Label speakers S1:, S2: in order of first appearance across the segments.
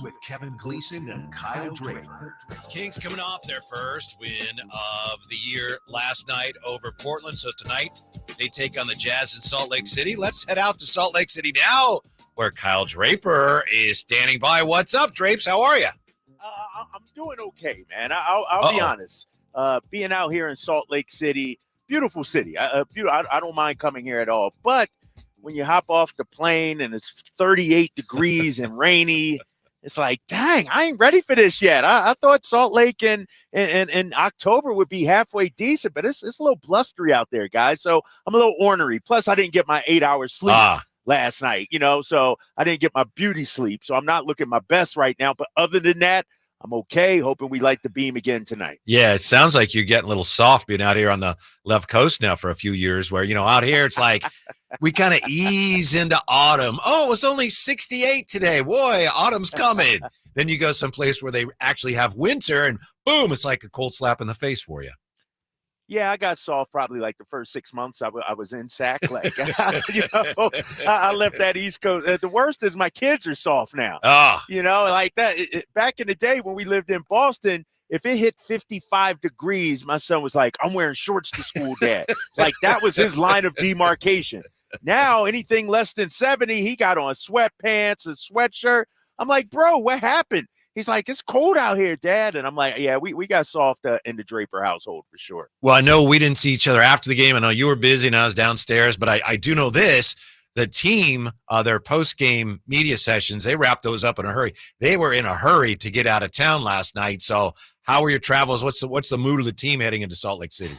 S1: with Kevin Gleason and Kyle Draper.
S2: Kings coming off their first win of the year last night over Portland. So tonight they take on the Jazz in Salt Lake City. Let's head out to Salt Lake City now, where Kyle Draper is standing by. What's up, Drapes? How are you?
S3: I'm doing okay, man. I'll be honest. Being out here in Salt Lake City, beautiful city. I don't mind coming here at all. But when you hop off the plane and it's 38 degrees and rainy, it's like, dang, I ain't ready for this yet. I thought Salt Lake in October would be halfway decent, but it's a little blustery out there, guys. So I'm a little ornery. Plus, I didn't get my 8 hours sleep last night, so I didn't get my beauty sleep. So I'm not looking my best right now. But other than that, I'm okay, hoping we light the beam again tonight.
S2: Yeah, it sounds like you're getting a little soft being out here on the left coast now for a few years where, out here it's like we kind of ease into autumn. Oh, it was only 68 today. Boy, autumn's coming. Then you go someplace where they actually have winter and boom, it's like a cold slap in the face for you.
S3: Yeah, I got soft probably like the first 6 months I was in Sac. Like, I left that East Coast. The worst is my kids are soft now. Like that. Back in the day when we lived in Boston, if it hit 55 degrees, my son was like, I'm wearing shorts to school, Dad. Like that was his line of demarcation. Now, anything less than 70, he got on sweatpants, a sweatshirt. I'm like, bro, what happened? He's like, it's cold out here, Dad. And I'm like, yeah, we got soft in the Draper household for sure.
S2: Well, I know we didn't see each other after the game. I know you were busy and I was downstairs, but I do know this. The team, their post-game media sessions, they wrapped those up in a hurry. They were in a hurry to get out of town last night. So how were your travels? What's the mood of the team heading into Salt Lake City?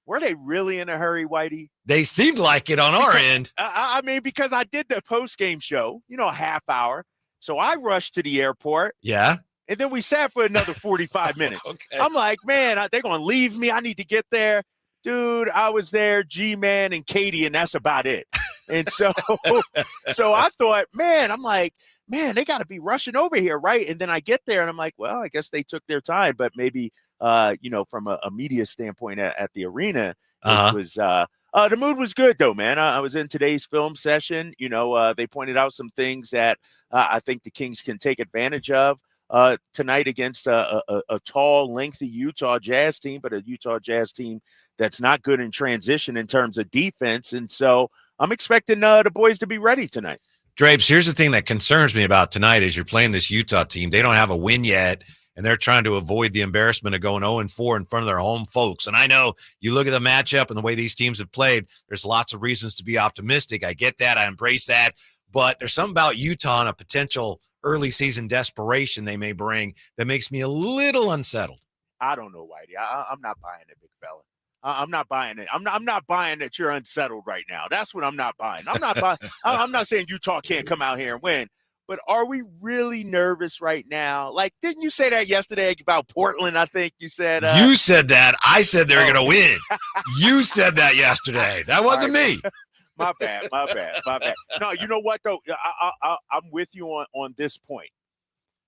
S3: Were they really in a hurry, Whitey?
S2: They seemed like it on our end.
S3: I mean, because I did the post-game show, a half hour. So I rushed to the airport.
S2: Yeah.
S3: And then we sat for another 45 minutes.
S2: Okay.
S3: I'm like, man, they're going to leave me. I need to get there. Dude, I was there, G-Man and Katie, and that's about it. And so I thought, I'm like, they got to be rushing over here, right? And then I get there, and I'm like, well, I guess they took their time. But maybe, from a media standpoint at the arena, it was the mood was good, though, man. I was in today's film session. They pointed out some things that I think the Kings can take advantage of tonight against a tall, lengthy Utah Jazz team, but a Utah Jazz team that's not good in transition in terms of defense. And so I'm expecting the boys to be ready tonight.
S2: Drapes, here's the thing that concerns me about tonight is you're playing this Utah team. They don't have a win yet, and they're trying to avoid the embarrassment of going 0-4 in front of their home folks. And I know you look at the matchup and the way these teams have played, there's lots of reasons to be optimistic. I get that. I embrace that. But there's something about Utah and a potential early season desperation they may bring that makes me a little unsettled.
S3: I don't know, Whitey. I'm not buying it, big fella. I'm not buying it. I'm not buying that you're unsettled right now. That's what I'm not buying. I'm not buying. I'm not saying Utah can't come out here and win, but are we really nervous right now? Like, didn't you say that yesterday about Portland? I think you said.
S2: You said that. I said they were going to win. You said that yesterday. That wasn't me.
S3: My bad. No, you know what, though? I'm with you on this point.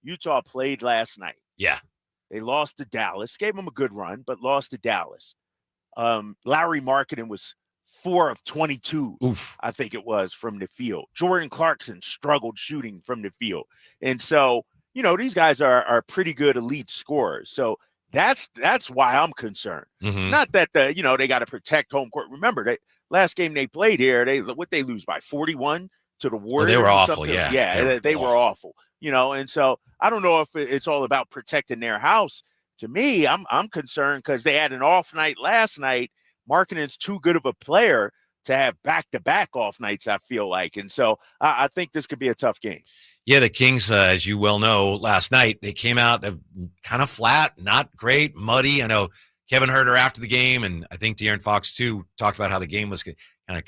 S3: Utah played last night.
S2: Yeah.
S3: They lost to Dallas. Gave them a good run, but lost to Dallas. Larry Markkinen was 4 of 22, I think it was, from the field. Jordan Clarkson struggled shooting from the field. And so, these guys are pretty good elite scorers. So that's why I'm concerned.
S2: Mm-hmm.
S3: Not that, they got to protect home court. Remember, last game they played here, they lose by 41 to the Warriors.
S2: Well, they were awful, yeah.
S3: Yeah, they were awful. And so I don't know if it's all about protecting their house. To me, I'm concerned because they had an off night last night. Markkinen's too good of a player to have back-to-back off nights, I feel like. And so I think this could be a tough game.
S2: Yeah, the Kings, as you well know, last night, they came out kind of flat, not great, muddy. I know Kevin Huerter after the game, and I think De'Aaron Fox, too, talked about how the game was kind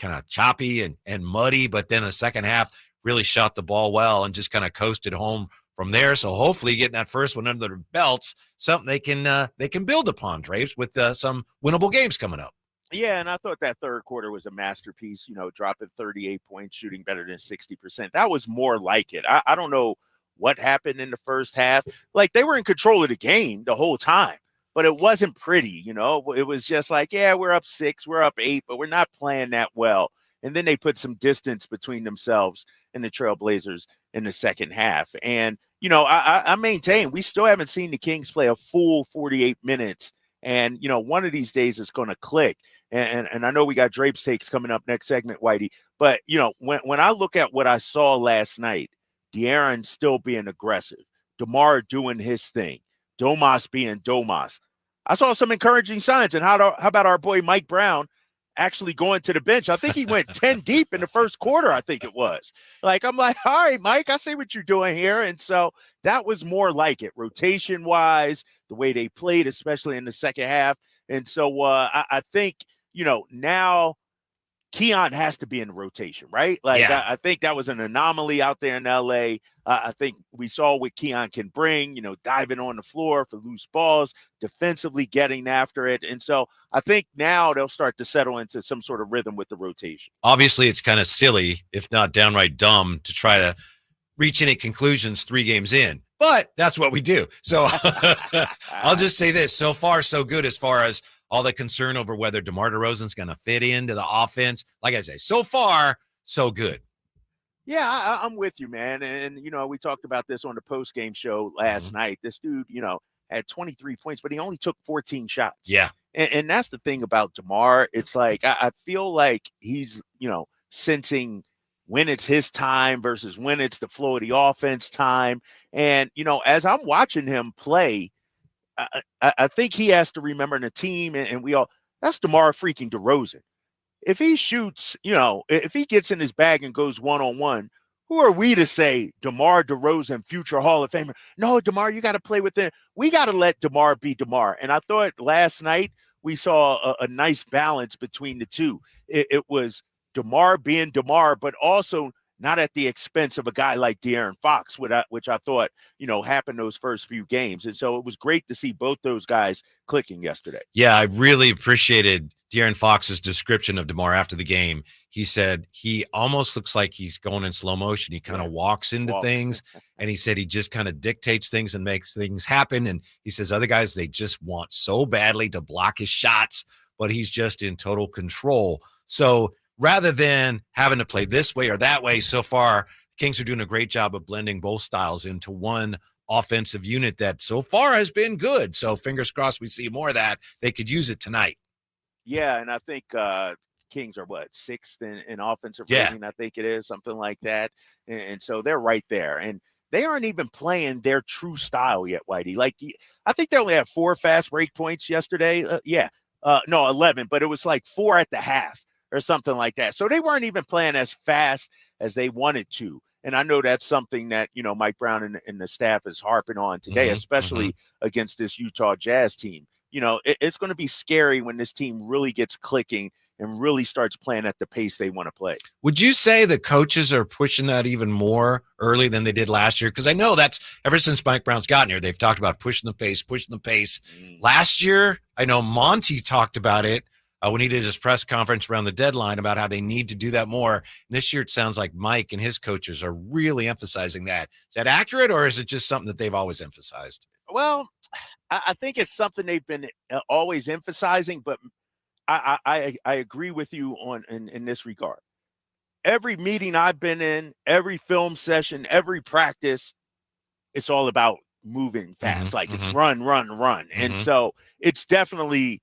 S2: of choppy and muddy, but then the second half really shot the ball well and just kind of coasted home from there. So hopefully getting that first one under their belts, something they can build upon, Drapes, with some winnable games coming up.
S3: Yeah, and I thought that third quarter was a masterpiece, dropping 38 points, shooting better than 60%. That was more like it. I don't know what happened in the first half. Like, they were in control of the game the whole time, but it wasn't pretty, It was just like, yeah, we're up 6, we're up 8, but we're not playing that well. And then they put some distance between themselves and the Trailblazers in the second half. And I maintain we still haven't seen the Kings play a full 48 minutes. And, one of these days it's going to click. And I know we got Drape's takes coming up next segment, Whitey. But, when I look at what I saw last night, De'Aaron still being aggressive, DeMar doing his thing, Domas being Domas. I saw some encouraging signs. And how about our boy Mike Brown actually going to the bench? I think he went 10 deep in the first quarter, I think it was. I'm like, all right, Mike, I see what you're doing here. And so that was more like it, rotation-wise, the way they played, especially in the second half. And so I think, now Keon has to be in the rotation, right? I think that was an anomaly out there in L.A. I think we saw what Keon can bring, diving on the floor for loose balls, defensively getting after it. And so I think now they'll start to settle into some sort of rhythm with the rotation.
S2: Obviously, it's kind of silly, if not downright dumb, to try to reach any conclusions 3 games in. But that's what we do. So I'll just say this. So far, so good as far as all the concern over whether DeMar DeRozan's going to fit into the offense. Like I say, so far, so good.
S3: Yeah, I'm with you, man. And, we talked about this on the post-game show last night. This dude, had 23 points, but he only took 14 shots.
S2: Yeah.
S3: And that's the thing about DeMar. It's like I feel like he's, sensing when it's his time versus when it's the flow of the offense time. And, as I'm watching him play, I think he has to remember in the team, and we all, that's DeMar freaking DeRozan. If he shoots, if he gets in his bag and goes one-on-one, who are we to say DeMar DeRozan, future Hall of Famer? No, DeMar, you got to play with it. We got to let DeMar be DeMar. And I thought last night we saw a nice balance between the two. It was DeMar being DeMar, but also not at the expense of a guy like De'Aaron Fox, which I thought, happened those first few games. And so it was great to see both those guys clicking yesterday.
S2: Yeah, I really appreciated De'Aaron Fox's description of DeMar after the game. He said he almost looks like he's going in slow motion. He kind of walks into things, and he said he just kind of dictates things and makes things happen. And he says other guys, they just want so badly to block his shots, but he's just in total control. So rather than having to play this way or that way, so far, Kings are doing a great job of blending both styles into one offensive unit that so far has been good. So fingers crossed we see more of that. They could use it tonight.
S3: Yeah, and I think Kings are, 6th in offensive rating, I think it is, something like that. And so they're right there. And they aren't even playing their true style yet, Whitey. I think they only had 4 fast break points yesterday. 11, but it was 4 at the half or something like that. So they weren't even playing as fast as they wanted to. And I know that's something that, Mike Brown and the staff is harping on today, especially against this Utah Jazz team. It's going to be scary when this team really gets clicking and really starts playing at the pace they want to play.
S2: Would you say the coaches are pushing that even more early than they did last year? Because I know that's ever since Mike Brown's gotten here, they've talked about pushing the pace. Last year, I know Monty talked about it when he did his press conference around the deadline about how they need to do that more. And this year, it sounds like Mike and his coaches are really emphasizing that. Is that accurate, or is it just something that they've always emphasized?
S3: Well, I think it's something they've been always emphasizing, but I agree with you in this regard. Every meeting I've been in, every film session, every practice, it's all about moving fast. It's run. And so it's definitely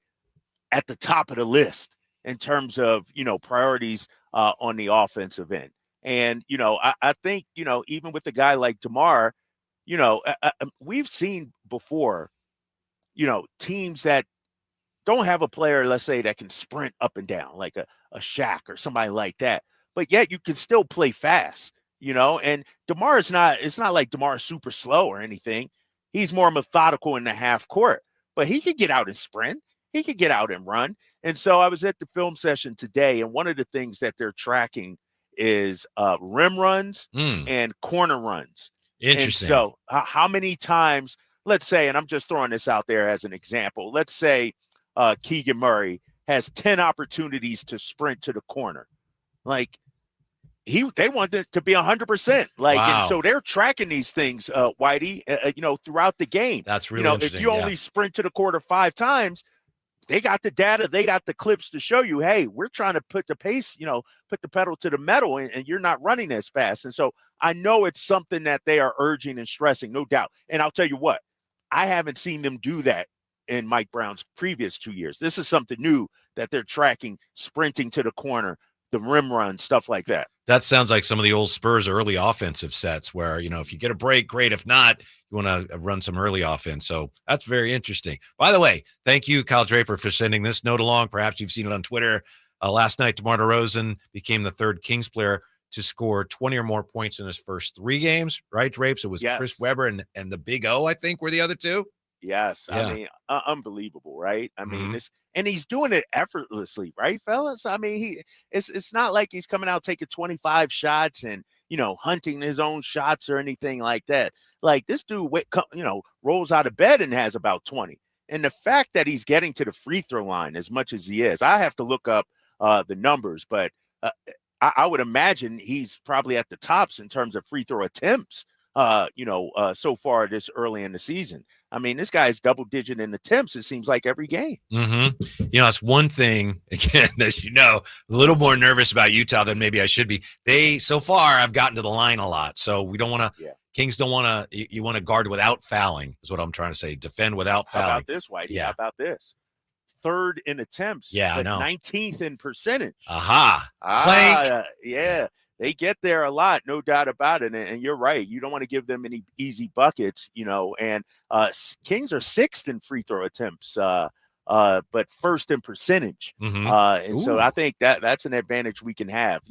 S3: at the top of the list in terms of, priorities on the offensive end. And, I think, even with a guy like DeMar, we've seen before, teams that don't have a player, let's say, that can sprint up and down, like a Shaq or somebody like that, but yet you can still play fast, and DeMar it's not like DeMar is super slow or anything. He's more methodical in the half court, but he could get out and sprint. He could get out and run. And so I was at the film session today, and one of the things that they're tracking is rim runs and corner runs.
S2: Interesting.
S3: And so how many times, let's say, and I'm just throwing this out there as an example, let's say Keegan Murray has 10 opportunities to sprint to the corner. They want it to be 100%.
S2: Wow.
S3: And so they're tracking these things, Whitey, throughout the game.
S2: That's really interesting.
S3: If you only sprint to the corner 5 times, they got the data, they got the clips to show you, hey, we're trying to put the pace, put the pedal to the metal, and you're not running as fast. And so I know it's something that they are urging and stressing, no doubt. And I'll tell you what, I haven't seen them do that in Mike Brown's previous 2 years. This is something new that they're tracking, sprinting to the corner, the rim run, stuff like that.
S2: That sounds like some of the old Spurs early offensive sets where, if you get a break, great. If not, you want to run some early offense. So that's very interesting. By the way, thank you, Kyle Draper, for sending this note along. Perhaps you've seen it on Twitter. Last night, DeMar DeRozan became the third Kings player to score 20 or more points in his first 3 games, right, Drapes? It was Chris Webber and the Big O, I think, were the other 2.
S3: Yes. Yeah. I mean, unbelievable, right? I mean, and he's doing it effortlessly, right, fellas? I mean, it's not like he's coming out taking 25 shots and, hunting his own shots or anything like that. Like this dude, rolls out of bed and has about 20. And the fact that he's getting to the free throw line as much as he is, I have to look up the numbers, but I would imagine he's probably at the tops in terms of free throw attempts, so far this early in the season. I mean, this guy's double-digit in attempts, it seems like, every game.
S2: That's one thing, again, as a little more nervous about Utah than maybe I should be. So far, I've gotten to the line a lot, so we don't want to Kings don't want to – you want to guard without fouling is what I'm trying to say, defend without fouling.
S3: How about this, Whitey? Yeah. How about this? 3rd in attempts,
S2: I know.
S3: 19th in percentage.
S2: Clank.
S3: They get there a lot, no doubt about it. And you're right. You don't want to give them any easy buckets, and Kings are 6th in free throw attempts, but 1st in percentage. So I think that's an advantage we can have,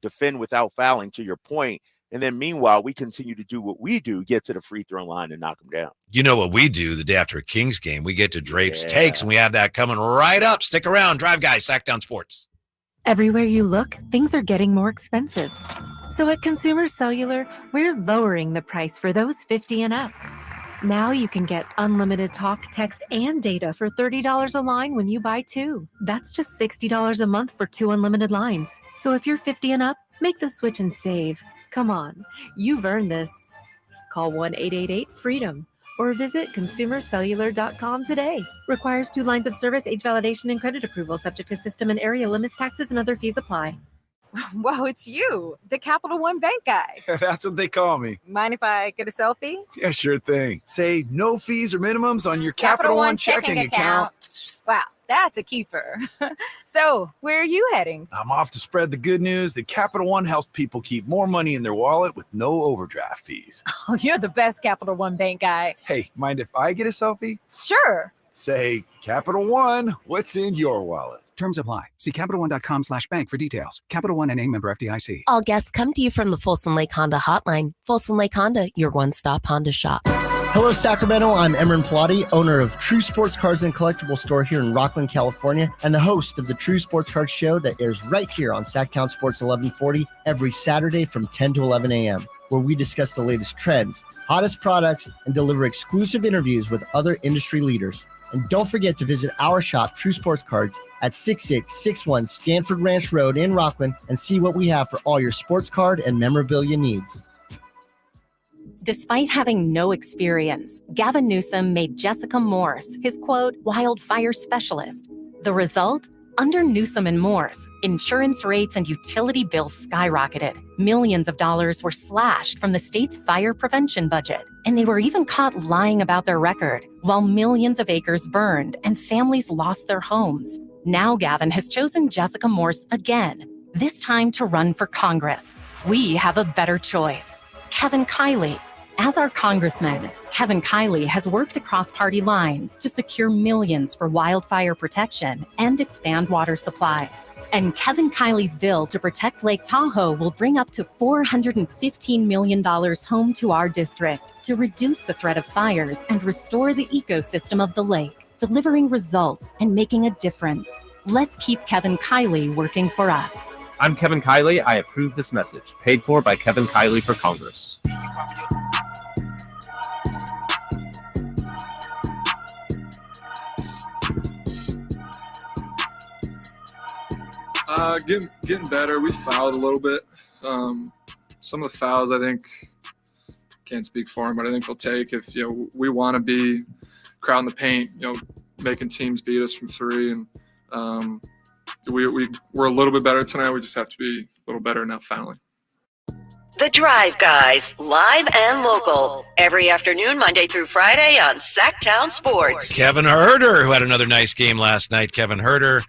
S3: defend without fouling, to your point. And then meanwhile, we continue to do what we do, get to the free throw line and knock them down. You know
S2: what we do the day after a Kings game? We get to Drape's Takes, and we have that coming right up. Stick around. Drive Guys, Sacktown Sports.
S4: Everywhere you look, things are getting more expensive. So at Consumer Cellular, we're lowering the price for those 50 and up. Now you can get unlimited talk, text, and data for $30 a line when you buy 2. That's just $60 a month for 2 unlimited lines. So if you're 50 and up, make the switch and save. Come on, you've earned this. Call 1-888-FREEDOM or visit consumercellular.com today. Requires 2 lines of service, age validation, and credit approval, subject to system and area limits, taxes, and other fees apply.
S5: Whoa, it's you, the Capital One Bank guy.
S6: That's what they call me.
S5: Mind if I get a selfie?
S6: Yeah, sure thing. Say no fees or minimums on your Capital One checking account.
S5: Wow, that's a keeper. So, where are you heading?
S6: I'm off to spread the good news that Capital One helps people keep more money in their wallet with no overdraft fees.
S5: Oh, you're the best Capital One Bank guy.
S6: Hey, mind if I get a selfie?
S5: Sure.
S6: Say, Capital One, what's in your wallet?
S7: Terms apply. See CapitalOne.com/bank for details. Capital One NA, member FDIC.
S8: All guests come to you from the Folsom Lake Honda Hotline. Folsom Lake Honda, your one-stop Honda shop.
S9: Hello, Sacramento. I'm Emran Pilati, owner of True Sports Cards and Collectible Store here in Rockland, California, and the host of the True Sports Cards Show that airs right here on Sacktown Sports 1140 every Saturday from 10 to 11 a.m., where we discuss the latest trends, hottest products, and deliver exclusive interviews with other industry leaders. And don't forget to visit our shop, True Sports Cards, at 6661 Stanford Ranch Road in Rockland, and see what we have for all your sports card and memorabilia needs.
S4: Despite having no experience, Gavin Newsom made Jessica Morse his, quote, wildfire specialist. The result? Under Newsom and Morse, insurance rates and utility bills skyrocketed. Millions of dollars were slashed from the state's fire prevention budget. And they were even caught lying about their record, while millions of acres burned and families lost their homes. Now Gavin has chosen Jessica Morse again, this time to run for Congress. We have a better choice. Kevin Kiley. As our congressman, Kevin Kiley has worked across party lines to secure millions for wildfire protection and expand water supplies. And Kevin Kiley's bill to protect Lake Tahoe will bring up to $415 million home to our district to reduce the threat of fires and restore the ecosystem of the lake, delivering results and making a difference. Let's keep Kevin Kiley working for us.
S10: I'm Kevin Kiley. I approve this message. Paid for by Kevin Kiley for Congress.
S11: Getting better. We fouled a little bit. Some of the fouls, I think, can't speak for him, but I think we'll take if we want to be crowding the paint, making teams beat us from 3, and we're a little bit better tonight. We just have to be a little better now fouling.
S12: The Drive Guys, live and local, every afternoon, Monday through Friday on Sacktown Sports.
S2: Kevin Herter, who had another nice game last night. Kevin Herter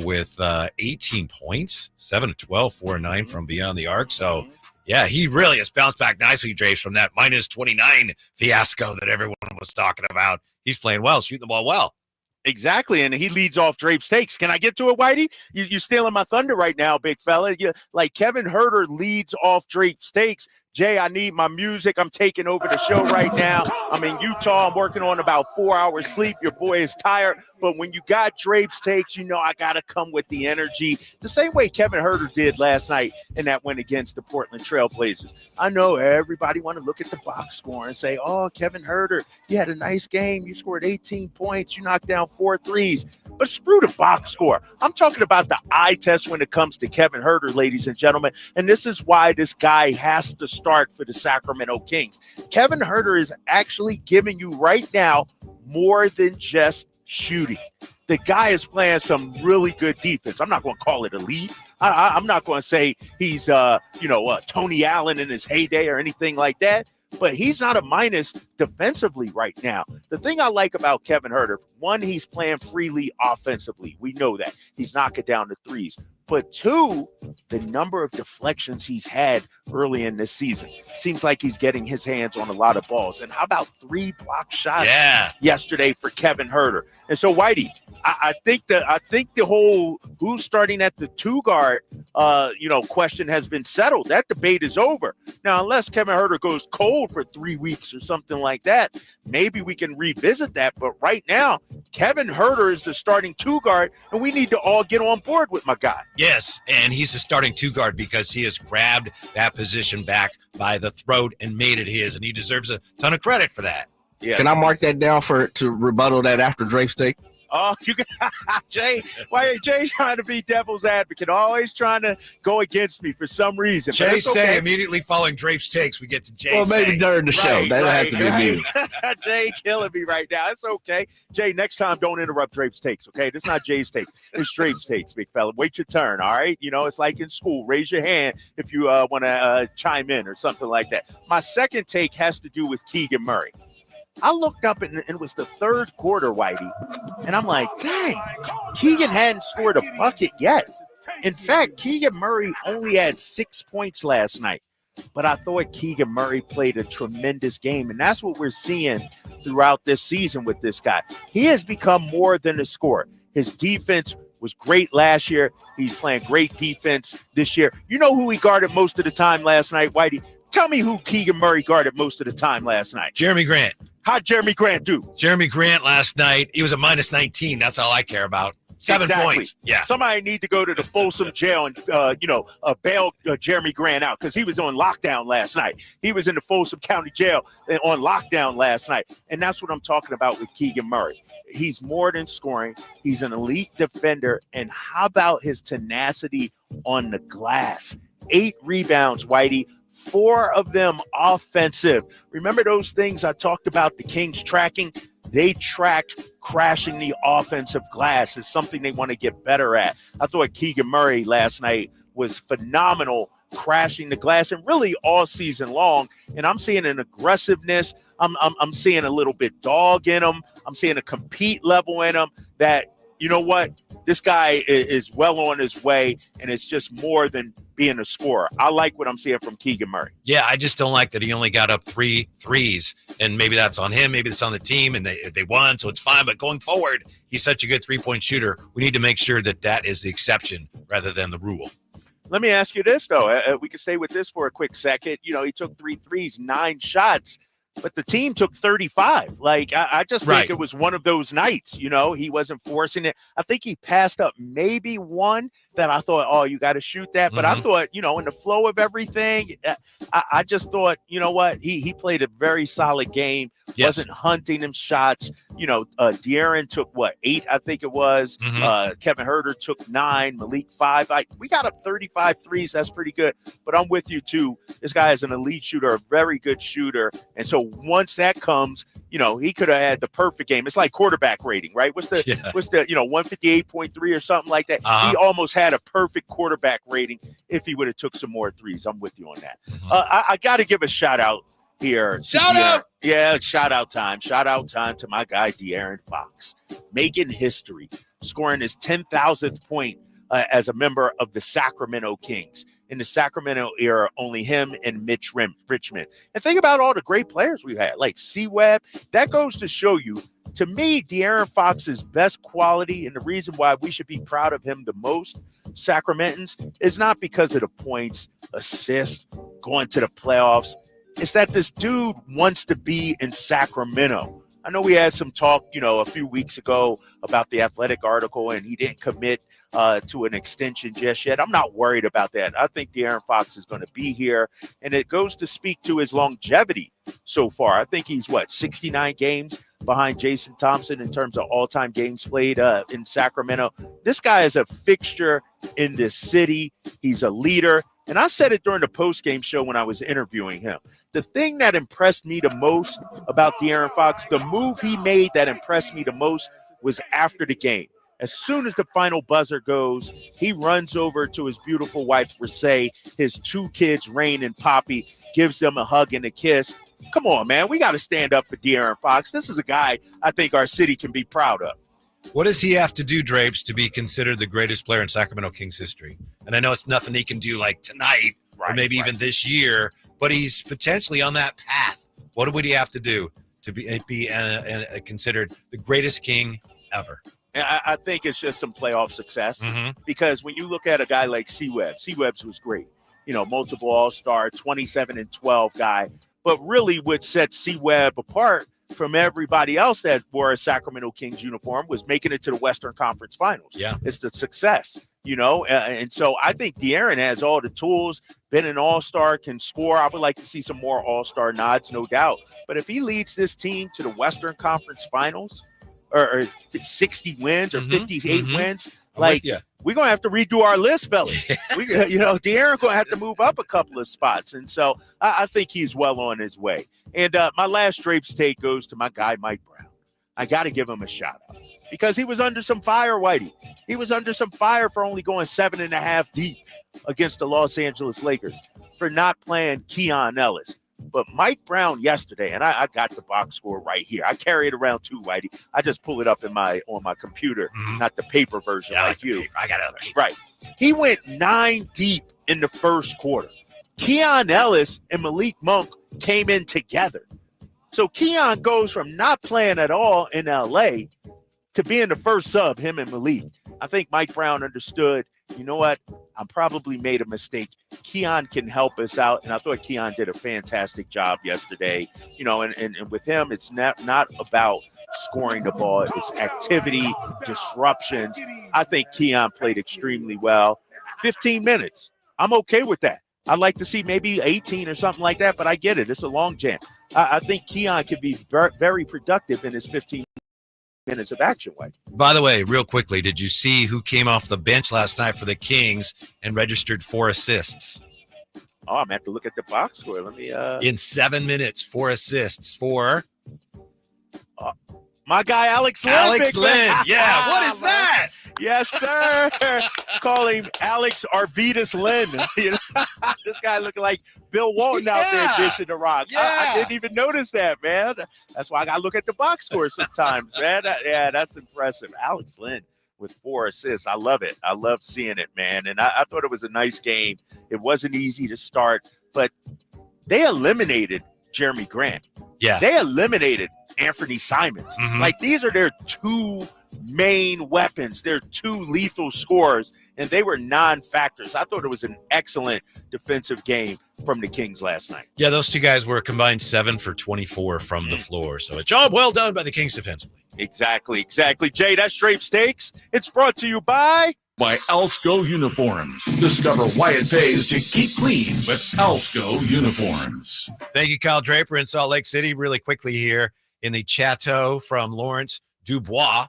S2: with 18 points, 7 of 12, 4 of 9 from beyond the arc. So, yeah, he really has bounced back nicely, Draves, from that minus 29 fiasco that everyone was talking about. He's playing well, shooting the ball well.
S3: Exactly, and he leads off Drape's takes. Can I get to it, Whitey? You're stealing my thunder right now, big fella. Like Kevin Herter leads off Drape's takes. Jay, I need my music. I'm taking over the show right now. I'm in Utah. I'm working on about 4 hours sleep. Your boy is tired. But when you got Drape's takes, you know I got to come with the energy. The same way Kevin Herter did last night in that win against the Portland Trail Blazers. I know everybody want to look at the box score and say, oh, Kevin Herter, you had a nice game. You scored 18 points. You knocked down 4 threes. But screw the box score. I'm talking about the eye test when it comes to Kevin Herter, ladies and gentlemen. And this is why this guy has to start for the Sacramento Kings. Kevin Herter is actually giving you right now more than just shooting. The guy is playing some really good defense. I'm not going to call it elite. I'm not going to say he's, Tony Allen in his heyday or anything like that. But he's not a minus defensively right now. The thing I like about Kevin Herter, one, he's playing freely offensively. We know that. He's knocking down the threes. But two, the number of deflections he's had early in this season. Seems like he's getting his hands on a lot of balls. And how about 3 block shots yesterday for Kevin Herter? And so, Whitey, I think the whole who's starting at the 2 guard question has been settled. That debate is over. Now, unless Kevin Herter goes cold for 3 weeks or something like that, maybe we can revisit that. But right now, Kevin Herter is the starting 2 guard, and we need to all get on board with my guy.
S2: Yes, and he's the starting 2 guard because he has grabbed that position back by the throat and made it his, and he deserves a ton of credit for that.
S3: Yeah.
S13: Can I mark that down to rebuttal that after Drape's take?
S3: Oh, you got Jay. Why Jay trying to be devil's advocate? Always trying to go against me for some reason.
S2: Jay say immediately following Drape's takes, we get to Jay.
S13: Well, maybe during the show. That has to be me.
S3: Jay killing me right now. It's okay. Jay, next time don't interrupt Drape's takes. Okay, this is not Jay's takes. It's Drape's takes, big fella. Wait your turn. All right. It's like in school. Raise your hand if you want to chime in or something like that. My second take has to do with Keegan Murray. I looked up and it was the 3rd quarter, Whitey, and I'm like, dang, Keegan hadn't scored a bucket yet. In fact, Keegan Murray only had 6 points last night, but I thought Keegan Murray played a tremendous game, and that's what we're seeing throughout this season with this guy. He has become more than a scorer. His defense was great last year. He's playing great defense this year. You know who he guarded most of the time last night, Whitey? Tell me who Keegan Murray guarded most of the time last night.
S2: Jeremy Grant.
S3: How'd Jeremy Grant do?
S2: Jeremy Grant last night, he was a minus 19. That's all I care about. 7 points. Yeah.
S3: Somebody need to go to the Folsom jail and, bail Jeremy Grant out because he was on lockdown last night. He was in the Folsom County Jail on lockdown last night. And that's what I'm talking about with Keegan Murray. He's more than scoring. He's an elite defender. And how about his tenacity on the glass? 8 rebounds, Whitey. 4 of them offensive. Remember those things I talked about the Kings tracking? They track crashing the offensive glass is something they want to get better at. I thought Keegan Murray last night was phenomenal crashing the glass and really all season long. And I'm seeing an aggressiveness. I'm seeing a little bit dog in him. I'm seeing a compete level in him that, you know what? This guy is well on his way, and it's just more than being a scorer. I like what I'm seeing from Keegan Murray.
S2: Yeah, I just don't like that he only got up 3 threes, and maybe that's on him, maybe it's on the team, and they won, so it's fine. But going forward, he's such a good 3-point shooter. We need to make sure that is the exception rather than the rule.
S3: Let me ask you this, though. We can stay with this for a quick second. He took 3 threes, 9 shots. But the team took 35. I just think it was one of those nights, he wasn't forcing it. I think he passed up maybe one that I thought, oh, you got to shoot that. But I thought, in the flow of everything, I just thought, you know what? He played a very solid game. Yes. Wasn't hunting them shots. De'Aaron took 8, I think it was. Kevin Herter took 9, Malik 5. We got up 35 threes. That's pretty good. But I'm with you too. This guy is an elite shooter, a very good shooter. And so once that comes, he could have had the perfect game. It's like quarterback rating, right? What's the 158.3 or something like that?
S2: Uh-huh.
S3: He almost had a perfect quarterback rating if he would have took some more threes. I'm with you on that. I got to give a shout out here.
S2: Shout out!
S3: Yeah, shout out time. Shout out time to my guy, De'Aaron Fox, making history, scoring his 10,000th point as a member of the Sacramento Kings. In the Sacramento era, only him and Mitch Richmond. And think about all the great players we've had, like C-Webb. That goes to show you, to me, De'Aaron Fox's best quality, and the reason why we should be proud of him the most, Sacramentans, is not because of the points, assists, going to the playoffs. It's that this dude wants to be in Sacramento. I know we had some talk, a few weeks ago about the Athletic article, and he didn't commit to an extension just yet. I'm not worried about that. I think De'Aaron Fox is going to be here, and it goes to speak to his longevity so far. I think he's, 69 games behind Jason Thompson in terms of all-time games played in Sacramento. This guy is a fixture in this city. He's a leader. And I said it during the post-game show when I was interviewing him. The thing that impressed me the most about De'Aaron Fox, the move he made that impressed me the most was after the game. As soon as the final buzzer goes, he runs over to his beautiful wife, Rasay, his two kids, Rain and Poppy, gives them a hug and a kiss. Come on, man. We got to stand up for De'Aaron Fox. This is a guy I think our city can be proud of.
S2: What does he have to do, Drapes, to be considered the greatest player in Sacramento Kings history? And I know it's nothing he can do like tonight or maybe even this year, but he's potentially on that path. What would he have to do to be considered the greatest King ever?
S3: I think it's just some playoff success because when you look at a guy like C-Webb, C-Webb's was great. Multiple All-Star, 27-12 guy. But really what set C-Webb apart from everybody else that wore a Sacramento Kings uniform was making it to the Western Conference Finals.
S2: Yeah.
S3: It's the success, and so I think De'Aaron has all the tools, been an all-star, can score. I would like to see some more all-star nods, no doubt. But if he leads this team to the Western Conference Finals or 60 wins or 58 wins, we're going to have to redo our list, fellas. De'Aaron going to have to move up a couple of spots. And so I think he's well on his way. And my last Drapes take goes to my guy, Mike Brown. I got to give him a shout out because he was under some fire, Whitey. He was under some fire for only going 7.5 deep against the Los Angeles Lakers for not playing Keon Ellis. But Mike Brown yesterday, and I got the box score right here. I carry it around too, Whitey. I just pull it up on my computer, not the paper version like you.
S2: I got it on paper.
S3: Right. He went 9 deep in the first quarter. Keon Ellis and Malik Monk came in together. So Keon goes from not playing at all in L.A. to being the first sub, him and Malik. I think Mike Brown understood, you know what, I probably made a mistake. Keon can help us out, and I thought Keon did a fantastic job yesterday. And with him, it's not about scoring the ball. It's activity, disruptions. I think Keon played extremely well. 15 minutes. I'm okay with that. I'd like to see maybe 18 or something like that, but I get it. It's a long jam. I think Keon could be very productive in his 15 minutes of action.
S2: By the way, real quickly, did you see who came off the bench last night for the Kings and registered 4 assists?
S3: Oh, I'm going to have to look at the box score. Let me.
S2: In 7 minutes, 4 assists for
S3: my guy, Alex Lynn.
S2: Alex Lynn. Yeah. What is that?
S3: Yes, sir. Call him Alex Arvidas Lynn. This guy looking like Bill Walton out there dishing the rock. I didn't even notice that, man. That's why I got to look at the box score sometimes, man. That's impressive. Alex Lynn with 4 assists. I love it. I love seeing it, man. And I thought it was a nice game. It wasn't easy to start, but they eliminated Jeremy Grant.
S2: Yeah.
S3: They eliminated Anthony Simons. Like, these are their 2 main weapons. They're 2 lethal scorers, and they were non-factors. I thought it was an excellent defensive game from the Kings last night.
S2: Yeah, those 2 guys were combined 7 for 24 from the floor. So a job well done by the Kings defensively.
S3: Exactly. Jay, that's Drapes Takes. It's brought to you by
S1: Alsco Uniforms. Discover why it pays to keep clean with Alsco Uniforms.
S2: Thank you, Kyle Draper in Salt Lake City. Really quickly here in the Chateau from Lawrence Dubois.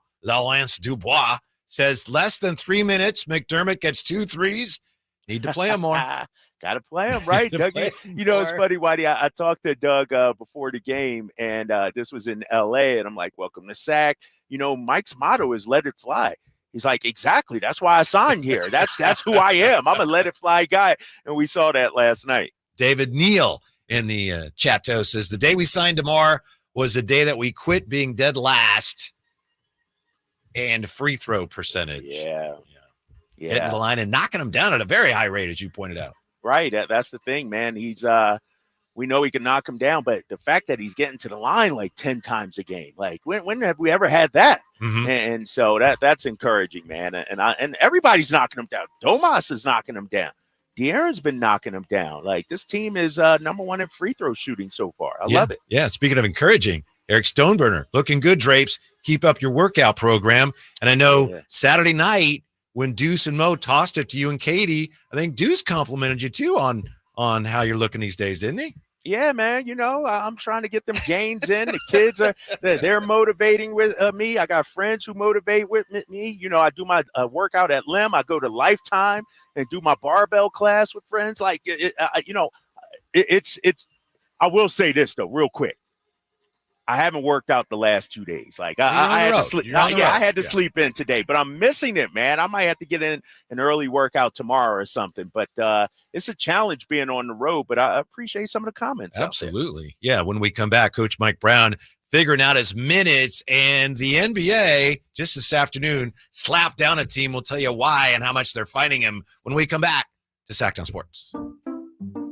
S2: Says less than 3 minutes. McDermott gets 2 threes. Need to play him more.
S3: Got to play him, right? Doug, you know, it's funny, Whitey. I talked to Doug before the game, and this was in L.A., and I'm like, welcome to SAC. You know, Mike's motto is let it fly. He's like, exactly. That's why I signed here. That's who I am. I'm a let it fly guy, and we saw that last night.
S2: David Neal in the chat says, the day we signed DeMar was the day that we quit being dead last and free throw percentage.
S3: Yeah.
S2: Hitting the line and knocking him down at a very high rate, as you pointed out.
S3: Right. That's the thing, man. He's we know he can knock him down, but the fact that he's getting to the line like 10 times a game, like when have we ever had that?
S2: Mm-hmm.
S3: And so that's encouraging, man. And everybody's knocking him down. Domas is knocking him down. De'Aaron's been knocking him down. Like, this team is number one in free throw shooting so far. I love it.
S2: Yeah. Speaking of encouraging, Eric Stoneburner, looking good, Drapes. Keep up your workout program. And I know Saturday night when Deuce and Mo tossed it to you and Katie, I think Deuce complimented you too on how you're looking these days, didn't he?
S3: Yeah, man. You know, I'm trying to get them gains in. The kids they're motivating with me. I got friends who motivate with me. You know, I do my workout at Lim. I go to Lifetime and do my barbell class with friends. Like, it's. I will say this though, real quick. I haven't worked out the last 2 days. Like I had to sleep. I had to sleep in today, but I'm missing it, man. I might have to get in an early workout tomorrow or something. But it's a challenge being on the road. But I appreciate some of the comments.
S2: Absolutely. Yeah. When we come back, Coach Mike Brown figuring out his minutes, and the NBA just this afternoon slapped down a team. We'll tell you why and how much they're fighting him when we come back to Sacktown Sports.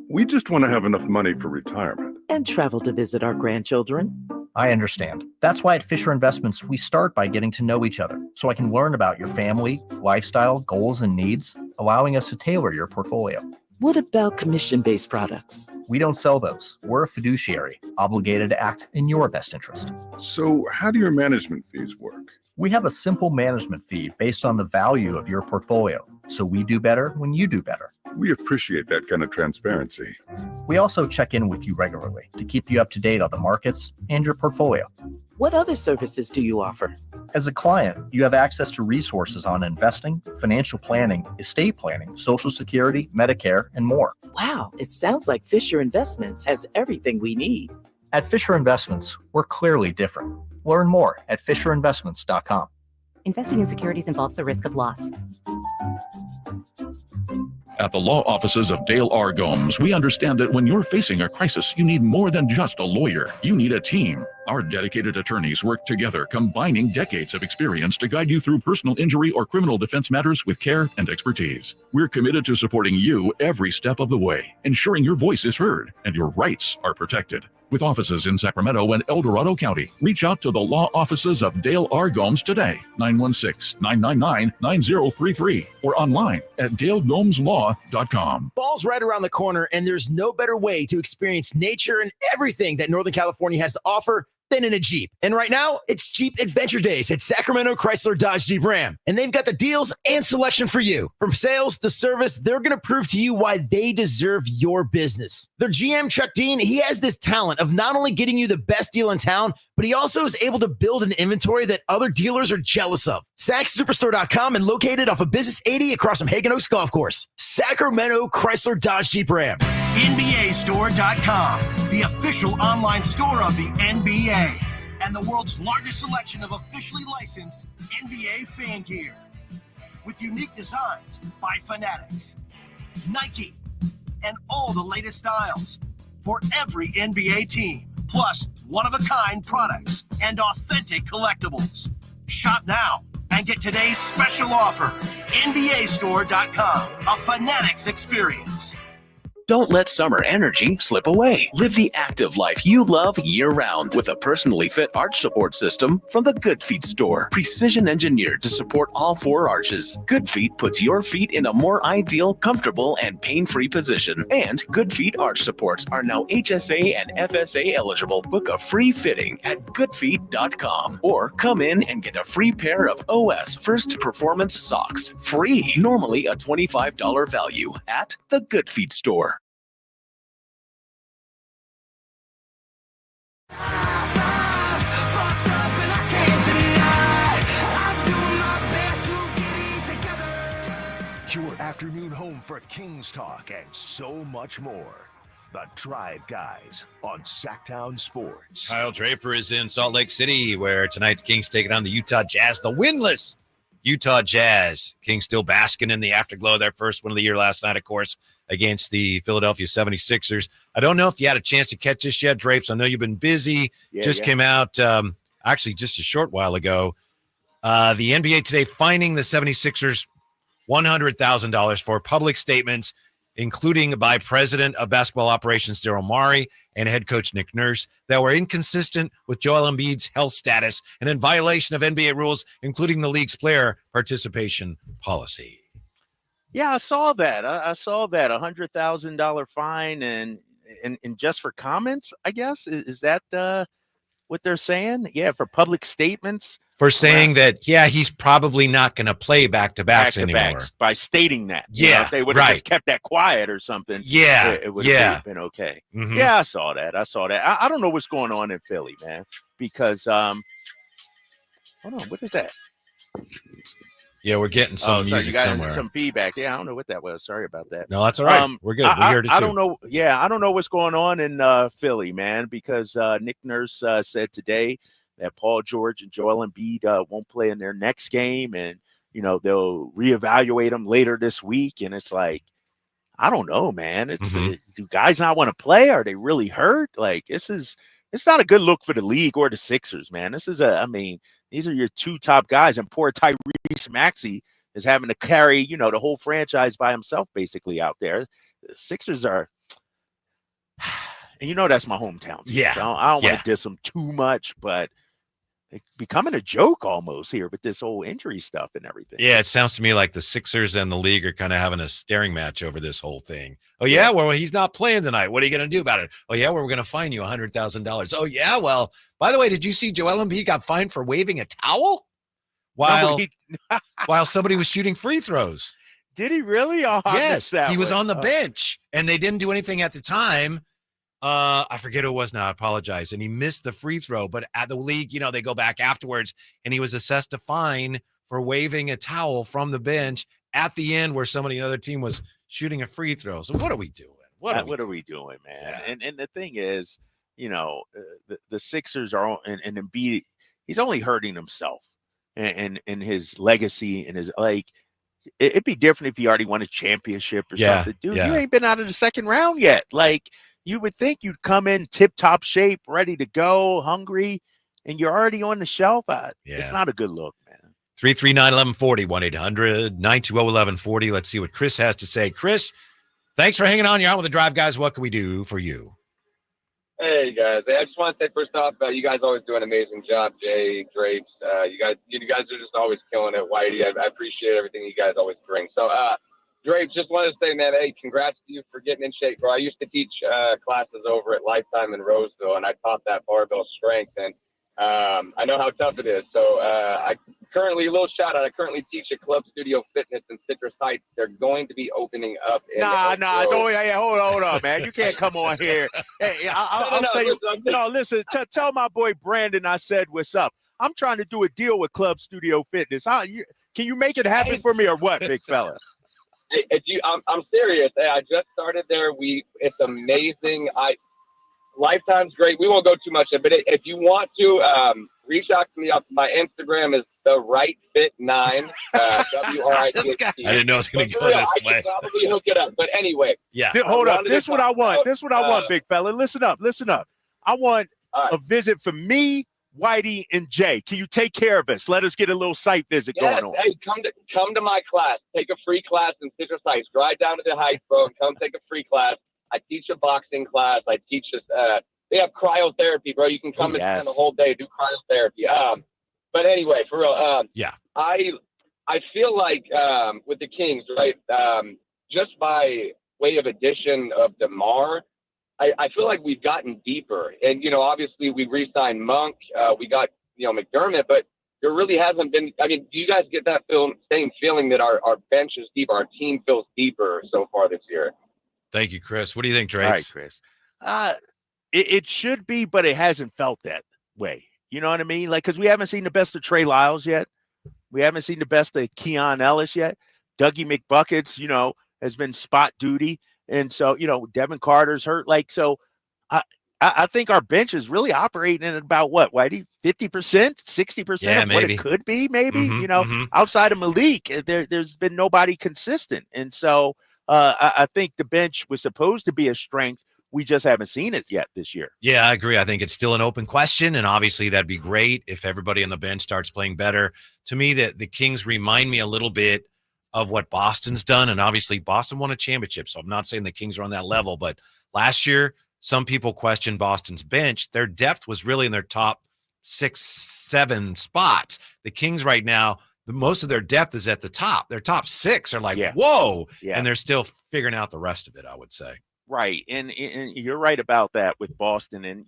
S14: We just want to have enough money for retirement.
S15: And travel to visit our grandchildren.
S16: I understand. That's why at Fisher Investments, we start by getting to know each other so I can learn about your family, lifestyle, goals, and needs, allowing us to tailor your portfolio.
S15: What about commission-based products?
S16: We don't sell those. We're a fiduciary, obligated to act in your best interest.
S14: So how do your management fees work?
S16: We have a simple management fee based on the value of your portfolio, so we do better when you do better.
S14: We appreciate that kind of transparency.
S16: We also check in with you regularly to keep you up to date on the markets and your portfolio.
S15: What other services do you offer?
S16: As a client, you have access to resources on investing, financial planning, estate planning, Social Security, Medicare, and more.
S15: Wow, it sounds like Fisher Investments has everything we need.
S16: At Fisher Investments, we're clearly different. Learn more at FisherInvestments.com.
S17: Investing in securities involves the risk of loss.
S1: At the law offices of Dale R. Gomes, we understand that when you're facing a crisis, you need more than just a lawyer. You need a team. Our dedicated attorneys work together, combining decades of experience to guide you through personal injury or criminal defense matters with care and expertise. We're committed to supporting you every step of the way, ensuring your voice is heard and your rights are protected. With offices in Sacramento and El Dorado County, reach out to the law offices of Dale R. Gomes today, 916-999-9033, or online at DaleGomesLaw.com.
S18: Fall's right around the corner, and there's no better way to experience nature and everything that Northern California has to offer than in a Jeep. And right now, it's Jeep Adventure Days at Sacramento Chrysler Dodge Jeep Ram. And they've got the deals and selection for you. From sales to service, they're going to prove to you why they deserve your business. Their GM, Chuck Dean, he has this talent of not only getting you the best deal in town, but he also is able to build an inventory that other dealers are jealous of. SacsSuperstore.com and located off of Business 80 across from Hagen Oaks Golf Course. Sacramento Chrysler Dodge Jeep Ram.
S19: NBAstore.com, the official online store of the NBA and the world's largest selection of officially licensed NBA fan gear. With unique designs by Fanatics, Nike, and all the latest styles for every NBA team. Plus one-of-a-kind products and authentic collectibles. Shop now and get today's special offer. NBAstore.com, a Fanatics experience.
S20: Don't let summer energy slip away. Live the active life you love year-round with a personally fit arch support system from the Good Feet store. Precision engineered to support all four arches. Good Feet puts your feet in a more ideal, comfortable, and pain-free position. And Good Feet arch supports are now HSA and FSA eligible. Book a free fitting at goodfeet.com or come in and get a free pair of OS First Performance socks. Free. Normally a $25 value at the Good Feet store.
S21: Your
S19: afternoon home for Kings talk and so much more. The Drive Guys on Sacktown Sports.
S2: Kyle Draper is in Salt Lake City, where tonight the Kings taking on the Utah Jazz, the winless Utah Jazz. Kings still basking in the afterglow of their first win of the year last night, of course, against the Philadelphia 76ers. I don't know if you had a chance to catch this yet, Drapes. I know you've been busy. Came out actually just a short while ago. The NBA today fining the 76ers $100,000 for public statements, including by President of Basketball Operations Daryl Morey and head coach Nick Nurse, that were inconsistent with Joel Embiid's health status and in violation of NBA rules, including the league's player participation policy.
S3: Yeah, I saw that. I saw that $100,000 fine, and just for comments, I guess. Is that what they're saying? Yeah, for public statements.
S2: For saying that, he's probably not going to play back-to-backs anymore.
S3: By stating that. If they would have just kept that quiet or something, it would have been okay.
S2: Mm-hmm.
S3: Yeah, I saw that. I don't know what's going on in Philly, man, because hold on, what is that?
S2: Yeah, we're getting some music
S3: you got
S2: somewhere.
S3: Some feedback. Yeah, I don't know what that was. Sorry about that.
S2: No, that's all right. We're good. We heard it too.
S3: I don't know. Yeah, I don't know what's going on in Philly, man, because Nick Nurse said today that Paul George and Joel Embiid won't play in their next game, and they'll reevaluate them later this week. And it's like, I don't know, man. It's do guys not want to play? Are they really hurt? Like, it's not a good look for the league or the Sixers, man. These are your two top guys, and poor Tyrese Maxey is having to carry, the whole franchise by himself basically out there. The Sixers are, and that's my hometown.
S2: Yeah.
S3: So I don't want to diss them too much, but they're becoming a joke almost here with this whole injury stuff and everything.
S2: Yeah, it sounds to me like the Sixers and the league are kind of having a staring match over this whole thing. Oh, yeah, well, he's not playing tonight. What are you going to do about it? Oh, yeah, well, we're going to fine you $100,000. Oh, yeah, well, by the way, did you see Joel Embiid got fined for waving a towel while somebody was shooting free throws?
S3: Did he really? Oh,
S2: yes, he was on the bench, and they didn't do anything at the time. I forget who it was now. I apologize. And he missed the free throw, but at the league, they go back afterwards, and he was assessed a fine for waving a towel from the bench at the end where somebody on the other team was shooting a free throw. So what are we doing? What
S3: are we doing, man? Yeah. And the thing is, the Sixers are, and Embiid, he's only hurting himself and his legacy and his, like, it'd be different if he already won a championship or something. Dude, you ain't been out of the second round yet. Like, you would think you'd come in tip-top shape, ready to go, hungry, and you're already on the shelf. It's not a good look, man.
S2: 339-1140, 1-800-920-1140. Let's see what Chris has to say. Chris, thanks for hanging on. You're on with the Drive Guys. What can we do for you?
S21: Hey, guys. I just want to say, first off, you guys always do an amazing job, Jay, Drapes. You guys are just always killing it, Whitey. I appreciate everything you guys always bring. So, Drapes, just wanted to say, man, hey, congrats to you for getting in shape, bro. I used to teach classes over at Lifetime in Roseville, and I taught that barbell strength, and I know how tough it is. So I currently teach at Club Studio Fitness in Citrus Heights. They're going to be opening up.
S3: Hold on, man. You can't come on here. Hey, I'll tell you. Listen, tell my boy Brandon I said what's up. I'm trying to do a deal with Club Studio Fitness. Can you make it happen for me or what, big fella?
S21: I'm serious. Hey, I just started there. It's amazing. Lifetime's great. We won't go too much, but if you want to reach out to me, my Instagram is the Right Fit 9. WRIT.
S2: I didn't know it was going to go this way.
S21: I can probably hook it up. But anyway,
S3: hold up. This is what I want. This is what I want, big fella. Listen up. I want a visit from me, Whitey, and Jay. Can you take care of us? Let us get a little site visit going on.
S21: Hey, come to my class. Take a free class in Citrus Heights. Drive down to the Heights, bro, and come take a free class. I teach a boxing class. I teach this. They have cryotherapy, bro. You can come and spend the whole day, do cryotherapy. But anyway, for real. I feel like with the Kings, right? Just by way of addition of DeMar, I feel like we've gotten deeper. And, obviously we re-signed Monk. We got, McDermott, but there really hasn't been. I mean, do you guys get that same feeling that our bench is deeper, our team feels deeper so far this year?
S2: Thank you, Chris. What do you think, Drake?
S3: All right, Chris. It should be, but it hasn't felt that way. You know what I mean? Like, because we haven't seen the best of Trey Lyles yet. We haven't seen the best of Keon Ellis yet. Dougie McBuckets, has been spot duty. And so, Devin Carter's hurt. Like, so I think our bench is really operating at about what, Whitey? 50%, 60% of what it could be, maybe, outside of Malik, there's been nobody consistent. And so I think the bench was supposed to be a strength. We just haven't seen it yet this year.
S2: Yeah, I agree. I think it's still an open question, and obviously that'd be great if everybody on the bench starts playing better. To me, the Kings remind me a little bit of what Boston's done, and obviously Boston won a championship, so I'm not saying the Kings are on that level, but last year, some people questioned Boston's bench. Their depth was really in their top 6, 7 spots. The Kings right now, most of their depth is at the top. Their top 6 are like, whoa, and they're still figuring out the rest of it, I would say.
S3: Right. And you're right about that with Boston. And,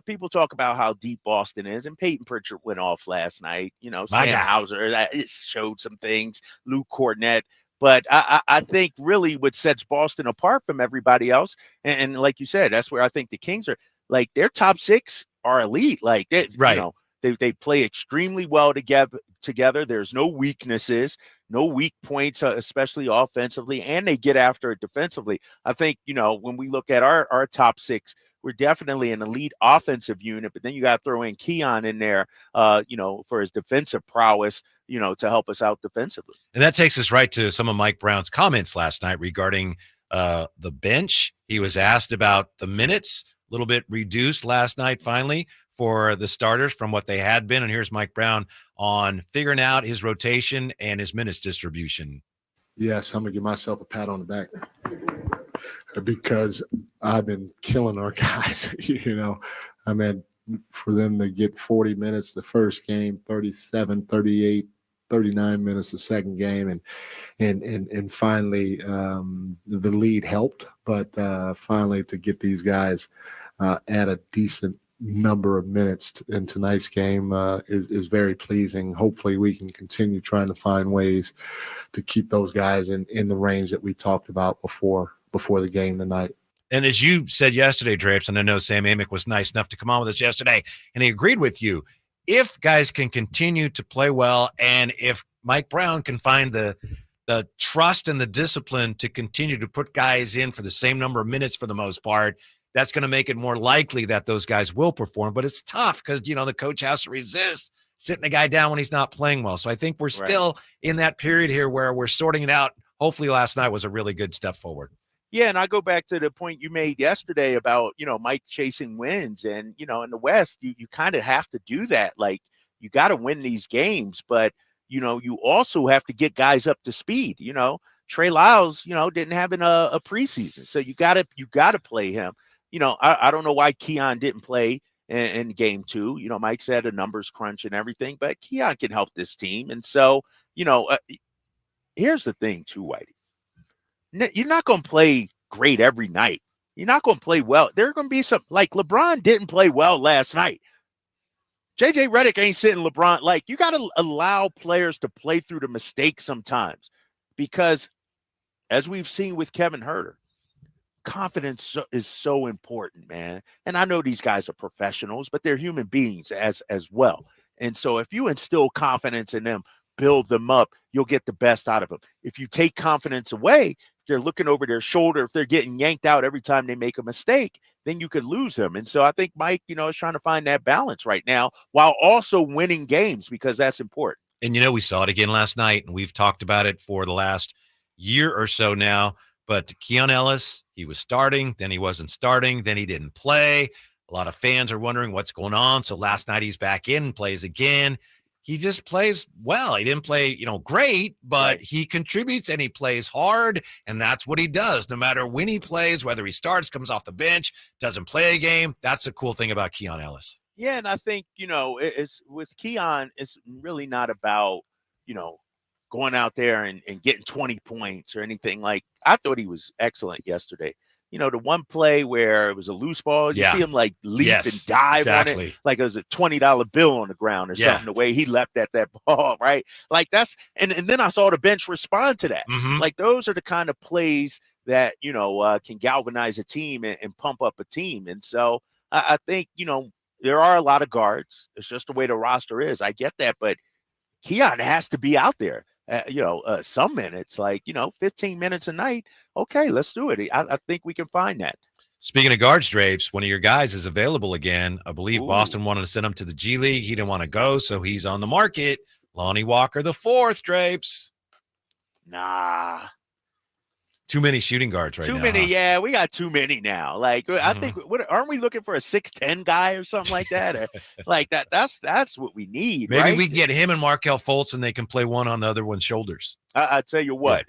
S3: people talk about how deep Boston is. And Peyton Pritchard went off last night. Sam Hauser, it showed some things, Luke Cornett. But I think really what sets Boston apart from everybody else, and like you said, that's where I think the Kings are, like, their top 6 are elite. Like, they play extremely well together. There's no weaknesses, no weak points, especially offensively, and they get after it defensively. I think, when we look at our top 6, we're definitely an elite offensive unit, but then you got to throw in Keon in there, for his defensive prowess, to help us out defensively.
S2: And that takes us right to some of Mike Brown's comments last night regarding the bench. He was asked about the minutes, a little bit reduced last night finally for the starters from what they had been. And here's Mike Brown on figuring out his rotation and his minutes distribution.
S5: Yes, I'm going to give myself a pat on the back because I've been killing our guys. I mean, for them to get 40 minutes the first game, 37, 38, 39 minutes the second game, and finally the lead helped, but finally to get these guys at a decent number of minutes in tonight's game is very pleasing. Hopefully we can continue trying to find ways to keep those guys in the range that we talked about before the game tonight.
S2: And as you said yesterday, Drapes, and I know Sam Amick was nice enough to come on with us yesterday, and he agreed with you. If guys can continue to play well, and if Mike Brown can find the trust and the discipline to continue to put guys in for the same number of minutes for the most part, that's going to make it more likely that those guys will perform. But it's tough because, the coach has to resist sitting a guy down when he's not playing well. So I think we're still in that period here where we're sorting it out. Hopefully last night was a really good step forward.
S3: Yeah, and I go back to the point you made yesterday about, Mike chasing wins. And, in the West, you kind of have to do that. Like, you got to win these games, but, you also have to get guys up to speed. Trey Lyles, didn't have a preseason. So you got to play him. I don't know why Keon didn't play in game 2. Mike said a numbers crunch and everything, but Keon can help this team. And so, here's the thing too, Whitey. You're not going to play great every night. You're not going to play well. There are going to be some, like LeBron didn't play well last night. JJ Redick ain't sitting LeBron. Like, you got to allow players to play through the mistakes sometimes, because as we've seen with Kevin Huerter, confidence is so important, man. And I know these guys are professionals, but they're human beings as well. And so if you instill confidence in them, build them up, you'll get the best out of them. If you take confidence away, they're looking over their shoulder, if they're getting yanked out every time they make a mistake, then you could lose them. And so I think Mike, is trying to find that balance right now while also winning games, because that's important.
S2: And, we saw it again last night, and we've talked about it for the last year or so now. But Keon Ellis, he was starting, then he wasn't starting, then he didn't play. A lot of fans are wondering what's going on. So last night he's back in, plays again. He just plays well. He didn't play, great, but he contributes and he plays hard, and that's what he does. No matter when he plays, whether he starts, comes off the bench, doesn't play a game, that's the cool thing about Keon Ellis.
S3: Yeah, and I think, it's with Keon, it's really not about, going out there and getting 20 points or anything. Like, I thought he was excellent yesterday. The one play where it was a loose ball, you see him like leap and dive on it, like it was a $20 bill on the ground or something, the way he leapt at that ball, right? Like, that's, and then I saw the bench respond to that. Like, those are the kind of plays that, can galvanize a team and pump up a team. And so I think, there are a lot of guards. It's just the way the roster is. I get that, but Keon has to be out there. some minutes, like, 15 minutes a night. Okay, let's do it. I think we can find that.
S2: Speaking of guards, Drapes, one of your guys is available again. I believe Boston wanted to send him to the G League. He didn't want to go, so he's on the market. Lonnie Walker the fourth, Drapes.
S3: Nah.
S2: Too many shooting guards right now.
S3: Too many, yeah. We got too many now. Like, I think, aren't we looking for a 6'10" guy or something like that? Or, like that. That's what we need.
S2: Maybe
S3: right?
S2: we can get him and Markelle Fultz, and they can play one on the other one's shoulders.
S3: I tell you what,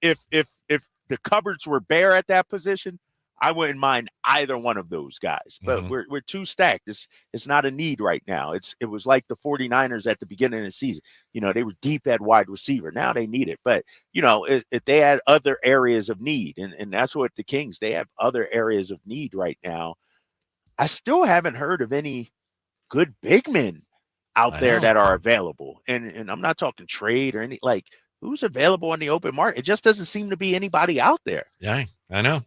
S3: if the cupboards were bare at that position, I wouldn't mind either one of those guys. But we're too stacked. It's not a need right now. It was like the 49ers at the beginning of the season. They were deep at wide receiver. Now they need it. But, if they had other areas of need, and that's what the Kings, they have other areas of need right now. I still haven't heard of any good big men out there that are available. And I'm not talking trade or any, like, who's available on the open market. It just doesn't seem to be anybody out there.
S2: Yeah, I know.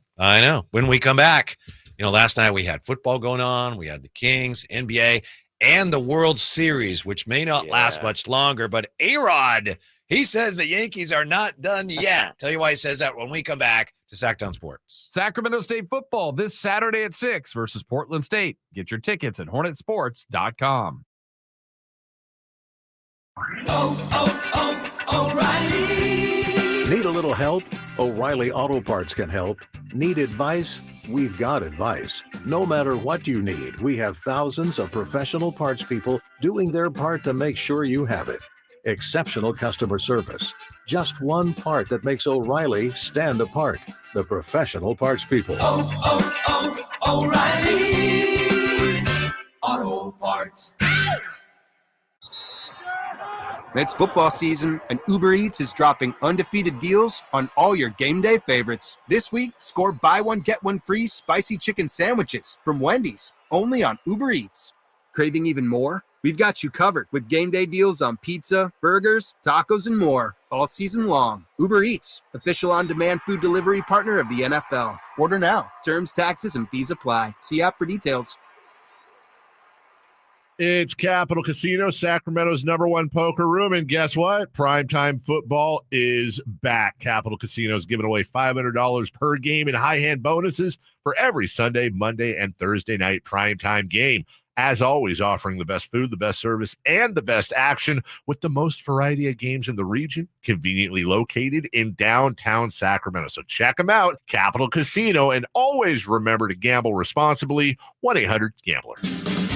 S2: When we come back, last night we had football going on. We had the Kings, NBA, and the World Series, which may not last much longer. But A-Rod, he says the Yankees are not done yet. Tell you why he says that when we come back to Sacktown Sports.
S6: Sacramento State football this Saturday at 6 versus Portland State. Get your tickets at hornetsports.com.
S22: O'Reilly. Need a little help? O'Reilly Auto Parts can help. Need advice? We've got advice. No matter what you need, we have thousands of professional parts people doing their part to make sure you have it. Exceptional customer service. Just one part that makes O'Reilly stand apart. The professional parts people.
S19: O'Reilly Auto Parts.
S23: It's football season, and Uber Eats is dropping undefeated deals on all your game day favorites. This week, score buy one, get one free spicy chicken sandwiches from Wendy's, only on Uber Eats. Craving even more? We've got you covered with game day deals on pizza, burgers, tacos, and more all season long. Uber Eats, official on-demand food delivery partner of the NFL. Order now. Terms, taxes, and fees apply. See app for details.
S24: It's Capital Casino, Sacramento's #1 poker room. And guess what? Primetime football is back. Capital Casino is giving away $500 per game in high hand bonuses for every Sunday, Monday, and Thursday night primetime game. As always, offering the best food, the best service, and the best action with the most variety of games in the region, conveniently located in downtown Sacramento. So check them out, Capital Casino, and always remember to gamble responsibly. 1-800-GAMBLER.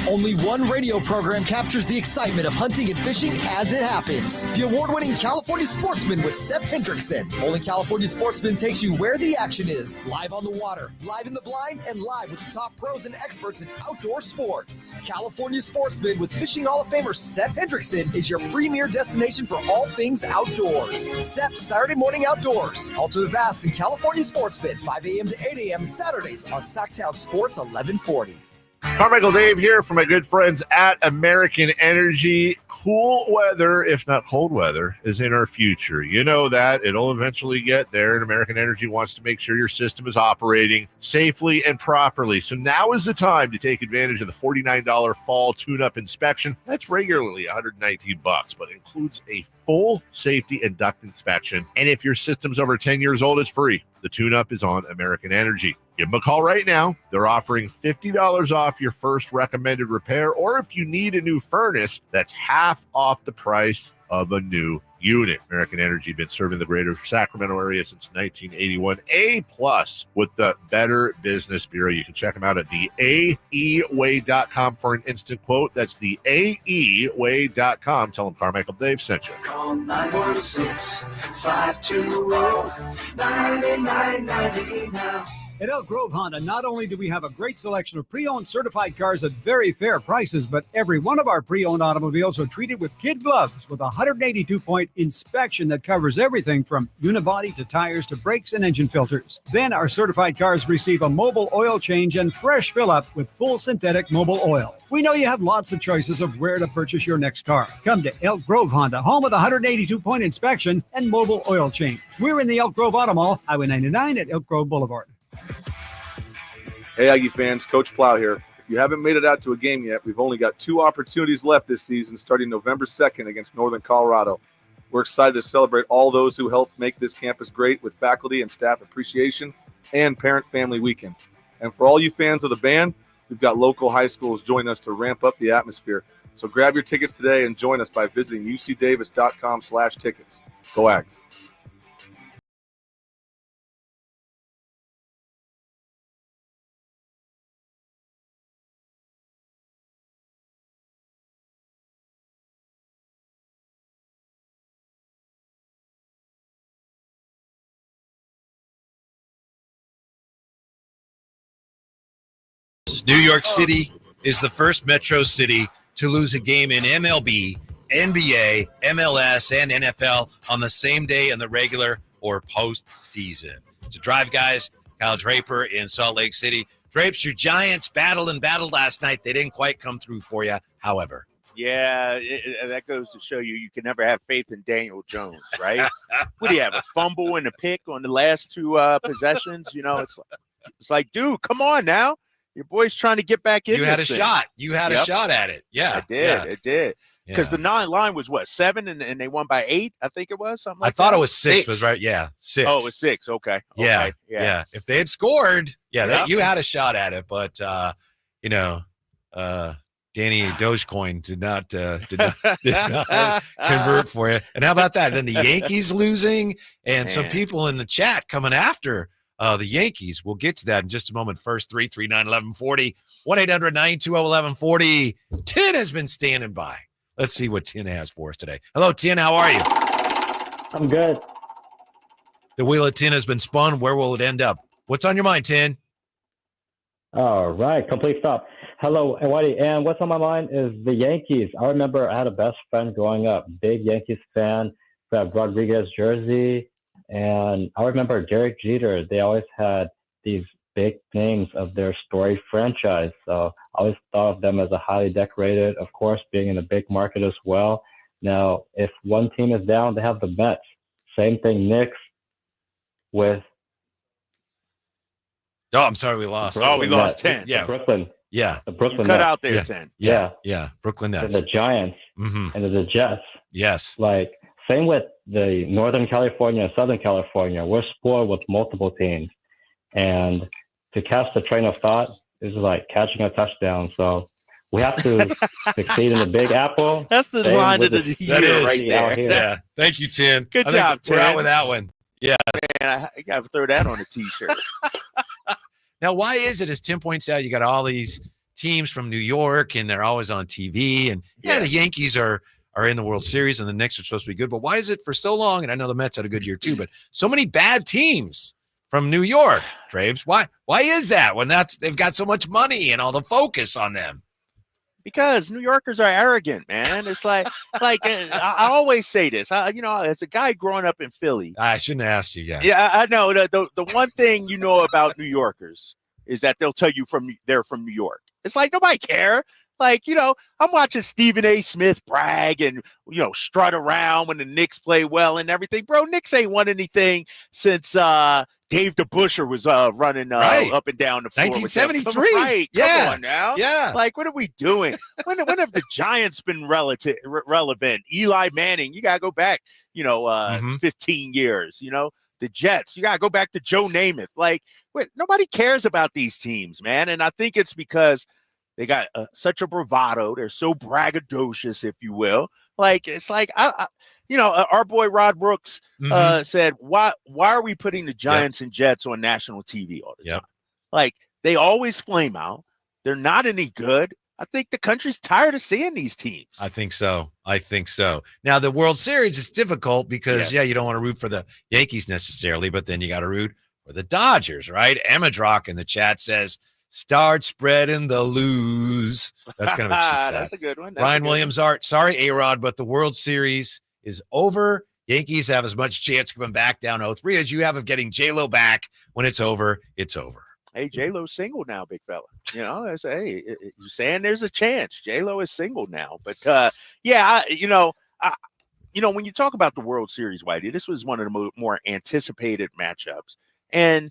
S18: Only one radio program captures the excitement of hunting and fishing as it happens. The award-winning California Sportsman with Sep Hendrickson. Only California Sportsman takes you where the action is. Live on the water, live in the blind, and live with the top pros and experts in outdoor sports. California Sportsman with Fishing Hall of Famer Sep Hendrickson is your premier destination for all things outdoors. Sep's Saturday Morning Outdoors. Ultimate Bass and California Sportsman, 5 a.m. to 8 a.m. Saturdays on Sacktown Sports 1140.
S24: Carmichael Dave here from my good friends at American Energy. Cool weather, if not cold weather, is in our future. You know that. It'll eventually get there, and American Energy wants to make sure your system is operating safely and properly. So now is the time to take advantage of the $49 fall tune-up inspection. That's regularly $119, but includes a full safety and duct inspection. And if your system's over 10 years old, it's free. The tune-up is on American Energy. Give them a call right now. They're offering $50 off your first recommended repair, or if you need a new furnace, that's half off the price of a new unit. American Energy been serving the greater Sacramento area since 1981. A+ with the Better Business Bureau. You can check them out at theaeway.com for an instant quote. That's theaeway.com. Tell them Carmichael Dave sent you.
S19: Call 916-520-9990 now.
S25: At Elk Grove Honda, not only do we have a great selection of pre-owned certified cars at very fair prices, but every one of our pre-owned automobiles are treated with kid gloves with a 182-point inspection that covers everything from unibody to tires to brakes and engine filters. Then our certified cars receive a mobile oil change and fresh fill-up with full synthetic mobile oil. We know you have lots of choices of where to purchase your next car. Come to Elk Grove Honda, home of the 182-point inspection and mobile oil change. We're in the Elk Grove Auto Mall, Highway 99 at Elk Grove Boulevard.
S26: Hey, Aggie fans, Coach Plow here. If you haven't made it out to a game yet, we've only got 2 opportunities left this season starting November 2nd against Northern Colorado. We're excited to celebrate all those who helped make this campus great with faculty and staff appreciation and parent-family weekend. And for all you fans of the band, we've got local high schools joining us to ramp up the atmosphere. So grab your tickets today and join us by visiting ucdavis.com/tickets. Go Ags.
S2: New York City is the first metro city to lose a game in MLB, NBA, MLS, and NFL on the same day in the regular or postseason. To Drive Guys, Kyle Draper in Salt Lake City. Drapes, your Giants battled last night. They didn't quite come through for you, however.
S3: Yeah, that goes to show you can never have faith in Daniel Jones, right? What do you have, a fumble and a pick on the last two possessions? You know, it's like, dude, come on now. Your boy's trying to get back in.
S2: You had a
S3: thing.
S2: shot. You had a shot at it. Yeah,
S3: I did. It did. Because the line was what, 7, and they won by 8. I think it was something like that.
S2: I thought it was 6. Was right. Yeah, 6.
S3: Oh, it was 6. Okay.
S2: Yeah. If they had scored, you had a shot at it, but Danny Dogecoin did not convert for you. And how about that? Then the Yankees losing, and some people in the chat coming after the Yankees. We'll get to that in just a moment. First, 339-1140, 1-800-920-1140. Tin has been standing by. Let's see what Tin has for us today. Hello, Tin. How are you?
S4: I'm good.
S2: The wheel of Tin has been spun. Where will it end up? What's on your mind, Tin?
S4: All right, complete stop. Hello, Whitey. And what's on my mind is the Yankees. I remember I had a best friend growing up, big Yankees fan, who had Rodriguez jersey. And I remember Derek Jeter. They always had these big names of their storied franchise. So I always thought of them as a highly decorated, of course, being in a big market as well. Now, if one team is down, they have the Mets. Same thing, Knicks with.
S2: Oh, I'm sorry, we lost.
S3: We lost 10.
S4: Yeah, Brooklyn.
S2: Yeah,
S4: the Brooklyn.
S3: You cut
S4: Nets.
S3: out there 10.
S2: Yeah. Brooklyn Nets.
S4: And the Giants and the Jets.
S2: Yes.
S4: Like same with the Northern California and Southern California. We're spoiled with multiple teams, and to catch the train of thought is like catching a touchdown. So we have to succeed in the Big Apple.
S3: That's the line of the year right there.
S2: Yeah. Thank you, Tin.
S3: Good job, Tin.
S2: We're out with that one. Yeah.
S3: Man, I got to throw that on a T-shirt.
S2: Now, why is it, as Tim points out, you got all these teams from New York, and they're always on TV, and the Yankees are in the World Series, and the Knicks are supposed to be good, but why is it for so long, and I know the Mets had a good year too, but so many bad teams from New York, Traves? Why is that when they've got so much money and all the focus on them?
S3: Because New Yorkers are arrogant, man. It's like I always say this. As a guy growing up in Philly,
S2: I shouldn't have asked you.
S3: Yeah, I know. The one thing you know about New Yorkers is that they'll tell you they're from New York. It's like nobody care. Like, I'm watching Stephen A. Smith brag and, strut around when the Knicks play well and everything. Bro, Knicks ain't won anything since Dave DeBusschere was running up and down the floor.
S2: 1973.
S3: Right.
S2: Yeah.
S3: Come on now.
S2: Yeah.
S3: Like, what are we doing? When have the Giants been relevant? Eli Manning, you got to go back, 15 years, The Jets, you got to go back to Joe Namath. Like, nobody cares about these teams, man. And I think it's because they got such a bravado. They're so braggadocious, if you will. Like, it's like, our boy Rod Brooks said, why are we putting the Giants and Jets on national TV all the time? Like, they always flame out. They're not any good. I think the country's tired of seeing these teams.
S2: I think so. Now, the World Series is difficult because, you don't want to root for the Yankees necessarily, but then you got to root for the Dodgers, right? Amadrock in the chat says, start spreading the lose. That's kind of a cheap shot.
S3: That's a good one.
S2: Ryan Williams Art. Sorry, A-Rod, but the World Series is over. Yankees have as much chance of coming back down 0-3 as you have of getting J-Lo back. When it's over, it's over.
S3: Hey, J-Lo's single now, big fella. I say, hey, you're saying there's a chance. J-Lo is single now. But, when you talk about the World Series, Whitey, this was one of the more anticipated matchups. And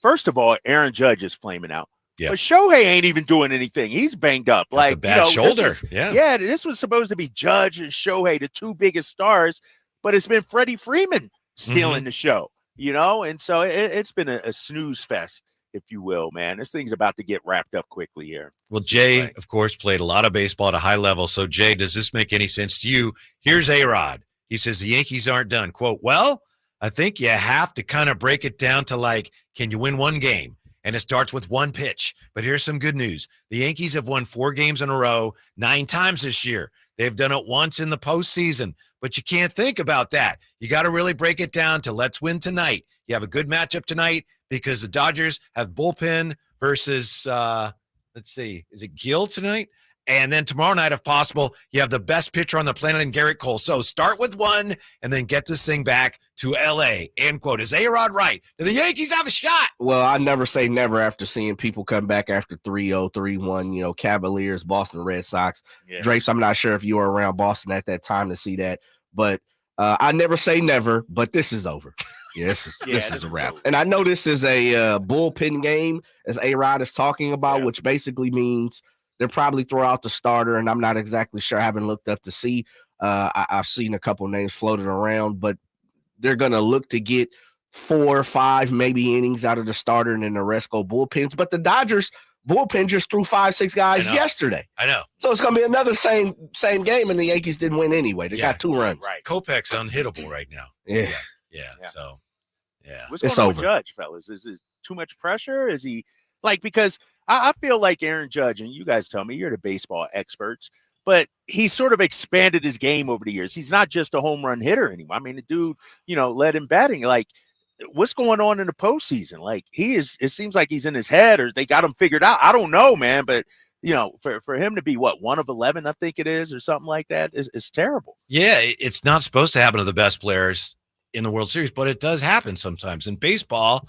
S3: first of all, Aaron Judge is flaming out.
S2: Yeah.
S3: But Shohei ain't even doing anything. He's banged up.
S2: Got the bad shoulder.
S3: This was supposed to be Judge and Shohei, the two biggest stars. but it's been Freddie Freeman stealing the show, and so it's been a snooze fest, if you will, man. This thing's about to get wrapped up quickly here.
S2: Well, Jay, of course, played a lot of baseball at a high level. So, Jay, does this make any sense to you? Here's A-Rod. He says the Yankees aren't done. Quote, well, I think you have to kind of break it down to like, can you win one game? And it starts with one pitch. But here's some good news. The Yankees have won 4 games in a row 9 times this year. They've done it once in the postseason. But you can't think about that. You got to really break it down to let's win tonight. You have a good matchup tonight because the Dodgers have bullpen versus, let's see, is it Gill tonight? And then tomorrow night, if possible, you have the best pitcher on the planet in Garrett Cole. So start with one and then get this thing back to L.A. End quote. Is A-Rod right? Do the Yankees have a shot?
S13: Well, I never say never after seeing people come back after 3-0, 3-1, Cavaliers, Boston Red Sox.
S3: Yeah.
S13: Drapes, I'm not sure if you were around Boston at that time to see that. But I never say never, but this is over. Yeah, this is a wrap. And I know this is a bullpen game, as A-Rod is talking about, which basically means they'll probably throw out the starter, and I'm not exactly sure. I haven't looked up to see. I've seen a couple names floated around, but they're going to look to get 4 or 5 maybe innings out of the starter, and then the rest go bullpens. But the Dodgers bullpen just threw 5-6 guys yesterday.
S2: I know.
S13: So it's going to be another same game, and the Yankees didn't win anyway. They got 2 runs.
S3: Right.
S2: Kopech's unhittable right now.
S13: Yeah.
S2: So, yeah.
S3: What's going on with Judge, fellas? Is it too much pressure? Is he because I feel like Aaron Judge, and you guys tell me, you're the baseball experts, but he sort of expanded his game over the years. He's not just a home run hitter anymore. I mean, the dude, led in batting. Like, what's going on in the postseason? Like, it seems like he's in his head, or they got him figured out. I don't know, man, but for him to be 1 of 11, I think it is, or something like that, is terrible.
S2: Yeah, it's not supposed to happen to the best players in the World Series, but it does happen sometimes. In baseball,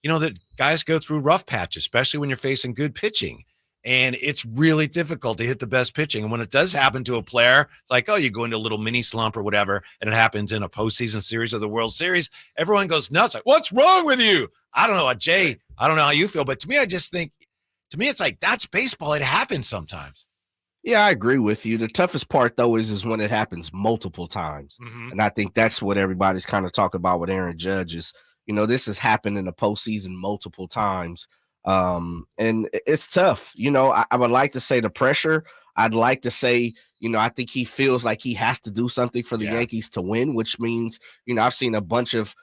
S2: that guys go through rough patches, especially when you're facing good pitching. And it's really difficult to hit the best pitching. And when it does happen to a player, it's like, oh, you go into a little mini slump or whatever, and it happens in a postseason series or the World Series. Everyone goes nuts. Like, what's wrong with you? I don't know, Jay. I don't know how you feel, but to me, it's like that's baseball. It happens sometimes.
S13: Yeah, I agree with you. The toughest part, though, is when it happens multiple times.
S2: Mm-hmm.
S13: And I think that's what everybody's kind of talking about with Aaron Judge is, this has happened in the postseason multiple times. And it's tough. I would like to say the pressure. I'd like to say, I think he feels like he has to do something for the Yankees to win, which means, I've seen a bunch of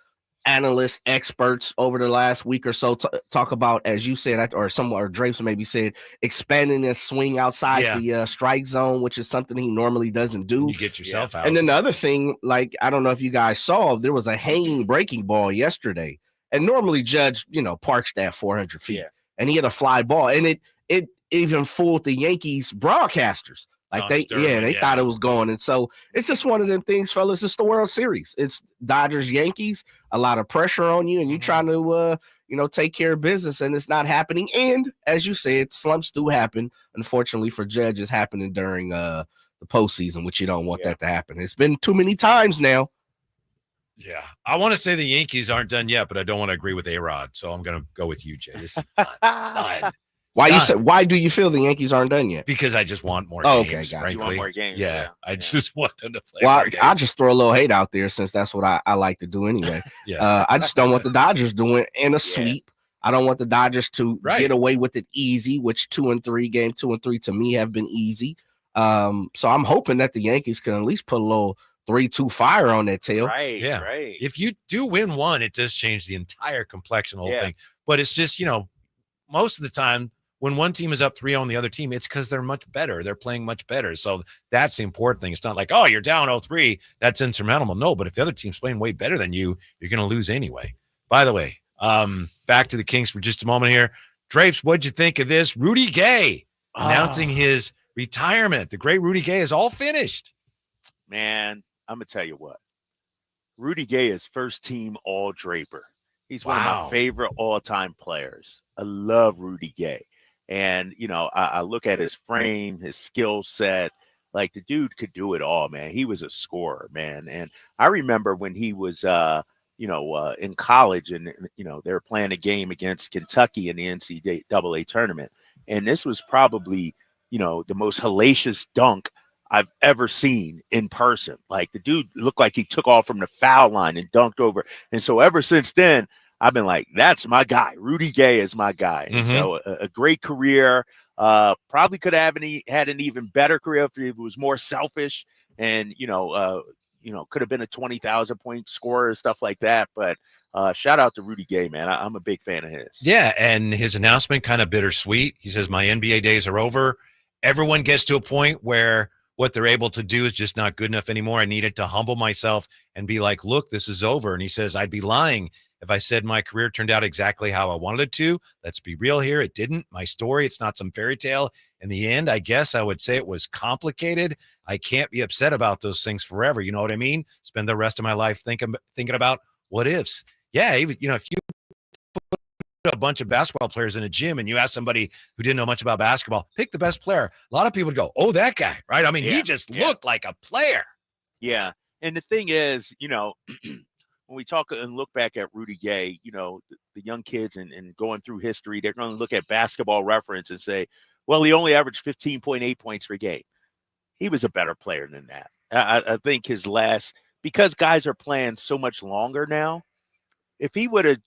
S13: analysts, experts over the last week or so talk about, as you said, or Drapes maybe said, expanding his swing outside the strike zone, which is something he normally doesn't do.
S2: You get yourself out.
S13: And then the other thing, like, I don't know if you guys saw, there was a hanging breaking ball yesterday, and normally Judge, parks that 400 feet, and he had a fly ball, and it even fooled the Yankees broadcasters. Like they thought it was going. And so it's just one of them things, fellas. It's the World Series. It's Dodgers, Yankees, a lot of pressure on you, and you're trying to, take care of business, and it's not happening. And as you said, slumps do happen. Unfortunately for Judge, it's happening during the postseason, which you don't want that to happen. It's been too many times now.
S2: Yeah. I want to say the Yankees aren't done yet, but I don't want to agree with A-Rod. So I'm going to go with you, Jay. This is done.
S13: Why do you feel the Yankees aren't done yet?
S2: Because I just want more
S13: games,
S2: games, frankly.
S3: You want more games.
S2: Yeah. I just want them to play
S13: more
S2: games.
S13: I'll just throw a little hate out there since that's what I like to do anyway. I just don't want the Dodgers doing in a sweep. I don't want the Dodgers to get away with it easy, which 2-3, game 2 and 3 to me have been easy. So I'm hoping that the Yankees can at least put a little 3-2 fire on that tail.
S3: Right.
S2: If you do win one, it does change the entire complexion of the whole thing. But it's just, most of the time, when one team is up 3-0 on the other team, it's because they're much better. They're playing much better. So that's the important thing. It's not like, oh, you're down 0-3. That's insurmountable. No, but if the other team's playing way better than you, you're going to lose anyway. By the way, back to the Kings for just a moment here. Drapes, what'd you think of this? Rudy Gay announcing his retirement. The great Rudy Gay is all finished.
S3: Man, I'm going to tell you what. Rudy Gay is first team All Draper. He's one of my favorite all-time players. I love Rudy Gay. And, I look at his frame, his skill set, like the dude could do it all, man. He was a scorer, man. And I remember when he was, in college and, they were playing a game against Kentucky in the NCAA tournament. And this was probably, the most hellacious dunk I've ever seen in person. Like, the dude looked like he took off from the foul line and dunked over. And so ever since then, I've been like, that's my guy. Rudy Gay is my guy. And so a great career. Probably could have had an even better career if he was more selfish and, could have been a 20,000 point scorer and stuff like that. But shout out to Rudy Gay, man. I'm a big fan of his.
S2: Yeah, and his announcement kind of bittersweet. He says, my NBA days are over. Everyone gets to a point where what they're able to do is just not good enough anymore. I needed to humble myself and be like, look, this is over. And he says, I'd be lying if I said my career turned out exactly how I wanted it to. Let's be real here. It didn't. My story, it's not some fairy tale. In the end, I guess I would say it was complicated. I can't be upset about those things forever. You know what I mean? Spend the rest of my life thinking about what ifs. Yeah, even, if you put a bunch of basketball players in a gym and you ask somebody who didn't know much about basketball, pick the best player. A lot of people would go, oh, that guy, right? I mean, he just looked like a player.
S3: Yeah. And the thing is, when we talk and look back at Rudy Gay, the young kids and going through history, they're going to look at Basketball Reference and say, well, he only averaged 15.8 points per game. He was a better player than that. I think because guys are playing so much longer now, if he would have,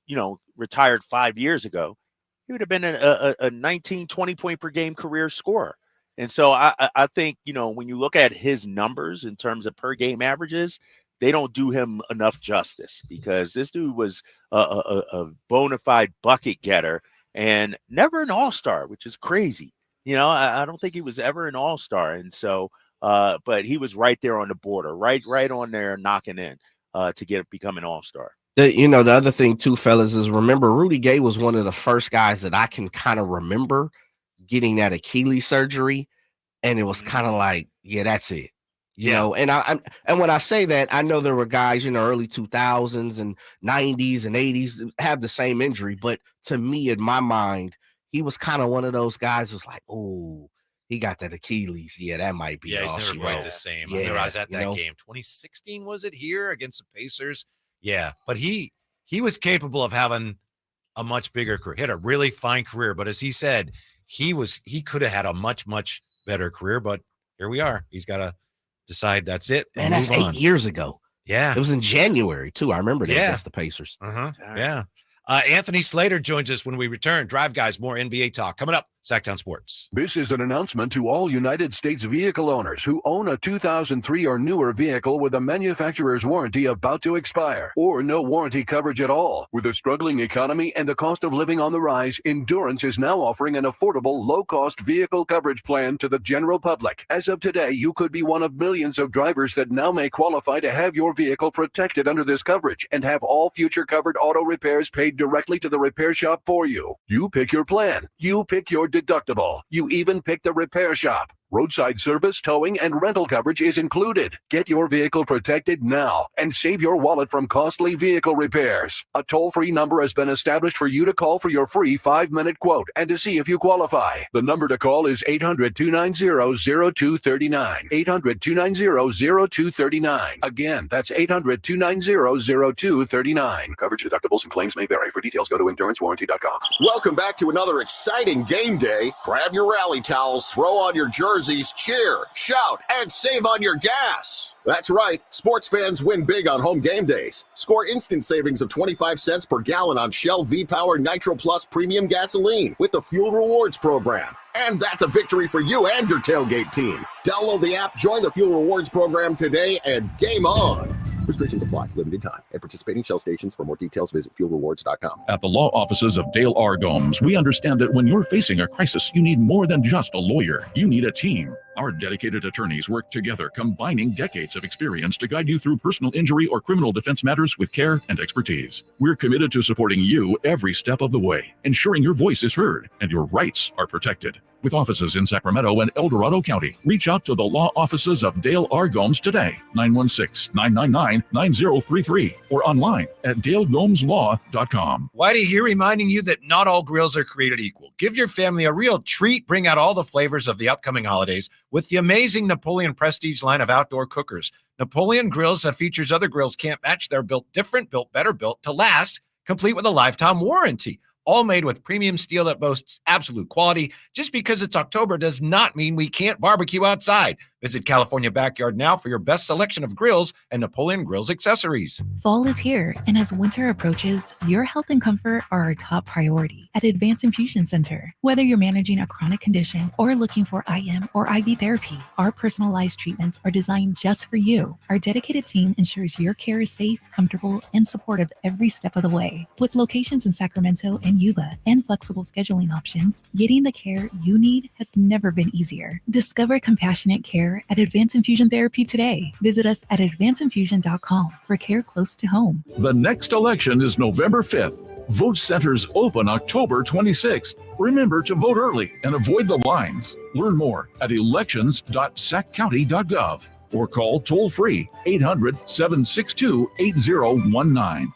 S3: retired 5 years ago, he would have been a 19, 20 point per game career scorer. And so I think, when you look at his numbers in terms of per game averages, they don't do him enough justice, because this dude was a bona fide bucket getter and never an all-star, which is crazy. I don't think he was ever an all-star. And so, but he was right there on the border, right on there knocking in to become an all-star.
S13: The other thing too, fellas, is remember Rudy Gay was one of the first guys that I can kind of remember getting that Achilles surgery. And it was kind of like, yeah, that's it. And when I say that, I know there were guys, early 2000s and 90s and 80s have the same injury. But to me, in my mind, he was kind of one of those guys who's like, oh, he got that Achilles. Yeah, that might be.
S2: Yeah, he's never quite the same.
S13: Yeah,
S2: I remember I was at that game. 2016, was it here against the Pacers? Yeah, but he was capable of having a much bigger career. He had a really fine career, but as he said, he could have had a much, much better career. But here we are. He's got to decide that's it.
S13: Man, that's 8 years ago.
S2: Yeah.
S13: It was in January, too. I remember that against the Pacers.
S2: Yeah. Anthony Slater joins us when we return. Drive Guys, more NBA talk. Coming up, Sacktown Sports.
S22: This is an announcement to all United States vehicle owners who own a 2003 or newer vehicle with a manufacturer's warranty about to expire, or no warranty coverage at all. With a struggling economy and the cost of living on the rise, Endurance is now offering an affordable, low-cost vehicle coverage plan to the general public. As of today, you could be one of millions of drivers that now may qualify to have your vehicle protected under this coverage and have all future covered auto repairs paid directly to the repair shop for you. You pick your plan. You pick your deductible. You even pick the repair shop. Roadside service, towing, and rental coverage is included. Get your vehicle protected now and save your wallet from costly vehicle repairs. A toll-free number has been established for you to call for your free 5-minute quote and to see if you qualify. The number to call is 800-290-0239. 800-290-0239. Again, that's 800-290-0239. Coverage, deductibles, and claims may vary. For details, go to endurancewarranty.com.
S7: Welcome back to another exciting game day. Grab your rally towels, throw on your jerseys, cheer, shout, and save on your gas. That's right, sports fans win big on home game days. Score instant savings of 25 cents per gallon on Shell V-Power Nitro Plus Premium Gasoline with the Fuel Rewards program. And that's a victory for you and your tailgate team. Download the app, join the Fuel Rewards program today, and game on. Restrictions apply. Limited time. At participating Shell stations. For more details, visit fuelrewards.com.
S1: At the law offices of Dale R. Gomes, we understand that when you're facing a crisis, you need more than just a lawyer. You need a team. Our dedicated attorneys work together, combining decades of experience to guide you through personal injury or criminal defense matters with care and expertise. We're committed to supporting you every step of the way, ensuring your voice is heard and your rights are protected. With offices in Sacramento and El Dorado County, reach out to the law offices of Dale R. Gomes today, 916-999-9033, or online at dalegomslaw.com.
S2: Whitey here reminding you that not all grills are created equal. Give your family a real treat. Bring out all the flavors of the upcoming holidays with the amazing Napoleon Prestige line of outdoor cookers. Napoleon grills have features other grills can't match. They're built different, built better, built to last, complete with a lifetime warranty. All made with premium steel that boasts absolute quality. Just because it's October does not mean we can't barbecue outside.
S8: Visit California Backyard now for your best selection of grills and Napoleon Grills accessories.
S9: Fall is here, and as winter approaches, your health and comfort are our top priority at Advanced Infusion Center. Whether you're managing a chronic condition or looking for IM or IV therapy, our personalized treatments are designed just for you. Our dedicated team ensures your care is safe, comfortable, and supportive every step of the way. With locations in Sacramento and Yuba and flexible scheduling options, getting the care you need has never been easier. Discover compassionate care at Advanced Infusion Therapy today. Visit us at advancedinfusion.com for care close to home.
S1: The next election is November 5th. Vote centers open October 26th. Remember to vote early and avoid the lines. Learn more at elections.saccounty.gov or call toll-free 800-762-8019.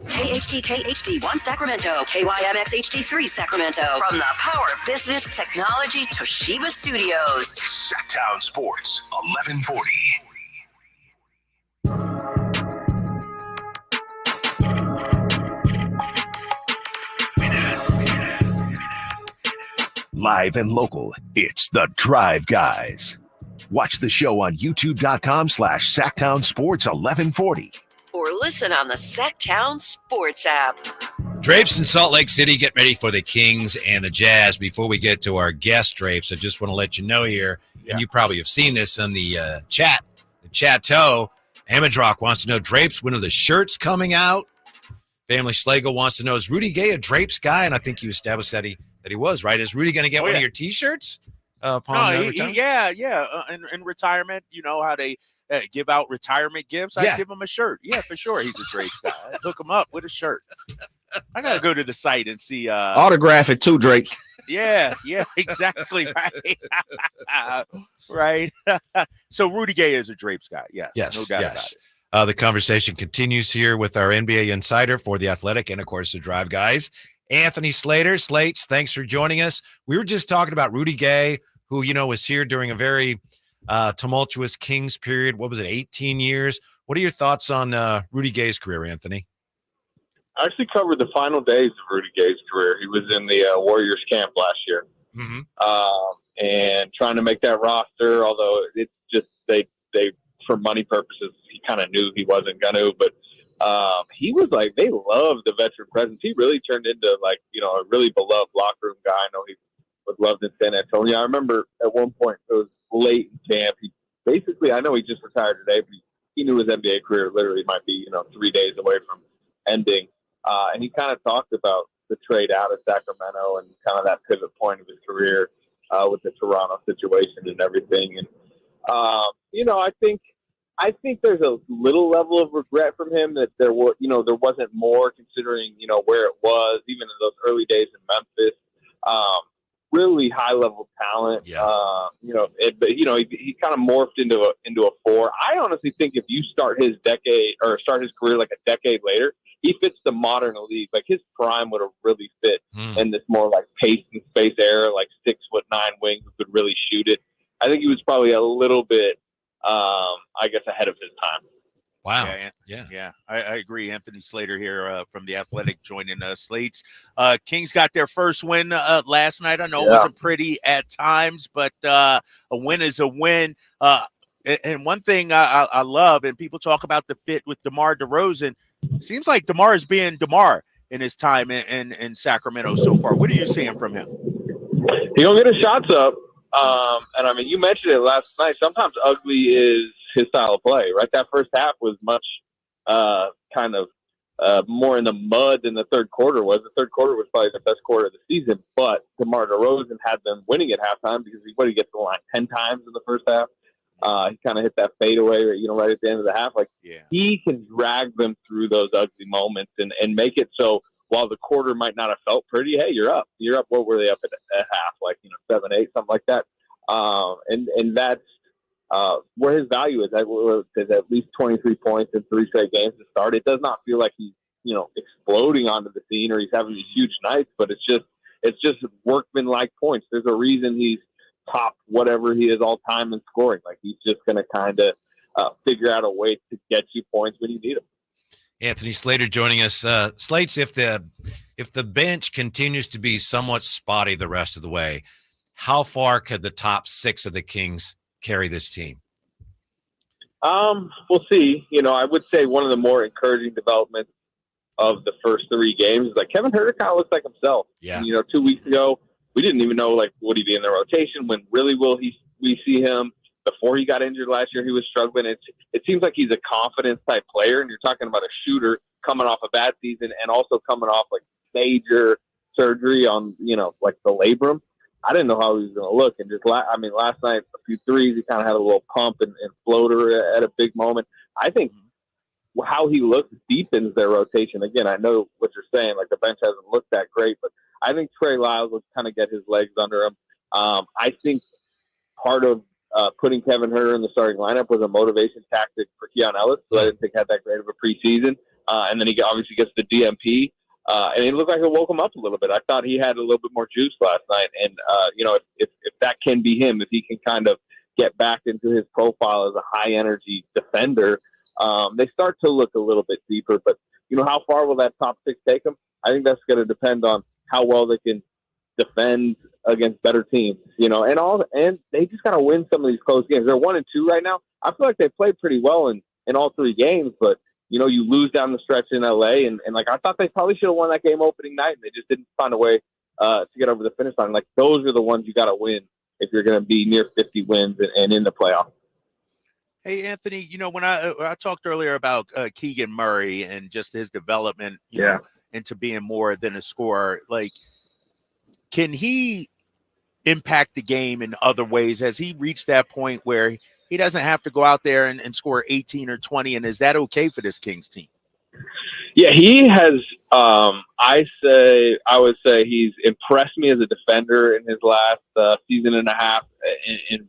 S10: KHTK HD1 Sacramento, KYMX HD3 Sacramento, from the Power Business Technology Toshiba Studios.
S19: Sacktown Sports, 1140.
S11: Live and local, it's the Drive Guys. Watch the show on youtube.com/Sacktown Sports 1140.
S10: Or listen on the Sacktown Sports app.
S2: Drapes in Salt Lake City, get ready for the Kings and the Jazz. Before we get to our guest, Drapes, I just want to let you know here, and you probably have seen this on the chat, the Chateau. Amadrock wants to know, Drapes, when are the shirts coming out? Family Schlegel wants to know, is Rudy Gay a Drapes guy? And I think you established that he was, right? Is Rudy going to get one of your T-shirts upon retirement?
S3: In retirement, you know how they give out retirement gifts. I give him a shirt. Yeah, for sure. He's a Drapes guy. I hook him up with a shirt. I gotta go to the site and see.
S13: Autograph it too, Drake.
S3: Yeah, exactly. Right. So Rudy Gay is a Drapes guy. Yes, no doubt about it.
S2: The conversation continues here with our NBA insider for The Athletic and, of course, the Drive Guys, Anthony Slater. Slates, thanks for joining us. We were just talking about Rudy Gay, who, was here during a very tumultuous Kings period. What was it, 18 years? What are your thoughts on Rudy Gay's career, Anthony?
S12: I actually covered the final days of Rudy Gay's career. He was in the Warriors camp last year, and trying to make that roster, although it's just they for money purposes, he kind of knew he wasn't going to, but he was like, they loved the veteran presence. He really turned into a really beloved locker room guy. I know he was loved in San Antonio. I remember at one point, it was late in camp. I know he just retired today, but he knew his NBA career literally might be, 3 days away from ending. And he kind of talked about the trade out of Sacramento and kind of that pivot point of his career with the Toronto situation and everything. And, I think there's a little level of regret from him that there wasn't more, considering, where it was, even in those early days in Memphis. Really high level talent. He kind of morphed into a four. I honestly think if you start his career like a decade later, he fits the modern league. Like his prime would have really fit in this more like pace and space era, like 6'9" wing who could really shoot it. I think he was probably a little bit, ahead of his time.
S2: Wow.
S3: Yeah. I agree. Anthony Slater here from The Athletic joining Slates. Kings got their first win last night. I know it wasn't pretty at times, but a win is a win. And one thing I love, and people talk about the fit with DeMar DeRozan, seems like DeMar is being DeMar in his time in Sacramento so far. What are you seeing from him?
S12: He's going to get his shots up. You mentioned it last night. Sometimes ugly is his style of play, right? That first half was much more in the mud than the third quarter was. The third quarter was probably the best quarter of the season, but DeMar DeRozan had them winning at halftime because he gets the line 10 times in the first half. He kind of hit that fadeaway, right at the end of the half. He can drag them through those ugly moments and make it so while the quarter might not have felt pretty, hey, you're up. You're up. What were they up at half? 7-8, something like that. And that's where his value is. There's at least 23 points in 3 straight games to start. It does not feel like he's, exploding onto the scene or he's having these huge nights, but it's just workman-like points. There's a reason he's top whatever he is all time in scoring. He's just going to kind of figure out a way to get you points when you need them.
S2: Anthony Slater joining us. Slates, if the bench continues to be somewhat spotty the rest of the way, how far could the top 6 of the Kings carry this team?
S12: We'll see. I would say one of the more encouraging developments of the first 3 games is like Kevin Huerter kind of looks like himself.
S2: Yeah.
S12: And, 2 weeks ago, we didn't even know, like, would he be in the rotation? When really will we see him? Before he got injured last year, he was struggling. It seems like he's a confidence-type player, and you're talking about a shooter coming off a bad season and also coming off, like, major surgery on, like the labrum. I didn't know how he was going to look. And last night, a few threes, he kind of had a little pump and floater at a big moment. I think how he looks deepens their rotation. Again, I know what you're saying, like the bench hasn't looked that great, but I think Trey Lyles will kind of get his legs under him. I think part of putting Kevin Huerter in the starting lineup was a motivation tactic for Keon Ellis, who I didn't think had that great of a preseason. And then he obviously gets the DMP. And it looked like it woke him up a little bit. I thought he had a little bit more juice last night. And, if that can be him, if he can kind of get back into his profile as a high-energy defender, they start to look a little bit deeper. But, how far will that top 6 take them? I think that's going to depend on how well they can defend against better teams, and they just got to win some of these close games. They're 1-2 right now. I feel like they played pretty well in all 3 games, but you lose down the stretch in LA, and like I thought they probably should have won that game opening night, and they just didn't find a way to get over the finish line. Like those are the ones you got to win if you're going to be near 50 wins and in the playoffs.
S3: Hey, Anthony, when I talked earlier about Keegan Murray and just his development, know, into being more than a scorer, like, can he impact the game in other ways? Has he reached that point where he doesn't have to go out there and score 18 or 20? And is that okay for this Kings team?
S12: Yeah, he has. I would say he's impressed me as a defender in his last season and a half, and